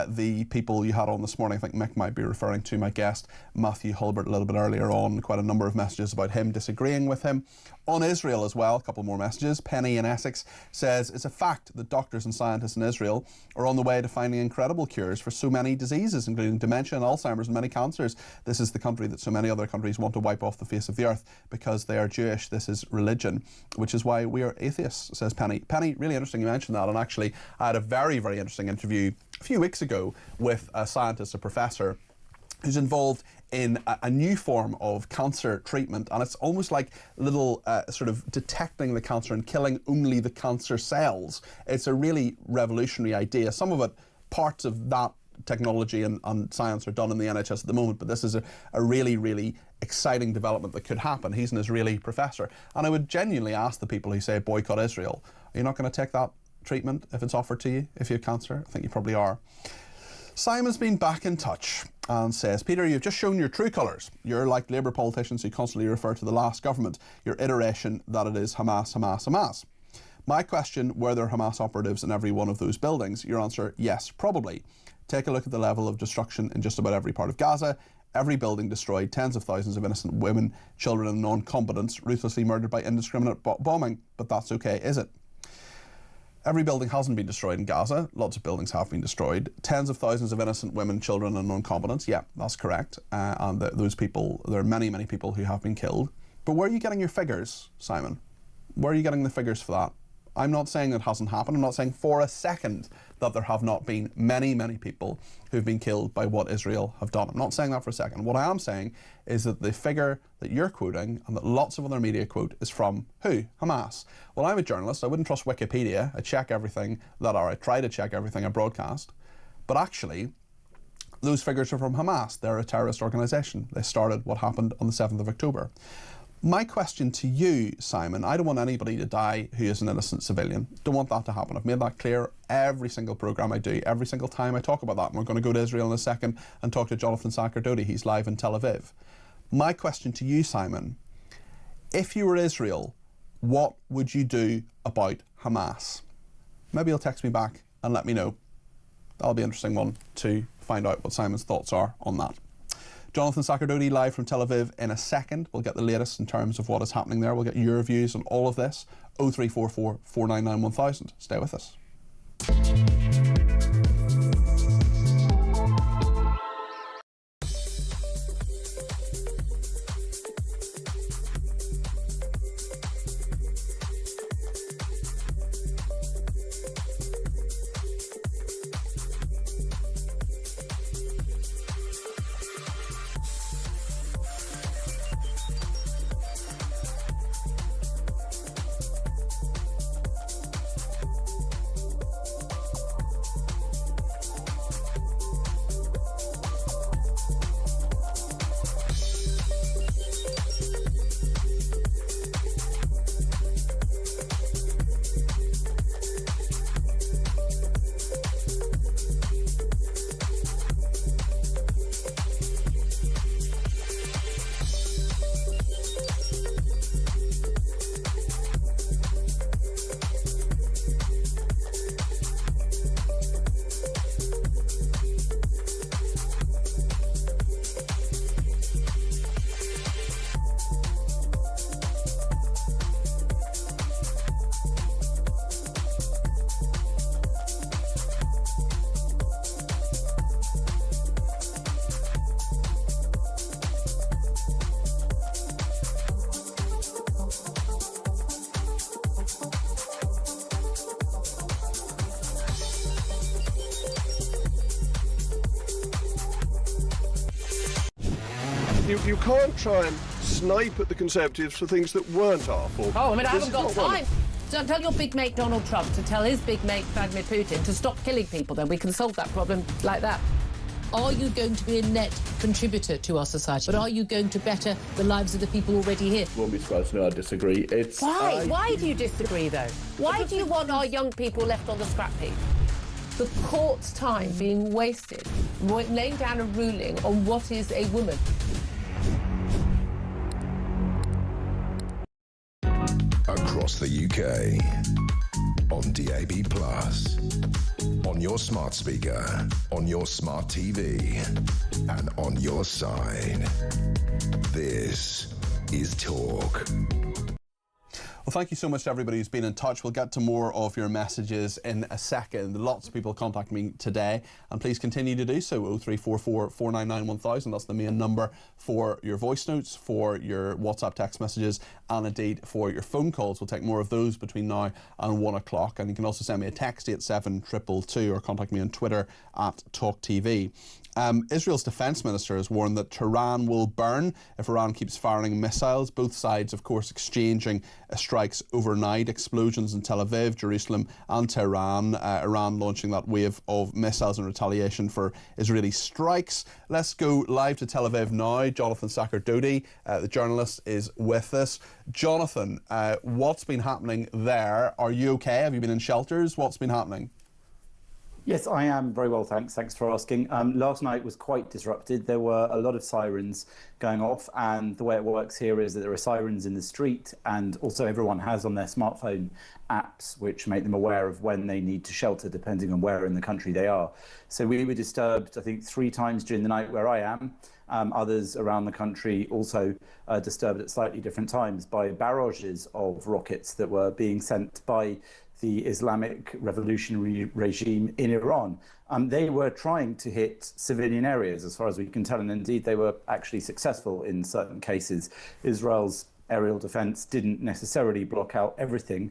the people you had on this morning. I think Mick might be referring to my guest, Matthew Hulbert, a little bit earlier on. Quite a number of messages about him disagreeing with him. On Israel as well, a couple more messages. Penny in Essex says, it's a fact that doctors and scientists in Israel are on the way to finding incredible cures for so many diseases, including dementia and Alzheimer's and many cancers. This is the country that so many other countries want to wipe off the face of the earth because they are Jewish. This is religion, which is why we are atheists, says Penny. Penny, really interesting you mentioned that, and actually I had a very, very interesting interview a few weeks ago with a scientist, a professor, who's involved in a new form of cancer treatment, and it's almost like little sort of detecting the cancer and killing only the cancer cells. It's a really revolutionary idea. Some of it, parts of that technology and science are done in the NHS at the moment, but this is a really, really exciting development that could happen. He's an Israeli professor, and I would genuinely ask the people who say boycott Israel, are you not going to take that treatment if it's offered to you if you have cancer? I think you probably are. Simon's been back in touch and says, Peter, you've just shown your true colours. You're like Labour politicians who constantly refer to the last government, your iteration that it is Hamas, Hamas, Hamas. My question, were there Hamas operatives in every one of those buildings? Your answer, yes, probably. Take a look at the level of destruction in just about every part of Gaza. Every building destroyed, tens of thousands of innocent women, children and non-combatants ruthlessly murdered by indiscriminate bombing. But that's okay, is it? Every building hasn't been destroyed in Gaza. Lots of buildings have been destroyed. Tens of thousands of innocent women, children and non-combatants. Yeah, that's correct. And those people, there are many, many people who have been killed. But where are you getting your figures, Simon? Where are you getting the figures for that? I'm not saying it hasn't happened. I'm not saying for a second that there have not been many, many people who've been killed by what Israel have done. I'm not saying that for a second. What I am saying is that the figure that you're quoting and that lots of other media quote is from who? Hamas. Well, I'm a journalist. I wouldn't trust Wikipedia. I check everything I try to check everything I broadcast. But actually, those figures are from Hamas. They're a terrorist organisation. They started what happened on the 7th of October. My question to you, Simon, I don't want anybody to die who is an innocent civilian. Don't want that to happen. I've made that clear every single programme I do, every single time I talk about that. And we're going to go to Israel in a second and talk to Jonathan Sakardoti. He's live in Tel Aviv. My question to you, Simon, if you were Israel, what would you do about Hamas? Maybe you'll text me back and let me know. That'll be an interesting one to find out what Simon's thoughts are on that. Jonathan Sakardoti live from Tel Aviv in a second. We'll get the latest in terms of what is happening there. We'll get your views on all of this. 0344 499 1000. Stay with us. You can't try and snipe at the Conservatives for things that weren't our fault. Oh, I mean, I haven't got time. Tell your big mate Donald Trump to tell his big mate Vladimir Putin to stop killing people, then we can solve that problem like that. Are you going to be a net contributor to our society? But are you going to better the lives of the people already here? Won't be surprised to know I disagree. Why? Why do you disagree, though? Why do you want our young people left on the scrap heap? The court's time being wasted, laying down a ruling on what is a woman. Across the UK, on DAB+, on your smart speaker, on your smart TV, and on your side. This is Talk. Well, thank you so much to everybody who's been in touch. We'll get to more of your messages in a second. Lots of people contact me today, and please continue to do so. 0344 499 1000. That's the main number for your voice notes, for your WhatsApp text messages, and indeed for your phone calls. We'll take more of those between now and 1 o'clock. And you can also send me a text 87222 or contact me on Twitter at talkTV. Israel's defence minister has warned that Tehran will burn if Iran keeps firing missiles. Both sides, of course, exchanging strikes overnight. Explosions in Tel Aviv, Jerusalem and Tehran. Iran launching that wave of missiles in retaliation for Israeli strikes. Let's go live to Tel Aviv now. Jonathan Sakardoti, the journalist, is with us. Jonathan, what's been happening there? Are you okay? Have you been in shelters? What's been happening? Yes, I am very well, thanks. Thanks for asking. Last night was quite disrupted. There were a lot of sirens going off, and the way it works here is that there are sirens in the street, and also everyone has on their smartphone apps which make them aware of when they need to shelter, depending on where in the country they are. So we were disturbed, I think, 3 times during the night where I am. Others around the country also disturbed at slightly different times by barrages of rockets that were being sent by the Islamic revolutionary regime in Iran. They were trying to hit civilian areas, as far as we can tell, and indeed they were actually successful in certain cases. Israel's aerial defence didn't necessarily block out everything.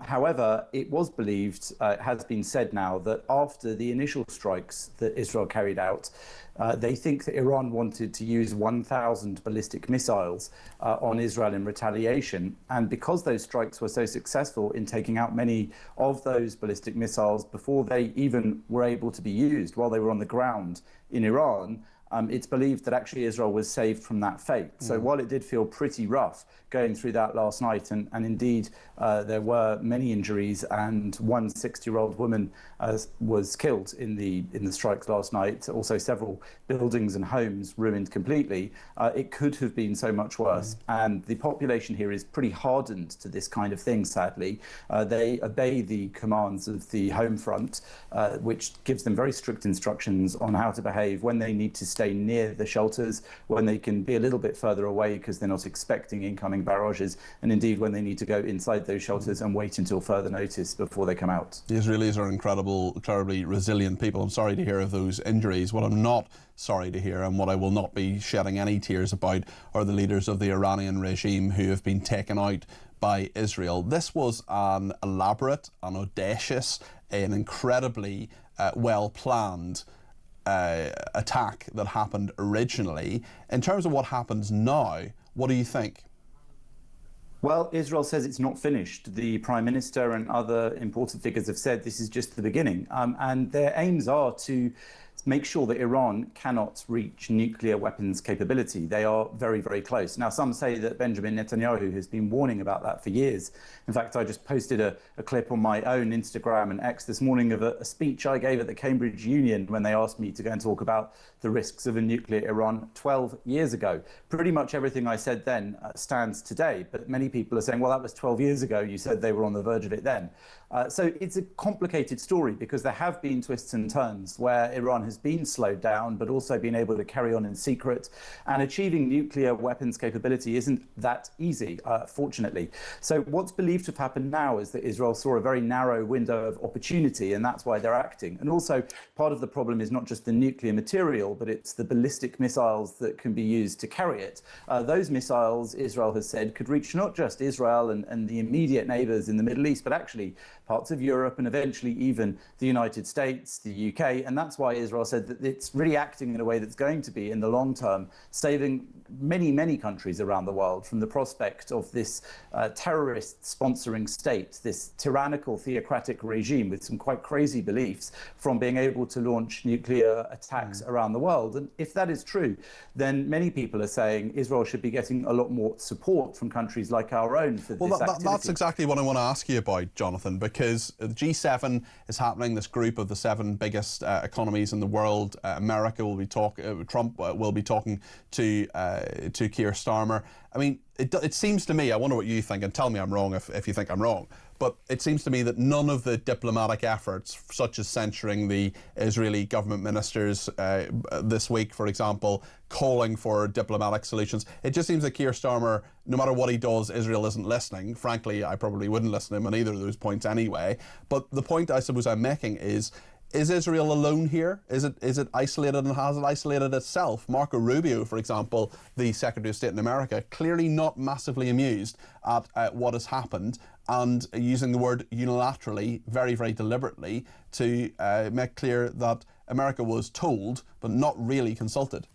However, it was believed, it has been said now, that after the initial strikes that Israel carried out, they think that Iran wanted to use 1,000 ballistic missiles on Israel in retaliation. And because those strikes were so successful in taking out many of those ballistic missiles before they even were able to be used, while they were on the ground in Iran, it's believed that actually Israel was saved from that fate. So while it did feel pretty rough going through that last night, and indeed there were many injuries, and one 60-year-old woman was killed in the strikes last night, also several buildings and homes ruined completely, it could have been so much worse. And the population here is pretty hardened to this kind of thing, sadly. They obey the commands of the Home Front, which gives them very strict instructions on how to behave when they need to stay near the shelters, when they can be a little bit further away because they're not expecting incoming barrages, and indeed when they need to go inside those shelters and wait until further notice before they come out. The Israelis are incredibly resilient people. I'm sorry to hear of those injuries. What I'm not sorry to hear, and what I will not be shedding any tears about, are the leaders of the Iranian regime who have been taken out by Israel. This was an elaborate, an audacious, an incredibly well-planned attack that happened originally. In terms of what happens now, what do you think? Well, Israel says it's not finished. The Prime Minister and other important figures have said this is just the beginning. And their aims are to make sure that Iran cannot reach nuclear weapons capability. They are very, very close. Now, some say that Benjamin Netanyahu has been warning about that for years. In fact, I just posted a clip on my own Instagram and X this morning of a speech I gave at the Cambridge Union when they asked me to go and talk about the risks of a nuclear Iran 12 years ago. Pretty much everything I said then stands today, but many people are saying, well, that was 12 years ago. You said they were on the verge of it then. So it's a complicated story because there have been twists and turns where Iran has been slowed down, but also been able to carry on in secret. And achieving nuclear weapons capability isn't that easy, fortunately. So what's believed to have happened now is that Israel saw a very narrow window of opportunity, and that's why they're acting. And also, part of the problem is not just the nuclear material, but it's the ballistic missiles that can be used to carry it. Those missiles, Israel has said, could reach not just Israel and the immediate neighbours in the Middle East, but actually parts of Europe and eventually even the United States, the UK. And that's why Israel said that it's really acting in a way that's going to be, in the long term, saving many, many countries around the world from the prospect of this terrorist sponsoring state, this tyrannical theocratic regime with some quite crazy beliefs, from being able to launch nuclear attacks around the world. And if that is true, then many people are saying Israel should be getting a lot more support from countries like our own for this activity. That's exactly what I want to ask you about, Jonathan, because the G7 is happening, this group of the 7 biggest economies in the world. America will be Trump will be talking to Keir Starmer. I mean, it seems to me, I wonder what you think, and tell me I'm wrong if you think I'm wrong, but it seems to me that none of the diplomatic efforts, such as censuring the Israeli government ministers this week, for example, calling for diplomatic solutions, it just seems that Keir Starmer, no matter what he does, Israel isn't listening. Frankly, I probably wouldn't listen to him on either of those points anyway. But the point I suppose I'm making is Israel alone here? Is it isolated, and has it isolated itself? Marco Rubio, for example, the Secretary of State in America, clearly not massively amused at what has happened, and using the word unilaterally very, very deliberately to make clear that America was told but not really consulted.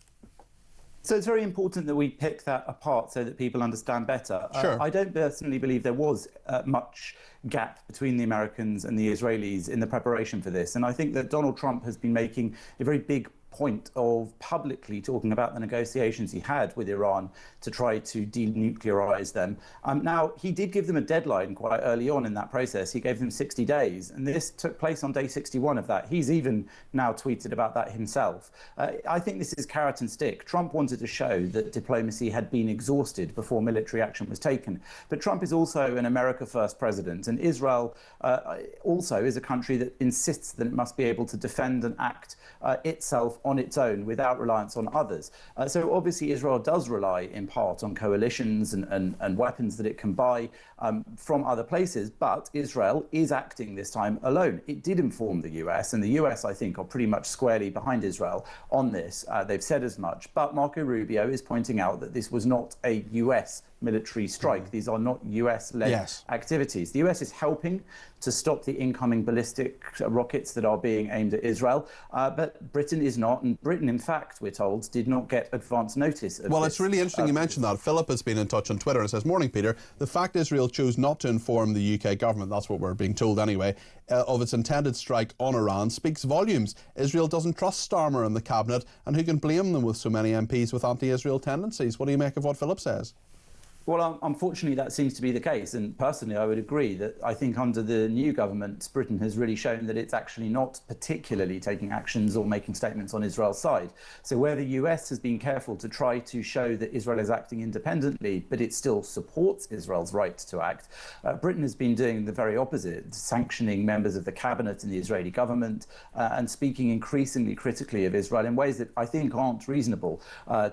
So it's very important that we pick that apart so that people understand better. Sure. I don't personally believe there was much gap between the Americans and the Israelis in the preparation for this. And I think that Donald Trump has been making a very big point of publicly talking about the negotiations he had with Iran to try to denuclearize them. Now, he did give them a deadline quite early on in that process. He gave them 60 days, and this took place on day 61 of that. He's even now tweeted about that himself. I think this is carrot and stick. Trump wanted to show that diplomacy had been exhausted before military action was taken. But Trump is also an America First president, and Israel also is a country that insists that it must be able to defend and act itself on its own without reliance on others. So obviously Israel does rely in part on coalitions and weapons that it can buy from other places, but Israel is acting this time alone. It did inform the US, and the US, I think, are pretty much squarely behind Israel on this. They've said as much, but Marco Rubio is pointing out that this was not a US military strike. These are not US-led activities. The US is helping to stop the incoming ballistic rockets that are being aimed at Israel, but Britain is not. And Britain, in fact, we're told, did not get advance notice of Well, this. it's really interesting you mentioned that. Philip has been in touch on Twitter and says, "Morning, Peter. The fact Israel chose not to inform the UK government," that's what we're being told anyway, "of its intended strike on Iran speaks volumes. Israel doesn't trust Starmer in the cabinet, and who can blame them with so many MPs with anti-Israel tendencies?" What do you make of what Philip says? Well, unfortunately, that seems to be the case. And personally, I would agree that I think under the new government, Britain has really shown that it's actually not particularly taking actions or making statements on Israel's side. So where the US has been careful to try to show that Israel is acting independently, but it still supports Israel's right to act, Britain has been doing the very opposite, sanctioning members of the cabinet in the Israeli government and speaking increasingly critically of Israel in ways that I think aren't reasonable,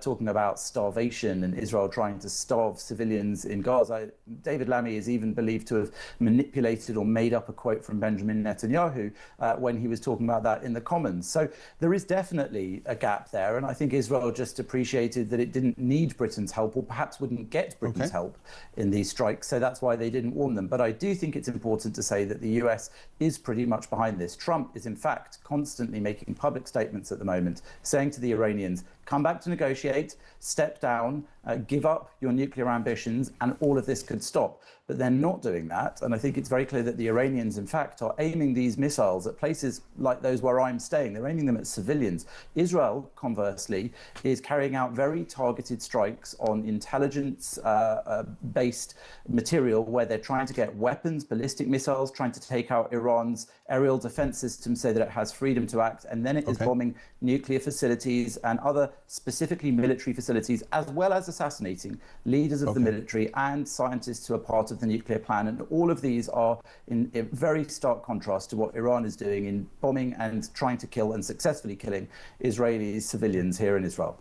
talking about starvation and Israel trying to starve civilians in Gaza. David Lammy is even believed to have manipulated or made up a quote from Benjamin Netanyahu when he was talking about that in the Commons. So there is definitely a gap there, and I think Israel just appreciated that it didn't need Britain's help, or perhaps wouldn't get Britain's help in these strikes, so that's why they didn't warn them. But I do think it's important to say that the US is pretty much behind this. Trump is in fact constantly making public statements at the moment, saying to the Iranians, come back to negotiate, step down, give up your nuclear ambitions, and all of this could stop. But they're not doing that. And I think it's very clear that the Iranians, in fact, are aiming these missiles at places like those where I'm staying. They're aiming them at civilians. Israel, conversely, is carrying out very targeted strikes on intelligence-based material where they're trying to get weapons, ballistic missiles, trying to take out Iran's aerial defense system so that it has freedom to act. And then it is bombing nuclear facilities and other specifically military facilities, as well as assassinating leaders of the military and scientists who are part of the nuclear plan. And all of these are in a very stark contrast to what Iran is doing in bombing and trying to kill and successfully killing Israeli civilians here in Israel.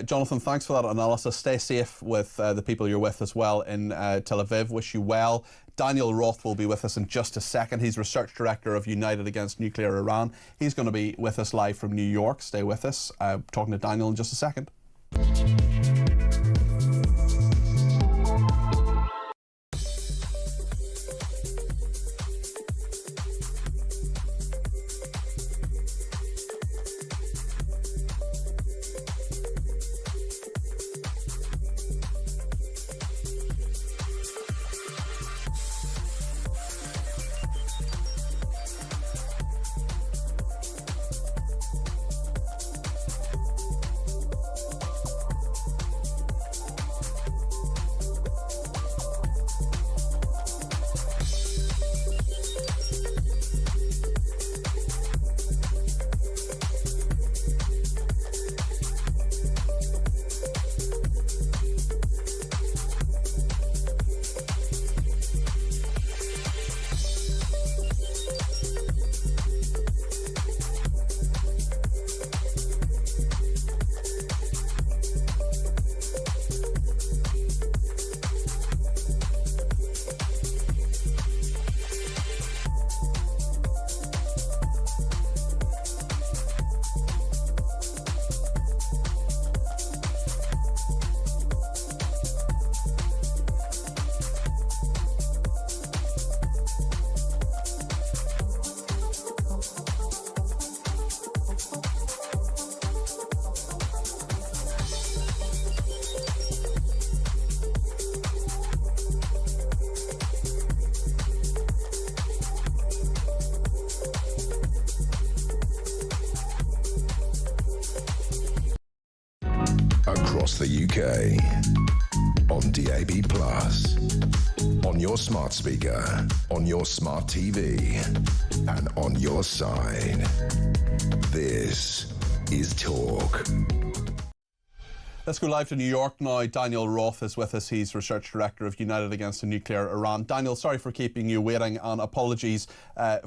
Jonathan, thanks for that analysis. Stay safe with the people you're with as well in Tel Aviv. Wish you well. Daniel Roth will be with us in just a second. He's Research Director of United Against Nuclear Iran. He's going to be with us live from New York. Stay with us. Talking to Daniel in just a second. Across the UK, on DAB+, on your smart speaker, on your smart TV, and on your side. This is Talk. Let's go live to New York now. Daniel Roth is with us. He's Research Director of United Against Nuclear Iran. Daniel, sorry for keeping you waiting, and apologies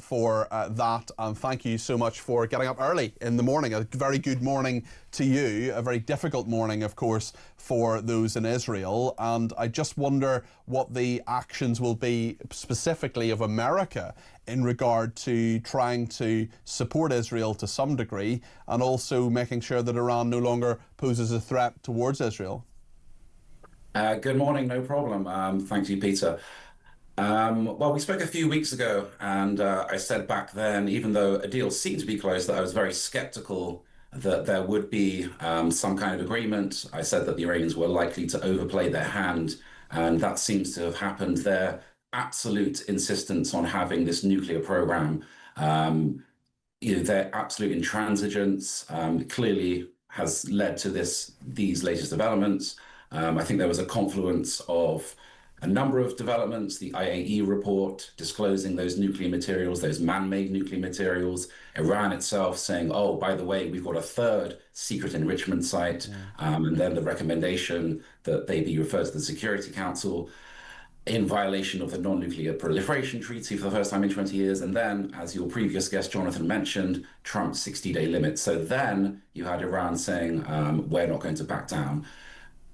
for that. And thank you so much for getting up early in the morning. A very good morning to you. A very difficult morning, of course, for those in Israel. And I just wonder what the actions will be specifically of America in regard to trying to support Israel to some degree, and also making sure that Iran no longer poses a threat towards Israel. Good morning, no problem. Thank you, Peter. Well, we spoke a few weeks ago, and I said back then, even though a deal seemed to be close, that I was very skeptical that there would be some kind of agreement. I said that the Iranians were likely to overplay their hand, and that seems to have happened. Their absolute insistence on having this nuclear program, their absolute intransigence clearly has led to these latest developments. I think there was a confluence of a number of developments, the IAE report disclosing those nuclear materials, those man-made nuclear materials, Iran itself saying, oh, by the way, we've got a third secret enrichment site, and then the recommendation that they be referred to the Security Council in violation of the Non-Nuclear Proliferation Treaty for the first time in 20 years. And then, as your previous guest, Jonathan, mentioned, Trump's 60-day limit. So then you had Iran saying, we're not going to back down.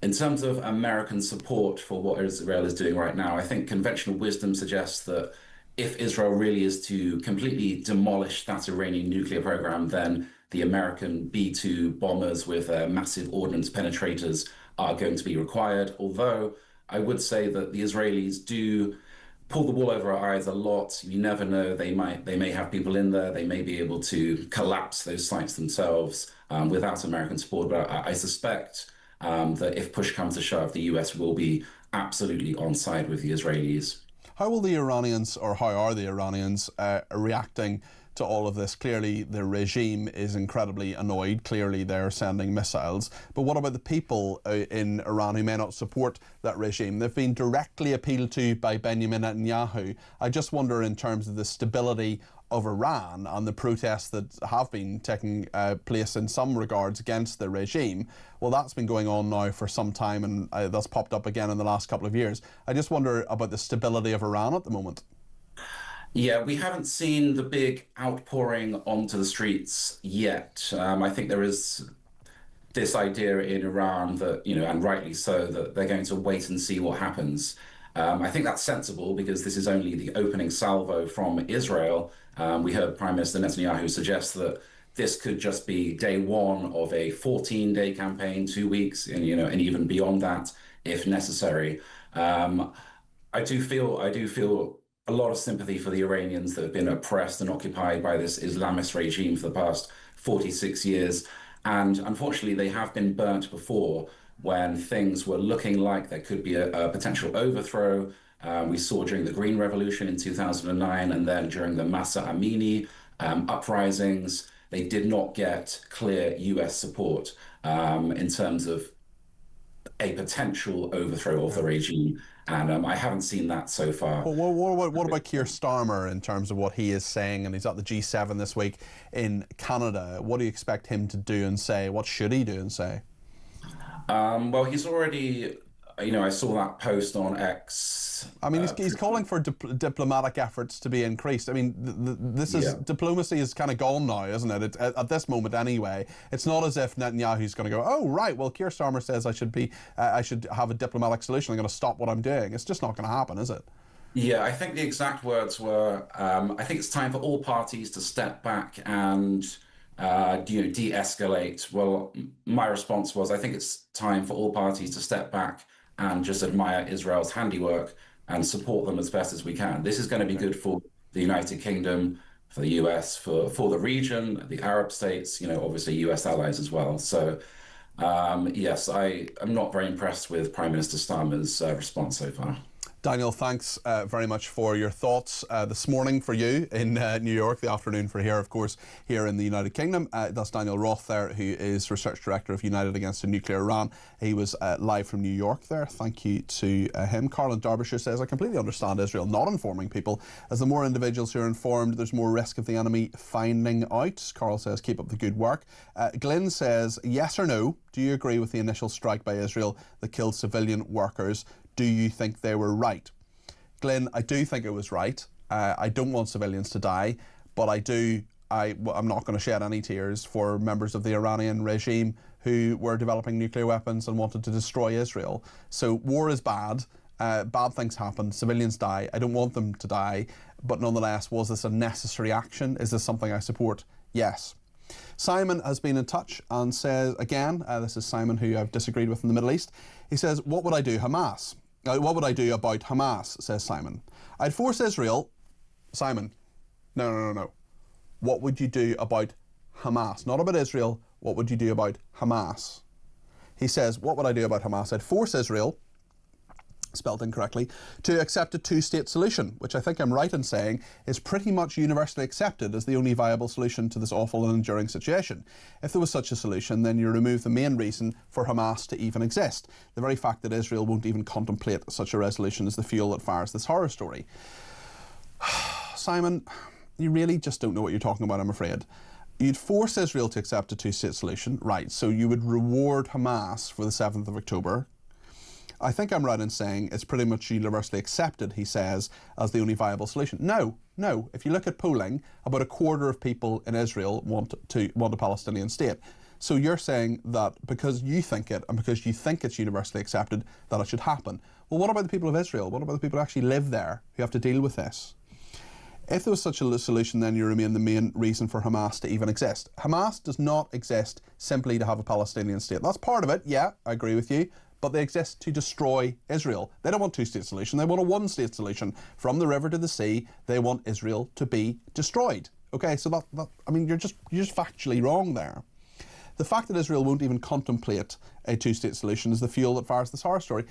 In terms of American support for what Israel is doing right now, I think conventional wisdom suggests that if Israel really is to completely demolish that Iranian nuclear program, then the American B-2 bombers with massive ordnance penetrators are going to be required. Although I would say that the Israelis do pull the wool over our eyes a lot. You never know, they may have people in there, they may be able to collapse those sites themselves without American support. But I suspect that if push comes to shove, the US will be absolutely on side with the Israelis. How will the Iranians, or how are the Iranians reacting to all of this? Clearly, the regime is incredibly annoyed. Clearly, they're sending missiles. But what about the people in Iran who may not support that regime? They've been directly appealed to by Benjamin Netanyahu. I just wonder, in terms of the stability of Iran and the protests that have been taking place in some regards against the regime, well, that's been going on now for some time, and that's popped up again in the last couple of years. I just wonder about the stability of Iran at the moment. Yeah, we haven't seen the big outpouring onto the streets yet. I think there is this idea in Iran that, and rightly so, that they're going to wait and see what happens. I think that's sensible because this is only the opening salvo from Israel. We heard Prime Minister Netanyahu suggest that this could just be day one of a 14-day campaign, 2 weeks, and even beyond that if necessary. I do feel a lot of sympathy for the Iranians that have been oppressed and occupied by this Islamist regime for the past 46 years. And unfortunately, they have been burnt before when things were looking like there could be a potential overthrow. We saw during the Green Revolution in 2009, and then during the Masa Amini uprisings, they did not get clear US support in terms of a potential overthrow of the regime. And I haven't seen that so far. Well, what about Keir Starmer in terms of what he is saying? And he's at the G7 this week in Canada. What do you expect him to do and say? What should he do and say? Well, he's already, I saw that post on X. I mean, he's calling for diplomatic efforts to be increased. I mean, diplomacy is kind of gone now, isn't it? At this moment, anyway. It's not as if Netanyahu's going to go, oh, right, well, Keir Starmer says I should have a diplomatic solution. I'm going to stop what I'm doing. It's just not going to happen, is it? Yeah, I think the exact words were, I think it's time for all parties to step back and de-escalate. Well, my response was, I think it's time for all parties to step back and just admire Israel's handiwork and support them as best as we can. This is going to be good for the United Kingdom, for the US, for the region, the Arab states, obviously US allies as well. So, yes, I am not very impressed with Prime Minister Starmer's response so far. Daniel, thanks very much for your thoughts this morning for you in New York, the afternoon for here, of course, here in the United Kingdom. That's Daniel Roth there, who is Research Director of United Against a Nuclear Iran. He was live from New York there. Thank you to him. Carl in Derbyshire says, I completely understand Israel not informing people. As the more individuals who are informed, there's more risk of the enemy finding out. Carl says, keep up the good work. Glyn says, yes or no, do you agree with the initial strike by Israel that killed civilian workers? Do you think they were right? Glyn, I do think it was right. I don't want civilians to die, but I'm not going to shed any tears for members of the Iranian regime who were developing nuclear weapons and wanted to destroy Israel. So war is bad. Bad things happen. Civilians die. I don't want them to die. But nonetheless, was this a necessary action? Is this something I support? Yes. Simon has been in touch and says, again, this is Simon who I've disagreed with in the Middle East. He says, what would I do Hamas? What would I do about Hamas, says Simon. I'd force Israel... Simon, no. What would you do about Hamas? Not about Israel. What would you do about Hamas? He says, what would I do about Hamas? I'd force Israel, spelled incorrectly, to accept a two-state solution, which I think I'm right in saying is pretty much universally accepted as the only viable solution to this awful and enduring situation. If there was such a solution, then you remove the main reason for Hamas to even exist. The very fact that Israel won't even contemplate such a resolution is the fuel that fires this horror story. Simon, you really just don't know what you're talking about, I'm afraid. You'd force Israel to accept a two-state solution, right, so you would reward Hamas for the 7th of October. I think I'm right in saying it's pretty much universally accepted, he says, as the only viable solution. No. If you look at polling, about a quarter of people in Israel want a Palestinian state. So you're saying that because you think it and because you think it's universally accepted that it should happen. Well, what about the people of Israel? What about the people who actually live there who have to deal with this? If there was such a solution, then you remain the main reason for Hamas to even exist. Hamas does not exist simply to have a Palestinian state. That's part of it, yeah, I agree with you, but they exist to destroy Israel. They don't want a two-state solution, they want a one-state solution. From the river to the sea, they want Israel to be destroyed. Okay, so I mean, you're just factually wrong there. The fact that Israel won't even contemplate a two-state solution is the fuel that fires this horror story.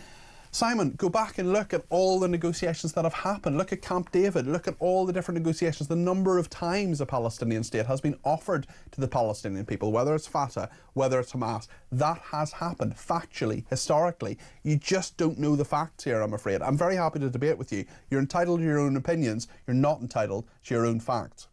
Simon, go back and look at all the negotiations that have happened. Look at Camp David. Look at all the different negotiations, the number of times a Palestinian state has been offered to the Palestinian people, whether it's Fatah, whether it's Hamas. That has happened factually, historically. You just don't know the facts here, I'm afraid. I'm very happy to debate with you. You're entitled to your own opinions. You're not entitled to your own facts.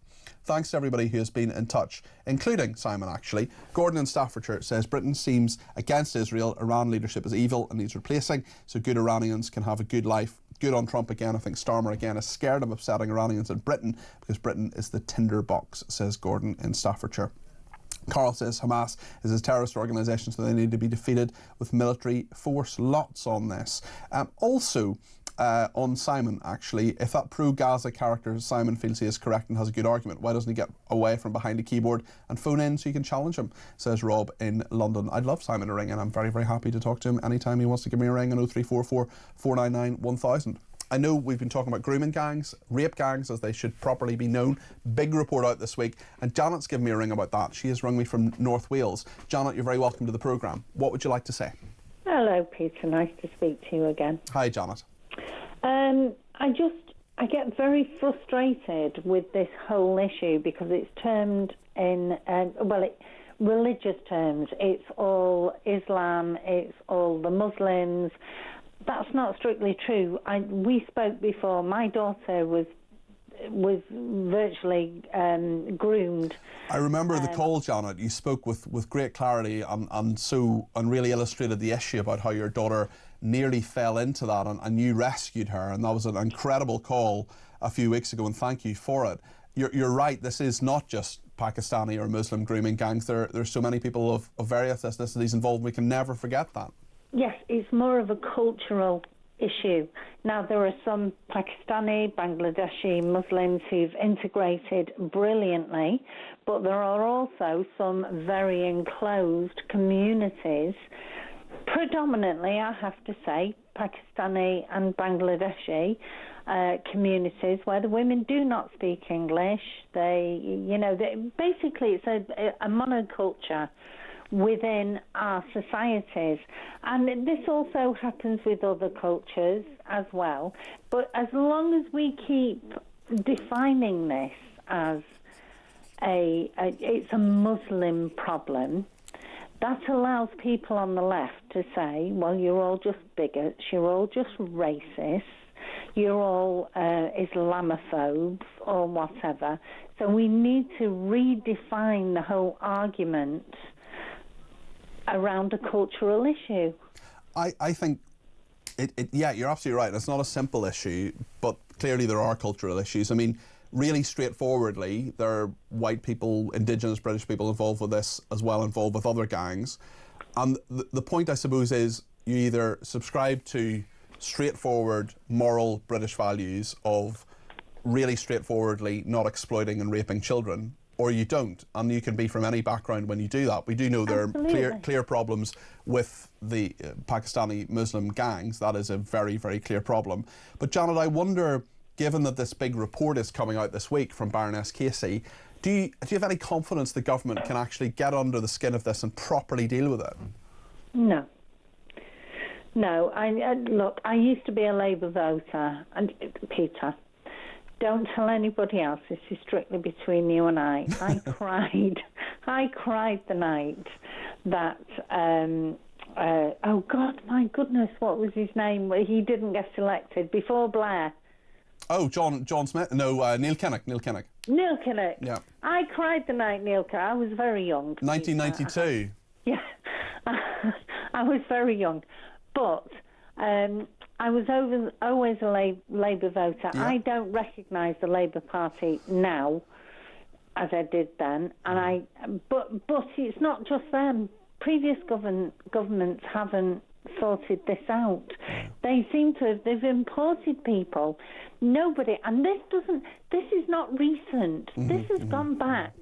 Thanks to everybody who has been in touch, including Simon, actually. Gordon in Staffordshire says Britain seems against Israel. Iran leadership is evil and needs replacing, so good Iranians can have a good life. Good on Trump again. I think Starmer again is scared of upsetting Iranians in Britain because Britain is the tinderbox, says Gordon in Staffordshire. Carl says Hamas is a terrorist organisation, so they need to be defeated with military force. Lots on this. Also, on Simon, actually, if that pro-Gaza character Simon feels he is correct and has a good argument, why doesn't he get away from behind a keyboard and phone in so you can challenge him, says Rob in London. I'd love Simon to ring, and I'm very, very happy to talk to him anytime he wants to give me a ring on 0344 499 1000. I know we've been talking about grooming gangs, rape gangs as they should properly be known. Big report out this week, and Janet's given me a ring about that. She has rung me from North Wales. Janet, you're very welcome to the programme. What would you like to say? Hello, Peter. Nice to speak to you again. Hi, Janet. I get very frustrated with this whole issue because it's termed in, religious terms. It's all Islam, it's all the Muslims. That's not strictly true. We spoke before. My daughter was virtually groomed. I remember the call, Janet. You spoke with great clarity and really illustrated the issue about how your daughter nearly fell into that and you rescued her, and that was an incredible call a few weeks ago, and thank you for it. You're right, this is not just Pakistani or Muslim grooming gangs. There's so many people of various ethnicities involved. We can never forget that. Yes, it's more of a cultural issue. Now, there are some Pakistani, Bangladeshi Muslims who've integrated brilliantly, but there are also some very enclosed communities, predominantly, I have to say, Pakistani and Bangladeshi communities where the women do not speak English. Basically it's a monoculture within our societies, and this also happens with other cultures as well. But as long as we keep defining this as it's a Muslim problem, that allows people on the left to say, well, you're all just bigots, you're all just racists, you're all Islamophobes or whatever. So we need to redefine the whole argument around a cultural issue. I think, yeah, you're absolutely right. It's not a simple issue, but clearly there are cultural issues. I mean, really straightforwardly, there are white people, Indigenous British people involved with this as well, involved with other gangs. And the point, I suppose, is you either subscribe to straightforward, moral British values of really straightforwardly not exploiting and raping children, or you don't, and you can be from any background when you do that. We do know there are clear problems with the Pakistani Muslim gangs. That is a very, very clear problem. But Janet, I wonder, given that this big report is coming out this week from Baroness Casey, do you have any confidence the government can actually get under the skin of this and properly deal with it? No. No, look, I used to be a Labour voter, and Peter, don't tell anybody else, this is strictly between you and I. I cried the night that, oh God, my goodness, what was his name? He didn't get elected before Blair. Oh, John Smith? No, Neil Kinnock. Neil Kinnock. Yeah. I cried the night Neil Kinnock. I was very young. 1992. Yeah, I was very young. But I was always a Labour voter. Yeah. I don't recognise the Labour Party now as I did then, and but it's not just them. Previous governments haven't sorted this out. They seem to have. They've imported people. Nobody, and this is not recent. This has gone back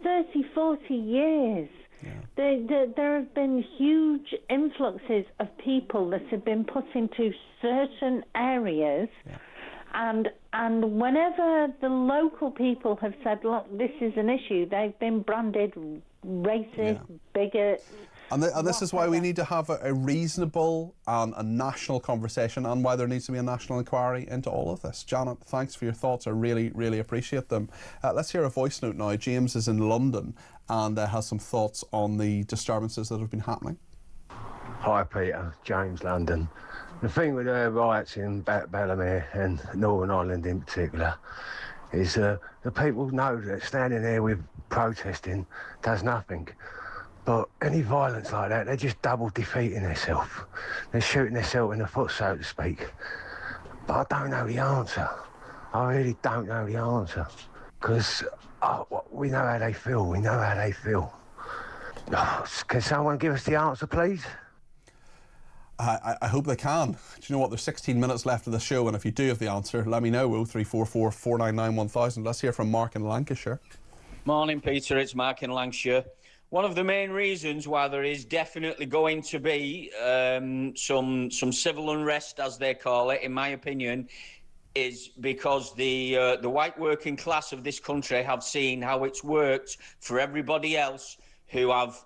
30, 40 years. Yeah. There have been huge influxes of people that have been put into certain areas, and whenever the local people have said, look, this is an issue, they've been branded racist, bigots. And this is why we need to have a reasonable and a national conversation, and why there needs to be a national inquiry into all of this. Janet, thanks for your thoughts. I really, really appreciate them. Let's hear a voice note now. James is in London and has some thoughts on the disturbances that have been happening. Hi Peter, James, London. The thing with the riots in Bellamy and Northern Ireland in particular is the people know that standing there with protesting does nothing. But any violence like that, they're just double defeating themselves. They're shooting themselves in the foot, so to speak. But I don't know the answer. I really don't know the answer. Because we know how they feel. We know how they feel. Can someone give us the answer, please? I hope they can. Do you know what? There's 16 minutes left of the show, and if you do have the answer, let me know. 0344 499 1000. Let's hear from Mark in Lancashire. Morning, Peter. It's Mark in Lancashire. One of the main reasons why there is definitely going to be some civil unrest, as they call it, in my opinion, is because the white working class of this country have seen how it's worked for everybody else who have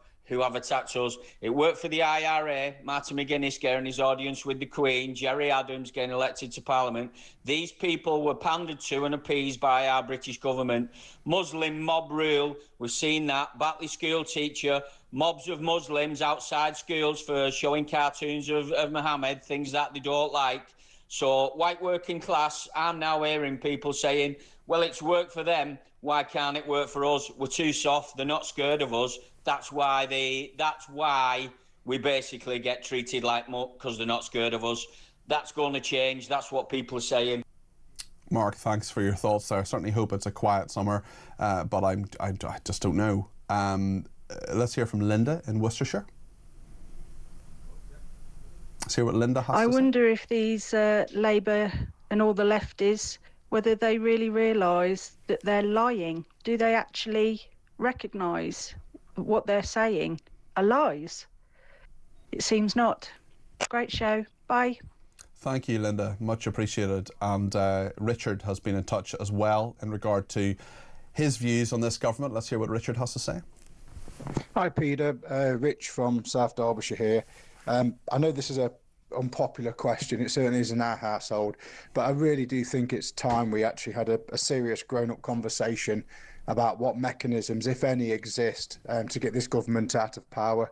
attacked us. It worked for the IRA, Martin McGuinness getting his audience with the Queen, Gerry Adams getting elected to Parliament. These people were pandered to and appeased by our British government. Muslim mob rule, we've seen that. Batley school teacher, mobs of Muslims outside schools for showing cartoons of Muhammad, things that they don't like. So white working class, I'm now hearing people saying, well, it's worked for them. Why can't it work for us? We're too soft. They're not scared of us. That's why we basically get treated like muck, because they're not scared of us. That's going to change. That's what people are saying. Mark, thanks for your thoughts there. I certainly hope it's a quiet summer, but I just don't know. Let's hear from Linda in Worcestershire. Let's hear what Linda has to say. I wonder if these Labour and all the lefties, whether they really realise that they're lying. Do they actually recognise what they're saying are lies? It seems not. Great show. Bye. Thank you, Linda. Much appreciated. And Richard has been in touch as well in regard to his views on this government. Let's hear what Richard has to say. Hi, Peter. Rich from South Derbyshire here. I know this is an unpopular question. It certainly is in our household. But I really do think it's time we actually had a serious grown-up conversation about what mechanisms, if any, exist to get this government out of power.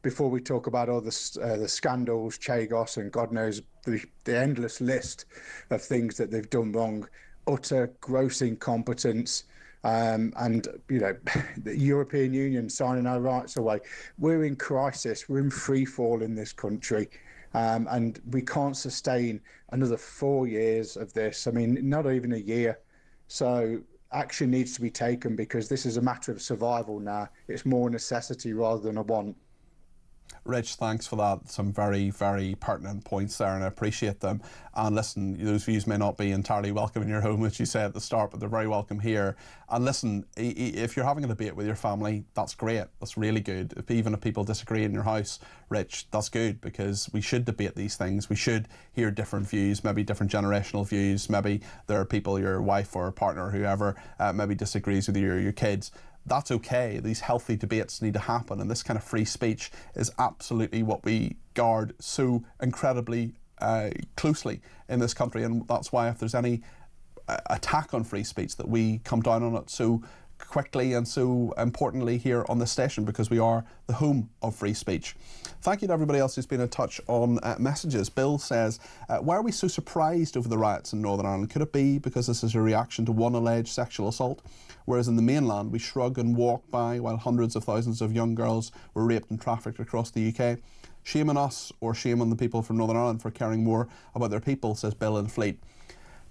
Before we talk about all the scandals, Chagos, and God knows the endless list of things that they've done wrong, utter gross incompetence, and the European Union signing our rights away. We're in crisis. We're in free fall in this country, and we can't sustain another 4 years of this. I mean, not even a year. So action needs to be taken, because this is a matter of survival now. It's more necessity rather than a want. Rich, thanks for that. Some very, very pertinent points there, and I appreciate them. And listen, those views may not be entirely welcome in your home, as you said at the start, but they're very welcome here. And listen, if you're having a debate with your family, that's great. That's really good. Even if people disagree in your house, Rich, that's good, because we should debate these things. We should hear different views, maybe different generational views. Maybe there are people, your wife or partner, whoever, maybe disagrees with you or your kids. That's okay. These healthy debates need to happen, and this kind of free speech is absolutely what we guard so incredibly closely in this country, and that's why if there's any attack on free speech, that we come down on it so quickly and so importantly here on this station, because we are the home of free speech. Thank you to everybody else who's been in touch on messages. Bill says, why are we so surprised over the riots in Northern Ireland? Could it be because this is a reaction to one alleged sexual assault, whereas in the mainland we shrug and walk by while hundreds of thousands of young girls were raped and trafficked across the UK? Shame on us, or shame on the people from Northern Ireland for caring more about their people, says Bill in Fleet.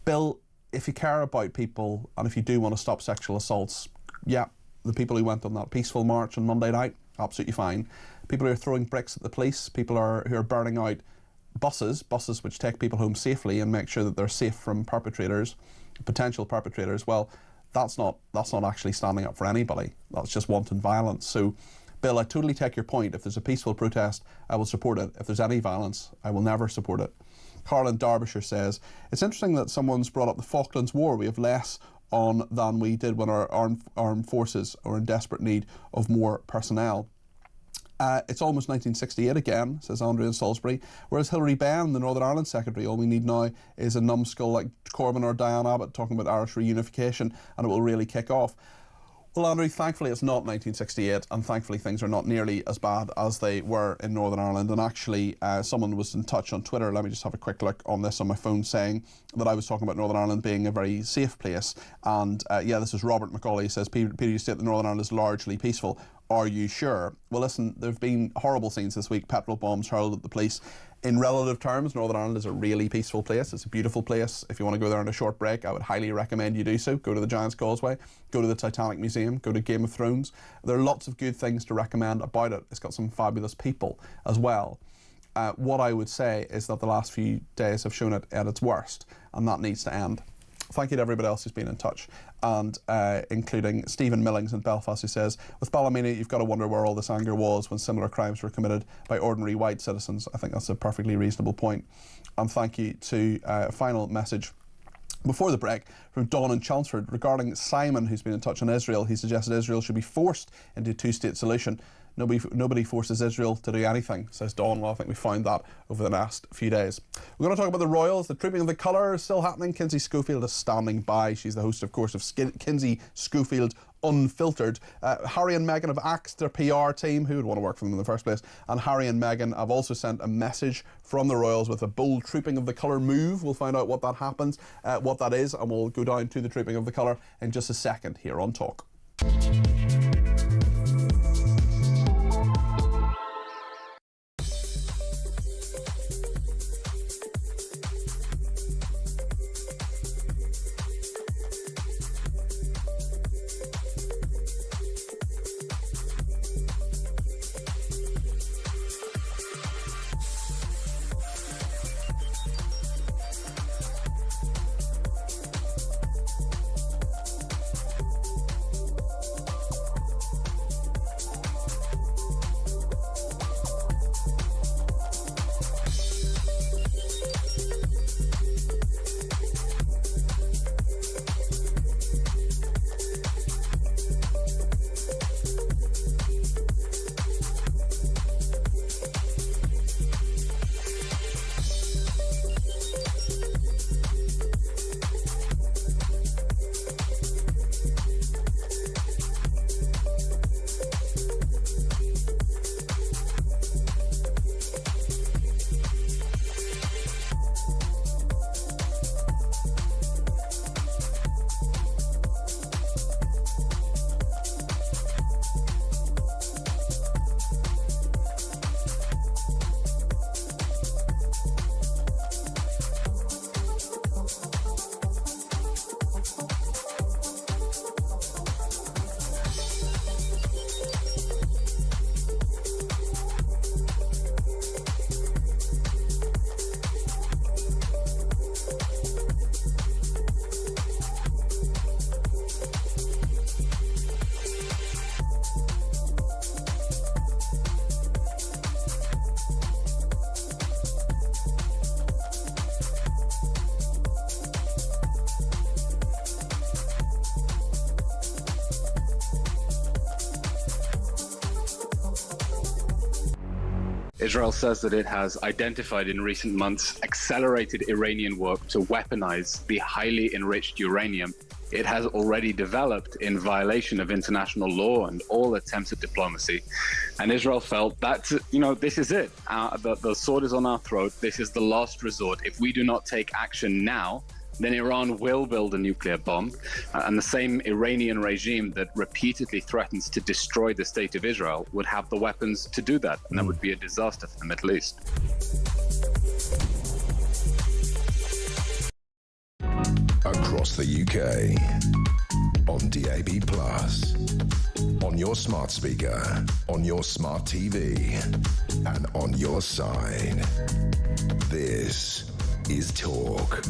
Bill, if you care about people and if you do want to stop sexual assaults, yeah, the people who went on that peaceful march on Monday night, absolutely fine. People who are throwing bricks at the police, people who are burning out buses which take people home safely and make sure that they're safe from perpetrators, potential perpetrators, well, that's not actually standing up for anybody. That's just wanton violence. So, Bill, I totally take your point. If there's a peaceful protest, I will support it. If there's any violence, I will never support it. Carl in Derbyshire says, it's interesting that someone's brought up the Falklands War. We have less on than we did when our armed forces are in desperate need of more personnel. It's almost 1968 again, says Andrew in Salisbury, whereas Hilary Benn, the Northern Ireland Secretary, all we need now is a numbskull like Corbyn or Diane Abbott talking about Irish reunification, and it will really kick off. Well, Andrew, thankfully it's not 1968, and thankfully things are not nearly as bad as they were in Northern Ireland. And actually, someone was in touch on Twitter, let me just have a quick look on this on my phone, saying that I was talking about Northern Ireland being a very safe place. And yeah, this is Robert McCauley, says, Peter, you state that Northern Ireland is largely peaceful. Are you sure? Well, listen, there have been horrible scenes this week, petrol bombs hurled at the police. In relative terms, Northern Ireland is a really peaceful place. It's a beautiful place. If you want to go there on a short break, I would highly recommend you do so. Go to the Giant's Causeway, go to the Titanic Museum, go to Game of Thrones. There are lots of good things to recommend about it. It's got some fabulous people as well. What I would say is that the last few days have shown it at its worst, and that needs to end. Thank you to everybody else who's been in touch, and including Stephen Millings in Belfast, who says, with Ballymena, you've got to wonder where all this anger was when similar crimes were committed by ordinary white citizens. I think that's a perfectly reasonable point. And thank you to a final message before the break from Don in Chelmsford regarding Simon, who's been in touch on Israel. He suggested Israel should be forced into a two-state solution. Nobody forces Israel to do anything, says Dawn. Well, I think we found that over the last few days. We're going to talk about the Royals. The trooping of the colour is still happening. Kinsey Schofield is standing by. She's the host, of course, of Kinsey Schofield Unfiltered. Harry and Meghan have axed their PR team, who would want to work for them in the first place, and Harry and Meghan have also sent a message from the Royals with a bold trooping of the colour move. We'll find out what that happens, what that is, and we'll go down to the trooping of the colour in just a second here on Talk. Israel says that it has identified in recent months accelerated Iranian work to weaponize the highly enriched uranium it has already developed in violation of international law and all attempts at diplomacy. And Israel felt that, this is it. The sword is on our throat. This is the last resort. If we do not take action now, then Iran will build a nuclear bomb. And the same Iranian regime that repeatedly threatens to destroy the state of Israel would have the weapons to do that. And that would be a disaster for the Middle East. Across the UK, on DAB+, on your smart speaker, on your smart TV, and on your side. This is Talk.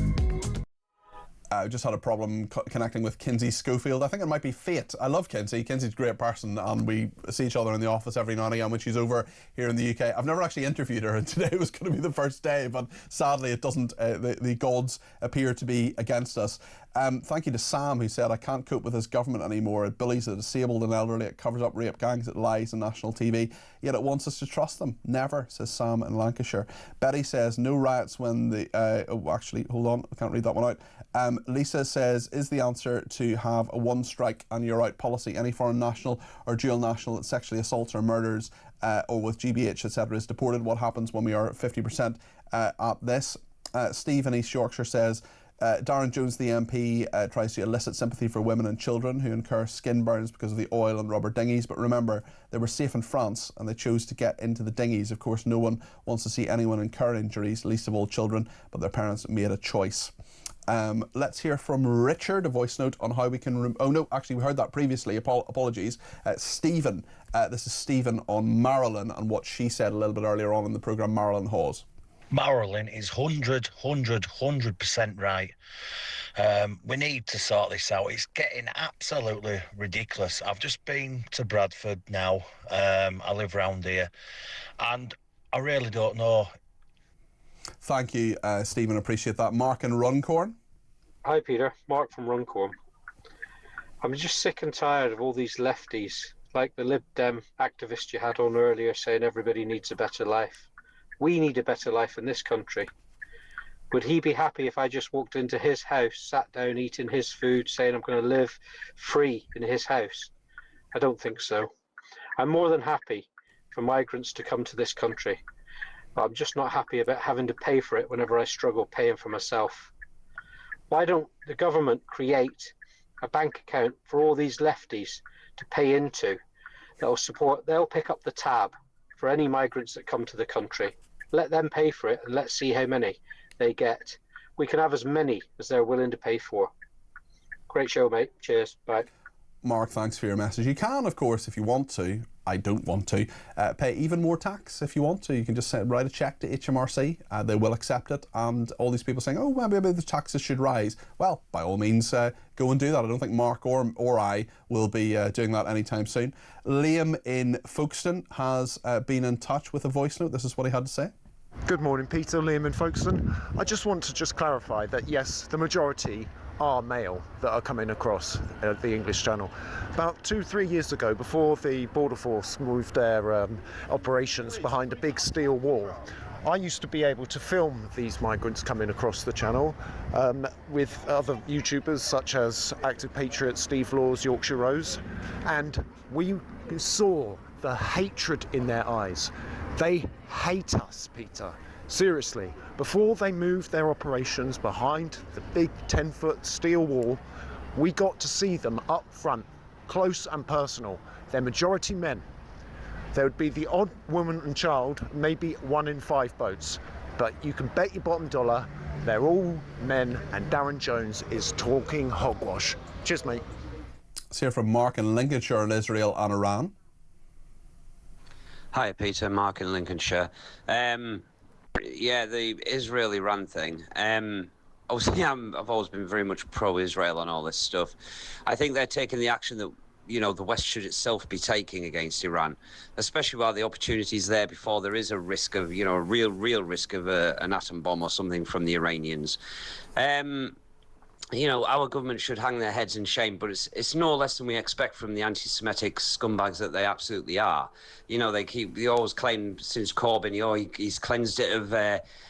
I just had a problem connecting with Kinsey Schofield. I think it might be fate. I love Kinsey. Kinsey's a great person, and we see each other in the office every now and again when she's over here in the UK. I've never actually interviewed her, and today was going to be the first day, but sadly it doesn't. The gods appear to be against us. Thank you to Sam, who said, I can't cope with this government anymore. It bullies the disabled and elderly. It covers up rape gangs. It lies on national TV. Yet it wants us to trust them. Never, says Sam in Lancashire. Betty says, no riots when the... actually, hold on. I can't read that one out. Lisa says, is the answer to have a one strike and you're out policy? Any foreign national or dual national that sexually assaults or murders or with GBH, etc. is deported? What happens when we are 50% at this? Steve in East Yorkshire says, Darren Jones, the MP, tries to elicit sympathy for women and children who incur skin burns because of the oil and rubber dinghies. But remember, they were safe in France and they chose to get into the dinghies. Of course, no one wants to see anyone incur injuries, least of all children, but their parents made a choice. Let's hear from Richard, a voice note on how we can... oh, no, actually, we heard that previously. Apologies. Stephen. This is Stephen on Marilyn and what she said a little bit earlier on in the programme, Marilyn Hawes. Marilyn is 100% right. We need to sort this out. It's getting absolutely ridiculous. I've just been to Bradford now. I live round here, and I really don't know. Thank you, Stephen. Appreciate that. Mark in Runcorn. Hi, Peter. Mark from Runcorn. I'm just sick and tired of all these lefties, like the Lib Dem activist you had on earlier saying everybody needs a better life. We need a better life in this country. Would he be happy if I just walked into his house, sat down, eating his food, saying I'm going to live free in his house? I don't think so. I'm more than happy for migrants to come to this country. But I'm just not happy about having to pay for it whenever I struggle paying for myself. Why don't the government create a bank account for all these lefties to pay into that'll support, they'll pick up the tab for any migrants that come to the country. Let them pay for it and let's see how many they get. We can have as many as they're willing to pay for. Great show, mate. Cheers. Bye. Mark, thanks for your message. You can, of course, if you want to. I don't want to. Pay even more tax if you want to. You can just write a cheque to HMRC. They will accept it. And all these people saying, oh, well, maybe the taxes should rise. Well, by all means, go and do that. I don't think Mark or I will be doing that anytime soon. Liam in Folkestone has been in touch with a voice note. This is what he had to say. Good morning, Peter. Liam in Folkestone. I just want to clarify that, yes, the majority are male that are coming across the English Channel. About 2-3 years ago, before the Border Force moved their operations behind a big steel wall, I used to be able to film these migrants coming across the channel with other YouTubers such as Active Patriot, Steve Laws, Yorkshire Rose, and we saw the hatred in their eyes. They hate us, Peter. Seriously, before they moved their operations behind the big 10-foot steel wall, we got to see them up front, close and personal. They're majority men. There would be the odd woman and child, maybe 1 in 5 boats. But you can bet your bottom dollar they're all men, and Darren Jones is talking hogwash. Cheers, mate. Let's hear from Mark in Lincolnshire and Israel and Iran. Hi, Peter. Mark in Lincolnshire. Yeah, the Israel-Iran thing. Obviously, I've always been very much pro-Israel on all this stuff. I think they're taking the action that, the West should itself be taking against Iran, especially while the opportunity is there before there is a risk of, a real risk of an atom bomb or something from the Iranians. you know, our government should hang their heads in shame, but it's no less than we expect from the anti-Semitic scumbags that they absolutely are. You know, they always claim since Corbyn, he's cleansed it of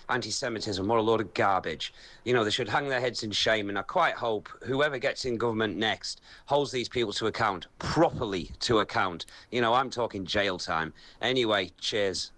anti-Semitism. What a load of garbage. You know, they should hang their heads in shame, and I quite hope whoever gets in government next holds these people to account, properly to account. You know, I'm talking jail time. Anyway, cheers.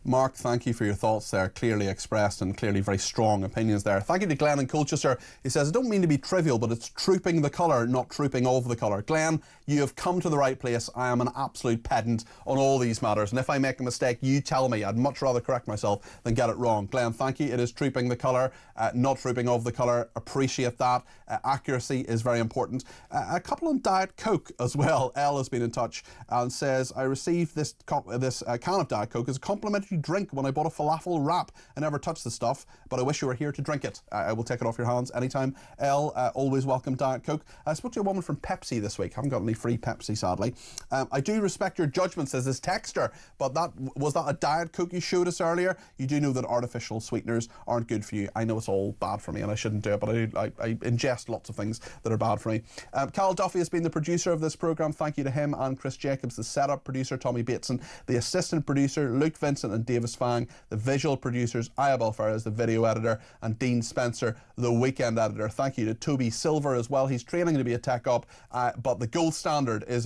Mark, thank you for your thoughts there, clearly expressed and clearly very strong opinions there. Thank you to Glenn in Colchester. He says, I don't mean to be trivial, but it's trooping the colour, not trooping of the colour. Glenn, you have come to the right place. I am an absolute pedant on all these matters, and if I make a mistake, you tell me. I'd much rather correct myself than get it wrong. Glenn, thank you. It is trooping the colour, not trooping of the colour. Appreciate that. Accuracy is very important. A couple on Diet Coke as well. Elle has been in touch and says, I received this can of Diet Coke as a complimentary drink when I bought a falafel wrap. I never touched the stuff, but I wish you were here to drink it. I will take it off your hands anytime. Elle, always welcome Diet Coke. I spoke to a woman from Pepsi this week. Haven't got any free Pepsi, sadly. I do respect your judgment, says this texter, but was that a Diet Coke you showed us earlier? You do know that artificial sweeteners aren't good for you. I know it's all bad for me and I shouldn't do it, but I ingest lots of things that are bad for me. Cal Duffy has been the producer of this programme. Thank you to him and Chris Jacobs, the setup producer, Tommy Bateson, the assistant producer, Luke Vincent and Davis Fang, the visual producers, Ayabel Ferris, the video editor, and Dean Spencer, the weekend editor. Thank you to Toby Silver as well. He's training to be a tech op, but the gold standard is